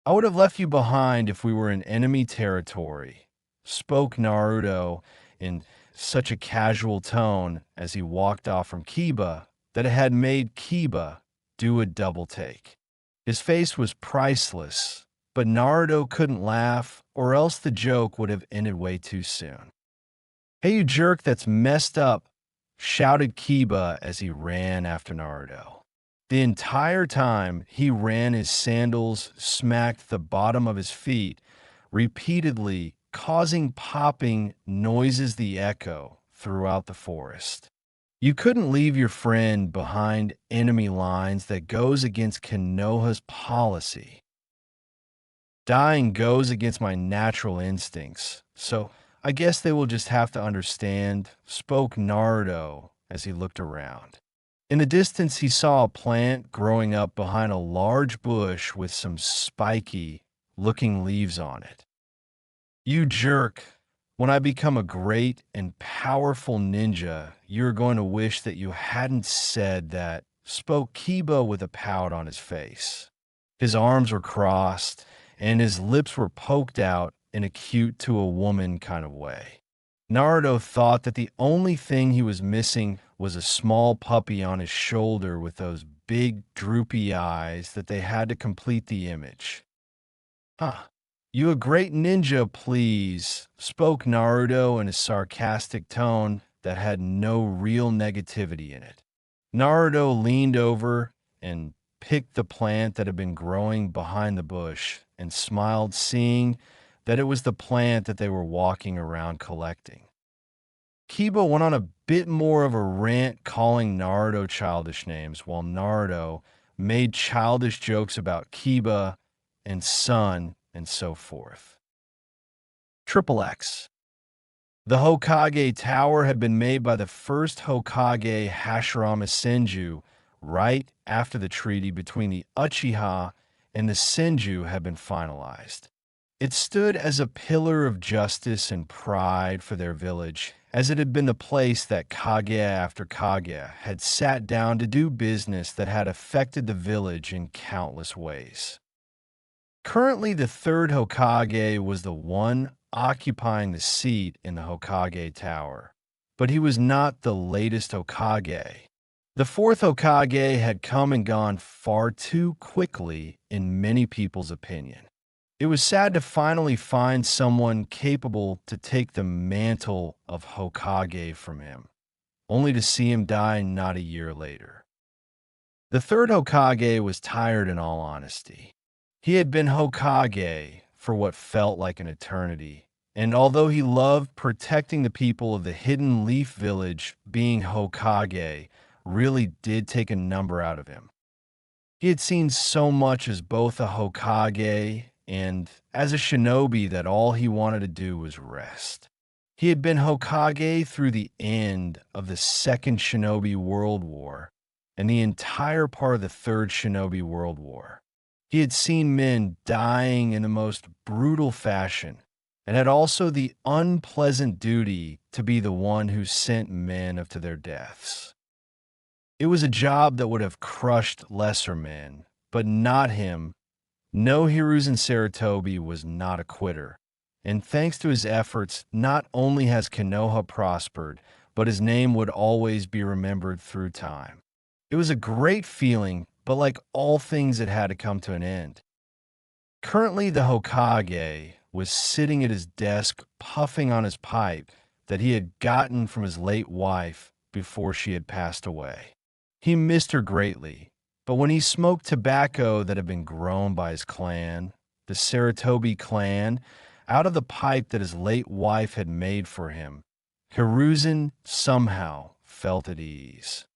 S1: "I would have left you behind if we were in enemy territory," spoke Naruto in such a casual tone as he walked off from Kiba that it had made Kiba do a double take. His face was priceless, but Naruto couldn't laugh, or else the joke would have ended way too soon. "Hey, you jerk, that's messed up," shouted Kiba as he ran after Naruto. The entire time he ran, his sandals smacked the bottom of his feet, repeatedly causing popping noises that echo throughout the forest. You couldn't leave your friend behind enemy lines. That goes against Konoha's policy. Dying goes against my natural instincts, so I guess they will just have to understand, spoke Naruto as he looked around. In the distance, he saw a plant growing up behind a large bush with some spiky-looking leaves on it. "You jerk. When I become a great and powerful ninja, you're going to wish that you hadn't said that," spoke Kiba with a pout on his face. His arms were crossed, and his lips were poked out in a cute-to-a-woman kind of way. Naruto thought that the only thing he was missing was a small puppy on his shoulder with those big, droopy eyes that they had to complete the image. "Huh. You a great ninja, please," spoke Naruto in a sarcastic tone that had no real negativity in it. Naruto leaned over and picked the plant that had been growing behind the bush and smiled, seeing that it was the plant that they were walking around collecting. Kiba went on a bit more of a rant calling Naruto childish names, while Naruto made childish jokes about Kiba and Sun and so forth. Triple X. The Hokage Tower had been made by the first Hokage Hashirama Senju right after the treaty between the Uchiha and the Senju had been finalized. It stood as a pillar of justice and pride for their village, as it had been the place that Kage after Kage had sat down to do business that had affected the village in countless ways. Currently, the third Hokage was the one occupying the seat in the Hokage Tower, but he was not the latest Hokage. The fourth Hokage had come and gone far too quickly in many people's opinion. It was sad to finally find someone capable to take the mantle of Hokage from him, only to see him die not a year later. The third Hokage was tired in all honesty. He had been Hokage for what felt like an eternity, and although he loved protecting the people of the Hidden Leaf Village, being Hokage really did take a number out of him. He had seen so much as both a Hokage and as a shinobi that all he wanted to do was rest. He had been Hokage through the end of the Second Shinobi World War and the entire part of the Third Shinobi World War. He had seen men dying in the most brutal fashion and had also the unpleasant duty to be the one who sent men up to their deaths. It was a job that would have crushed lesser men, but not him. No, Hiruzen Sarutobi was not a quitter, and thanks to his efforts, not only has Konoha prospered, but his name would always be remembered through time. It was a great feeling, but like all things, it had to come to an end. Currently, the Hokage was sitting at his desk puffing on his pipe that he had gotten from his late wife before she had passed away. He missed her greatly, but when he smoked tobacco that had been grown by his clan, the Sarutobi clan, out of the pipe that his late wife had made for him, Hiruzen somehow felt at ease.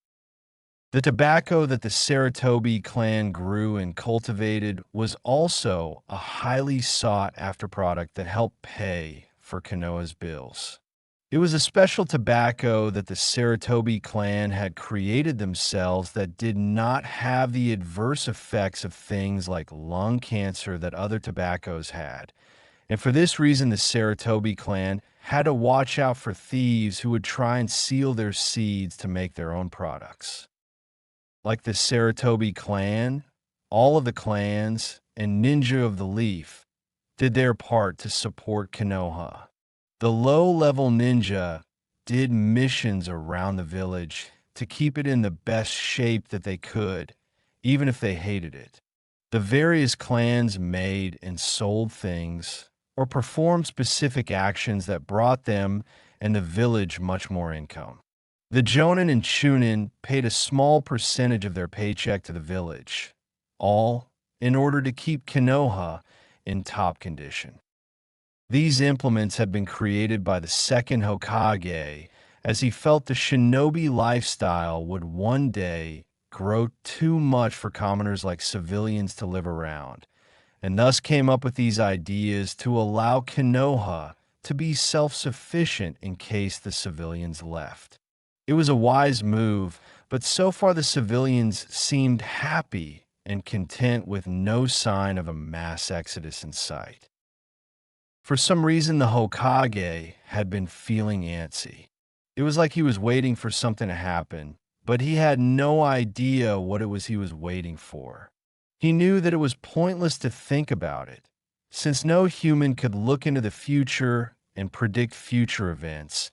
S1: The tobacco that the Sarutobi clan grew and cultivated was also a highly sought-after product that helped pay for Konoha's bills. It was a special tobacco that the Sarutobi clan had created themselves that did not have the adverse effects of things like lung cancer that other tobaccos had. And for this reason, the Sarutobi clan had to watch out for thieves who would try and seal their seeds to make their own products. Like the Sarutobi clan, all of the clans, and Ninja of the Leaf did their part to support Konoha. The low-level ninja did missions around the village to keep it in the best shape that they could, even if they hated it. The various clans made and sold things or performed specific actions that brought them and the village much more income. The Jonin and Chunin paid a small percentage of their paycheck to the village, all in order to keep Konoha in top condition. These implements had been created by the second Hokage as he felt the shinobi lifestyle would one day grow too much for commoners like civilians to live around, and thus came up with these ideas to allow Konoha to be self-sufficient in case the civilians left. It was a wise move, but so far the civilians seemed happy and content with no sign of a mass exodus in sight. For some reason, the Hokage had been feeling antsy. It was like he was waiting for something to happen, but he had no idea what it was he was waiting for. He knew that it was pointless to think about it, since no human could look into the future and predict future events,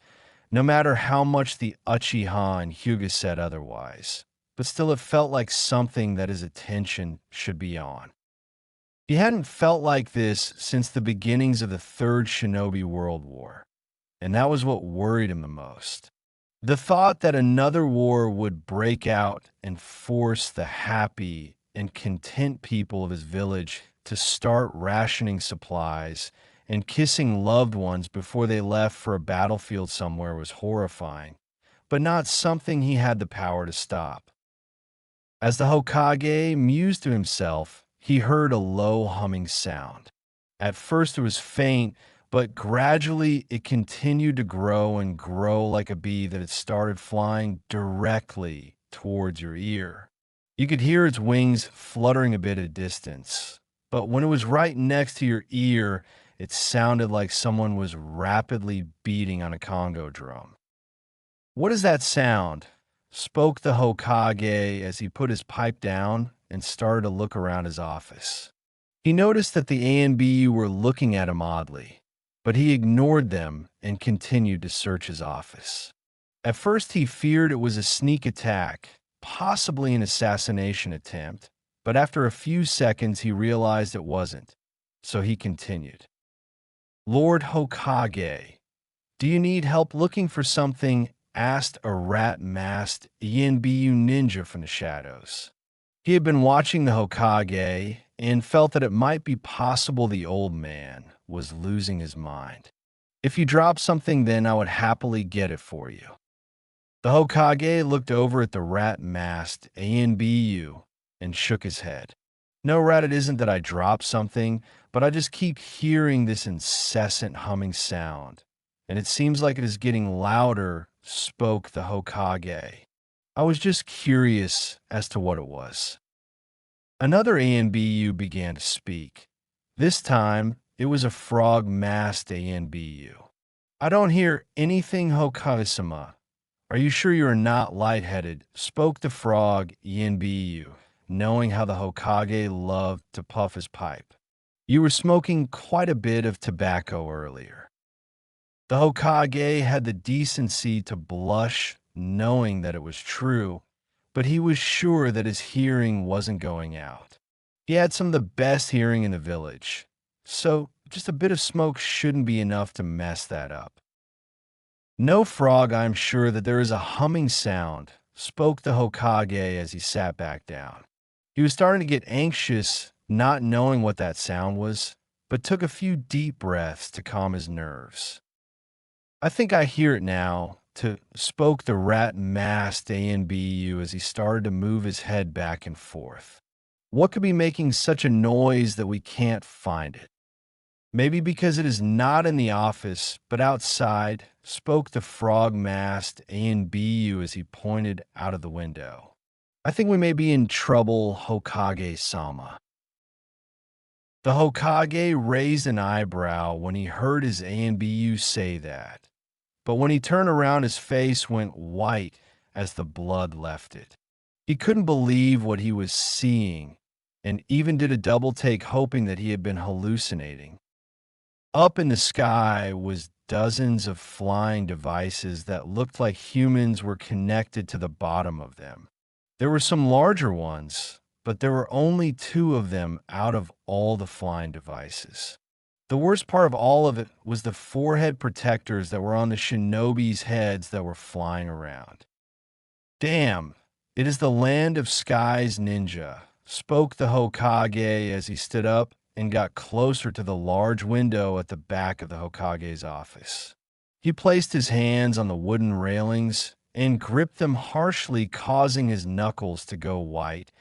S1: no matter how much the Uchiha and Hyuga said otherwise. But still, it felt like something that his attention should be on. He hadn't felt like this since the beginnings of the Third Shinobi World War, and that was what worried him the most. The thought that another war would break out and force the happy and content people of his village to start rationing supplies and kissing loved ones before they left for a battlefield somewhere was horrifying, but not something he had the power to stop. As the Hokage mused to himself, he heard a low humming sound. At first it was faint, but gradually it continued to grow and grow like a bee that had started flying directly towards your ear. You could hear its wings fluttering a bit at a distance, but when it was right next to your ear, it sounded like someone was rapidly beating on a Congo drum. "What is that sound?" spoke the Hokage as he put his pipe down and started to look around his office. He noticed that the A and B were looking at him oddly, but he ignored them and continued to search his office. At first he feared it was a sneak attack, possibly an assassination attempt, but after a few seconds he realized it wasn't, so he continued. "Lord Hokage, do you need help looking for something?" asked a rat-masked Yenbyu ninja from the shadows. He had been watching the Hokage and felt that it might be possible the old man was losing his mind. If you drop something, then I would happily get it for you. The Hokage looked over at the rat-masked ANBU and shook his head. No, Rat, it isn't that I dropped something, but I just keep hearing this incessant humming sound, and it seems like it is getting louder, spoke the Hokage. I was just curious as to what it was. Another ANBU began to speak. This time, it was a frog-masked ANBU. I don't hear anything, Hokage-sama. Are you sure you are not lightheaded? Spoke the frog Yinbiyu, knowing how the Hokage loved to puff his pipe. You were smoking quite a bit of tobacco earlier. The Hokage had the decency to blush, knowing that it was true, but he was sure that his hearing wasn't going out. He had some of the best hearing in the village, so just a bit of smoke shouldn't be enough to mess that up. No, frog, I am sure that there is a humming sound, spoke the Hokage as he sat back down. He was starting to get anxious, not knowing what that sound was, but took a few deep breaths to calm his nerves. I think I hear it now, spoke the rat-masked ANBU as he started to move his head back and forth. What could be making such a noise that we can't find it? Maybe because it is not in the office, but outside, spoke the frog-masked ANBU as he pointed out of the window. I think we may be in trouble, Hokage-sama. The Hokage raised an eyebrow when he heard his ANBU say that, but when he turned around, his face went white as the blood left it. He couldn't believe what he was seeing, and even did a double take hoping that he had been hallucinating. Up in the sky was dozens of flying devices that looked like humans were connected to the bottom of them. There were some larger ones, but there were only 2 of them out of all the flying devices. The worst part of all of it was the forehead protectors that were on the shinobi's heads that were flying around. Damn, it is the land of Sky's ninja, spoke the Hokage as he stood up and got closer to the large window at the back of the Hokage's office. He placed his hands on the wooden railings and gripped them harshly, causing his knuckles to go white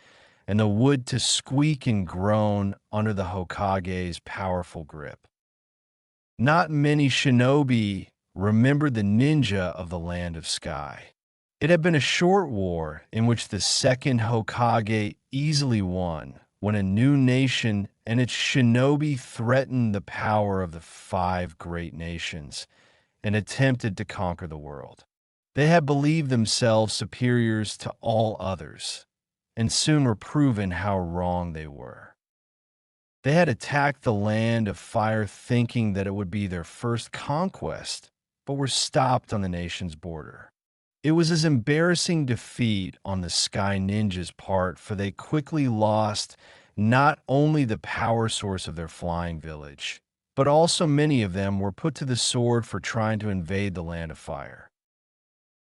S1: and the wood to squeak and groan under the Hokage's powerful grip. Not many shinobi remembered the ninja of the Land of Sky. It had been a short war in which the second Hokage easily won when a new nation and its shinobi threatened the power of the 5 great nations and attempted to conquer the world. They had believed themselves superiors to all others, and soon were proven how wrong they were. They had attacked the Land of Fire thinking that it would be their first conquest, but were stopped on the nation's border. It was an embarrassing defeat on the Sky Ninja's part, for they quickly lost not only the power source of their flying village, but also many of them were put to the sword for trying to invade the Land of Fire.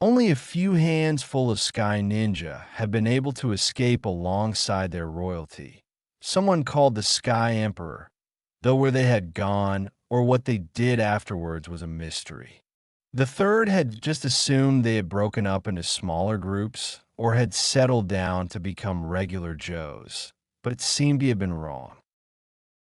S1: Only a few hands full of Sky Ninja had been able to escape alongside their royalty. Someone called the Sky Emperor, though where they had gone or what they did afterwards was a mystery. The third had just assumed they had broken up into smaller groups or had settled down to become regular Joes, but it seemed he had been wrong.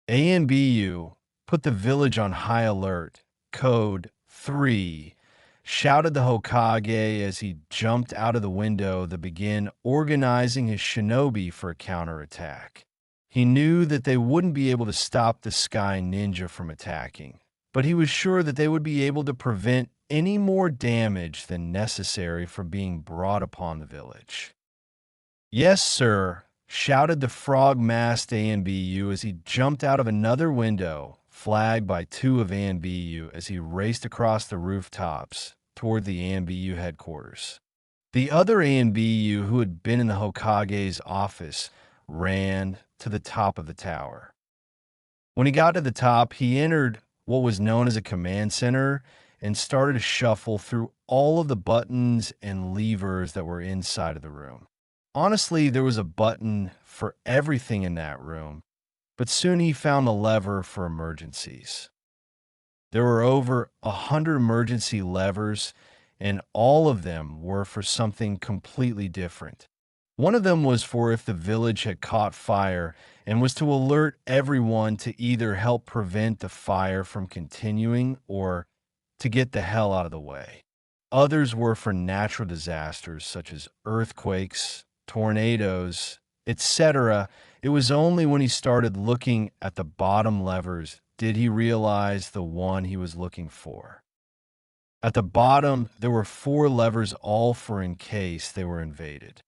S1: ANBU put the village on high alert, code 3, shouted the Hokage as he jumped out of the window to begin organizing his shinobi for a counterattack. He knew that they wouldn't be able to stop the Sky Ninja from attacking, but he was sure that they would be able to prevent any more damage than necessary from being brought upon the village. Yes, sir, shouted the frog-masked ANBU as he jumped out of another window, flagged by 2 of ANBU as he raced across the rooftops toward the ANBU headquarters. The other ANBU who had been in the Hokage's office ran to the top of the tower. When he got to the top, he entered what was known as a command center and started to shuffle through all of the buttons and levers that were inside of the room. Honestly, there was a button for everything in that room, but soon he found a lever for emergencies. There were over 100 emergency levers, and all of them were for something completely different. One of them was for if the village had caught fire and was to alert everyone to either help prevent the fire from continuing or to get the hell out of the way. Others were for natural disasters such as earthquakes, tornadoes, etc. It was only when he started looking at the bottom levers did he realize the one he was looking for. At the bottom, there were 4 levers, all for in case they were invaded.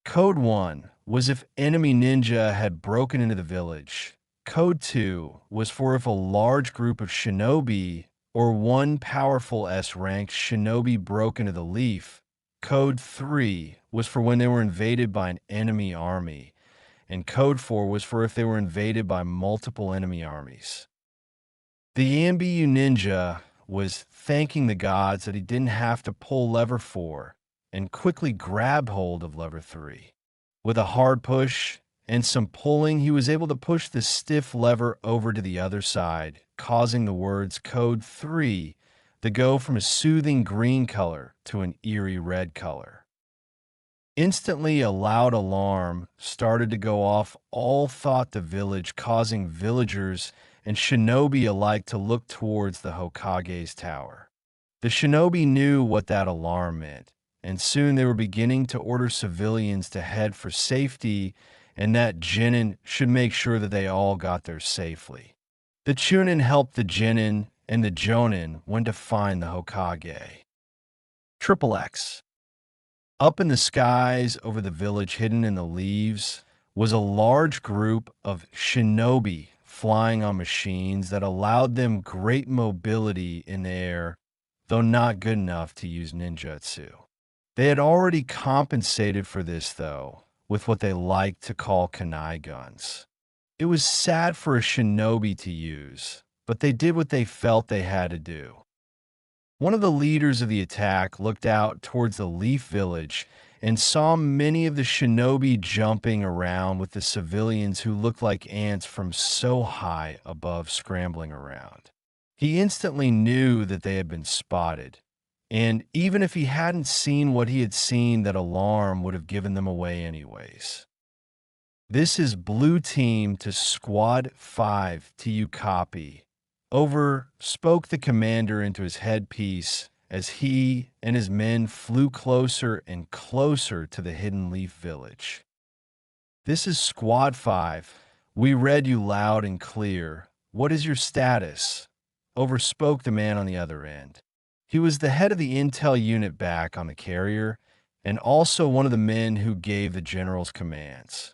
S1: Code 1 was if enemy ninja had broken into the village. Code 2 was for if a large group of shinobi or one powerful S-ranked shinobi broke into the leaf. Code 3 was for when they were invaded by an enemy army. And Code 4 was for if they were invaded by multiple enemy armies. The Ambu ninja was thanking the gods that he didn't have to pull lever 4 and quickly grab hold of lever 3. With a hard push and some pulling, he was able to push the stiff lever over to the other side, causing the words Code 3 to go from a soothing green color to an eerie red color. Instantly, a loud alarm started to go off all thought the village, causing villagers and shinobi alike to look towards the Hokage's tower. The shinobi knew what that alarm meant, and soon they were beginning to order civilians to head for safety, and that Genin should make sure that they all got there safely. The Chunin helped the Genin, and the Jonin went to find the Hokage. Triple X. Up in the skies over the village, hidden in the leaves, was a large group of shinobi flying on machines that allowed them great mobility in the air, though not good enough to use ninjutsu. They had already compensated for this, though, with what they liked to call kunai guns. It was sad for a shinobi to use, but they did what they felt they had to do. One of the leaders of the attack looked out towards the Leaf Village and saw many of the shinobi jumping around with the civilians who looked like ants from so high above scrambling around. He instantly knew that they had been spotted, and even if he hadn't seen what he had seen, that alarm would have given them away anyways. This is Blue Team to Squad 5 to you copy. Over spoke the commander into his headpiece as he and his men flew closer and closer to the Hidden Leaf Village. This is Squad 5. We read you loud and clear. What is your status? Over spoke the man on the other end. He was the head of the intel unit back on the carrier and also one of the men who gave the general's commands.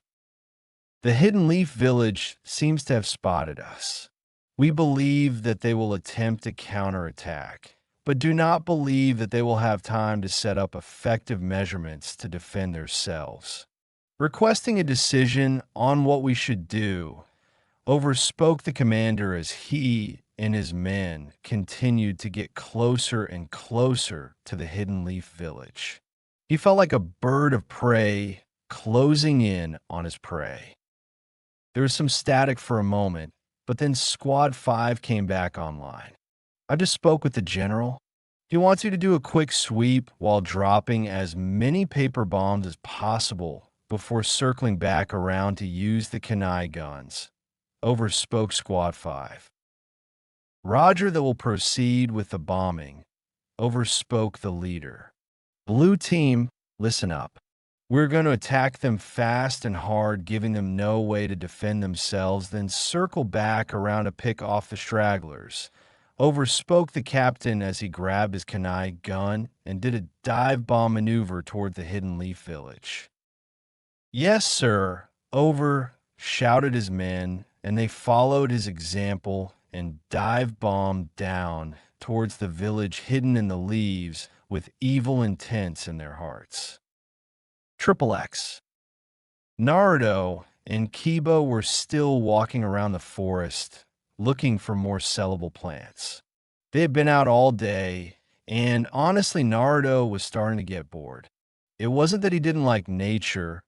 S1: The Hidden Leaf Village seems to have spotted us. We believe that they will attempt a counterattack, but do not believe that they will have time to set up effective measurements to defend themselves. Requesting a decision on what we should do, over spoke the commander as he and his men continued to get closer and closer to the Hidden Leaf Village. He felt like a bird of prey closing in on his prey. There was some static for a moment, but then Squad 5 came back online. I just spoke with the general. He wants you to do a quick sweep while dropping as many paper bombs as possible before circling back around to use the kunai guns. Over spoke Squad 5. Roger, that will proceed with the bombing. Over spoke the leader. Blue Team, listen up. We're going to attack them fast and hard, giving them no way to defend themselves, then circle back around to pick off the stragglers. Over spoke the captain as he grabbed his kunai gun and did a dive bomb maneuver toward the Hidden Leaf Village. Yes, sir. Over shouted his men, and they followed his example and dive bombed down towards the village hidden in the leaves with evil intents in their hearts. Triple X. Naruto and Kiba were still walking around the forest, looking for more sellable plants. They had been out all day, and honestly, Naruto was starting to get bored. It wasn't that he didn't like nature,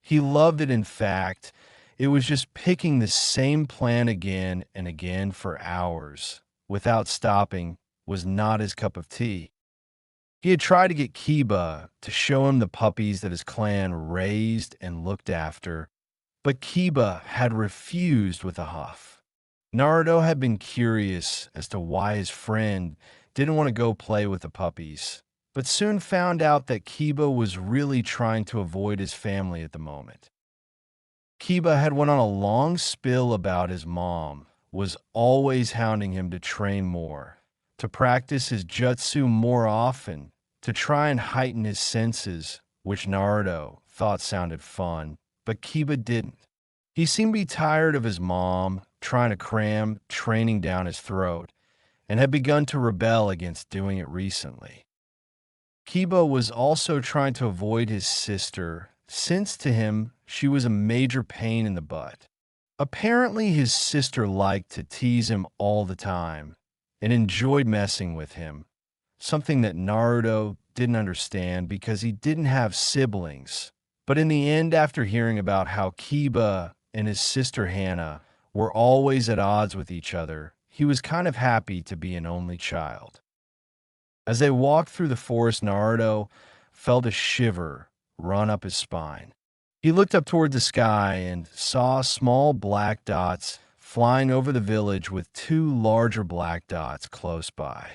S1: He loved it, in fact. It was just picking the same plan again and again for hours, without stopping, was not his cup of tea. He had tried to get Kiba to show him the puppies that his clan raised and looked after, but Kiba had refused with a huff. Naruto had been curious as to why his friend didn't want to go play with the puppies, but soon found out that Kiba was really trying to avoid his family at the moment. Kiba had went on a long spill about his mom, was always hounding him to train more, to practice his jutsu more often, to try and heighten his senses, which Naruto thought sounded fun, but Kiba didn't. He seemed to be tired of his mom trying to cram training down his throat, and had begun to rebel against doing it recently. Kiba was also trying to avoid his sister, since to him she was a major pain in the butt. Apparently his sister liked to tease him all the time, and enjoyed messing with him, something that Naruto didn't understand because he didn't have siblings. But in the end, after hearing about how Kiba and his sister Hana were always at odds with each other, he was kind of happy to be an only child. As they walked through the forest, Naruto felt a shiver run up his spine. He looked up toward the sky and saw small black dots flying over the village with two larger black dots close by.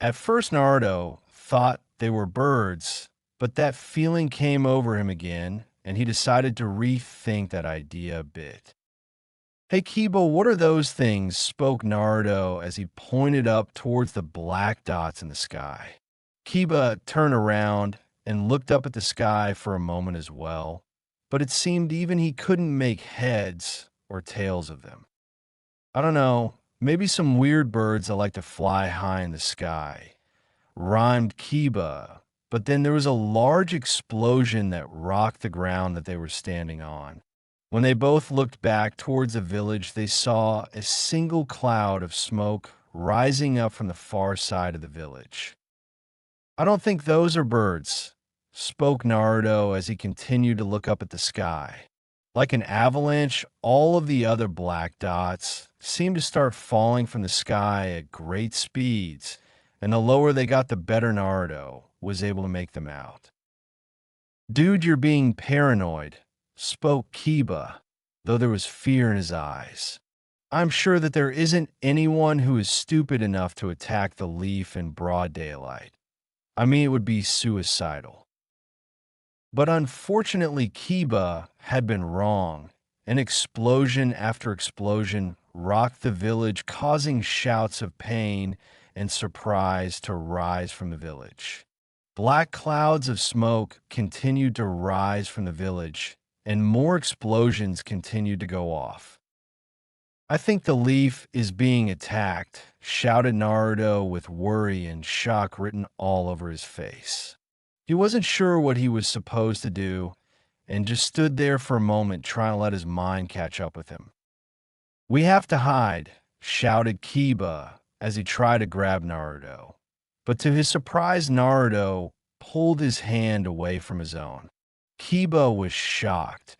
S1: At first, Naruto thought they were birds, but that feeling came over him again, and he decided to rethink that idea a bit. "Hey Kiba, what are those things?" spoke Naruto as he pointed up towards the black dots in the sky. Kiba turned around and looked up at the sky for a moment as well, but it seemed even he couldn't make heads or tails of them. "I don't know, maybe some weird birds that like to fly high in the sky," rhymed Kiba, but then there was a large explosion that rocked the ground that they were standing on. When they both looked back towards the village, they saw a single cloud of smoke rising up from the far side of the village. "I don't think those are birds," spoke Naruto as he continued to look up at the sky. Like an avalanche, all of the other black dots seemed to start falling from the sky at great speeds, and the lower they got, the better Naruto was able to make them out. "Dude, you're being paranoid," spoke Kiba, though there was fear in his eyes. "I'm sure that there isn't anyone who is stupid enough to attack the leaf in broad daylight. I mean, it would be suicidal." But unfortunately, Kiba had been wrong. An explosion after explosion rocked the village, causing shouts of pain and surprise to rise from the village. Black clouds of smoke continued to rise from the village, and more explosions continued to go off. "I think the leaf is being attacked," shouted Naruto with worry and shock written all over his face. He wasn't sure what he was supposed to do, and just stood there for a moment trying to let his mind catch up with him. "We have to hide," shouted Kiba as he tried to grab Naruto. But to his surprise, Naruto pulled his hand away from his own. Kiba was shocked,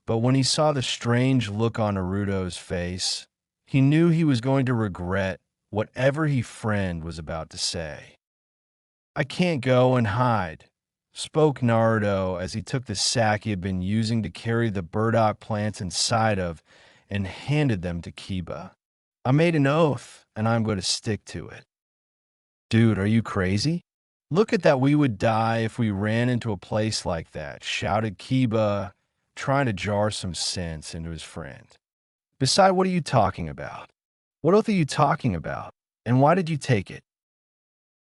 S1: but when he saw the strange look on Naruto's face, he knew he was going to regret whatever his friend was about to say. "I can't go and hide," spoke Naruto as he took the sack he had been using to carry the burdock plants inside of and handed them to Kiba. "I made an oath, and I'm going to stick to it." "Dude, are you crazy? Look at that, we would die if we ran into a place like that," shouted Kiba, trying to jar some sense into his friend. "Beside, what are you talking about? What oath are you talking about? And why did you take it?"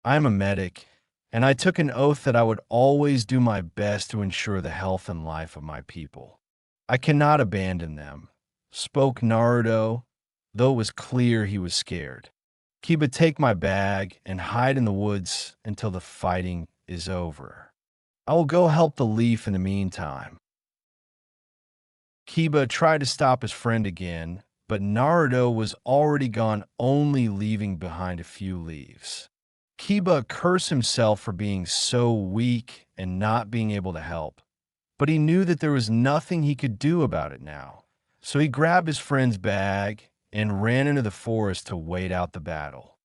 S1: "I am a medic, and I took an oath that I would always do my best to ensure the health and life of my people. I cannot abandon them," spoke Naruto, though it was clear he was scared. "Kiba, take my bag and hide in the woods until the fighting is over. I will go help the leaf in the meantime." Kiba tried to stop his friend again, but Naruto was already gone, only leaving behind a few leaves. Kiba cursed himself for being so weak and not being able to help, but he knew that there was nothing he could do about it now. So he grabbed his friend's bag and ran into the forest to wait out the battle.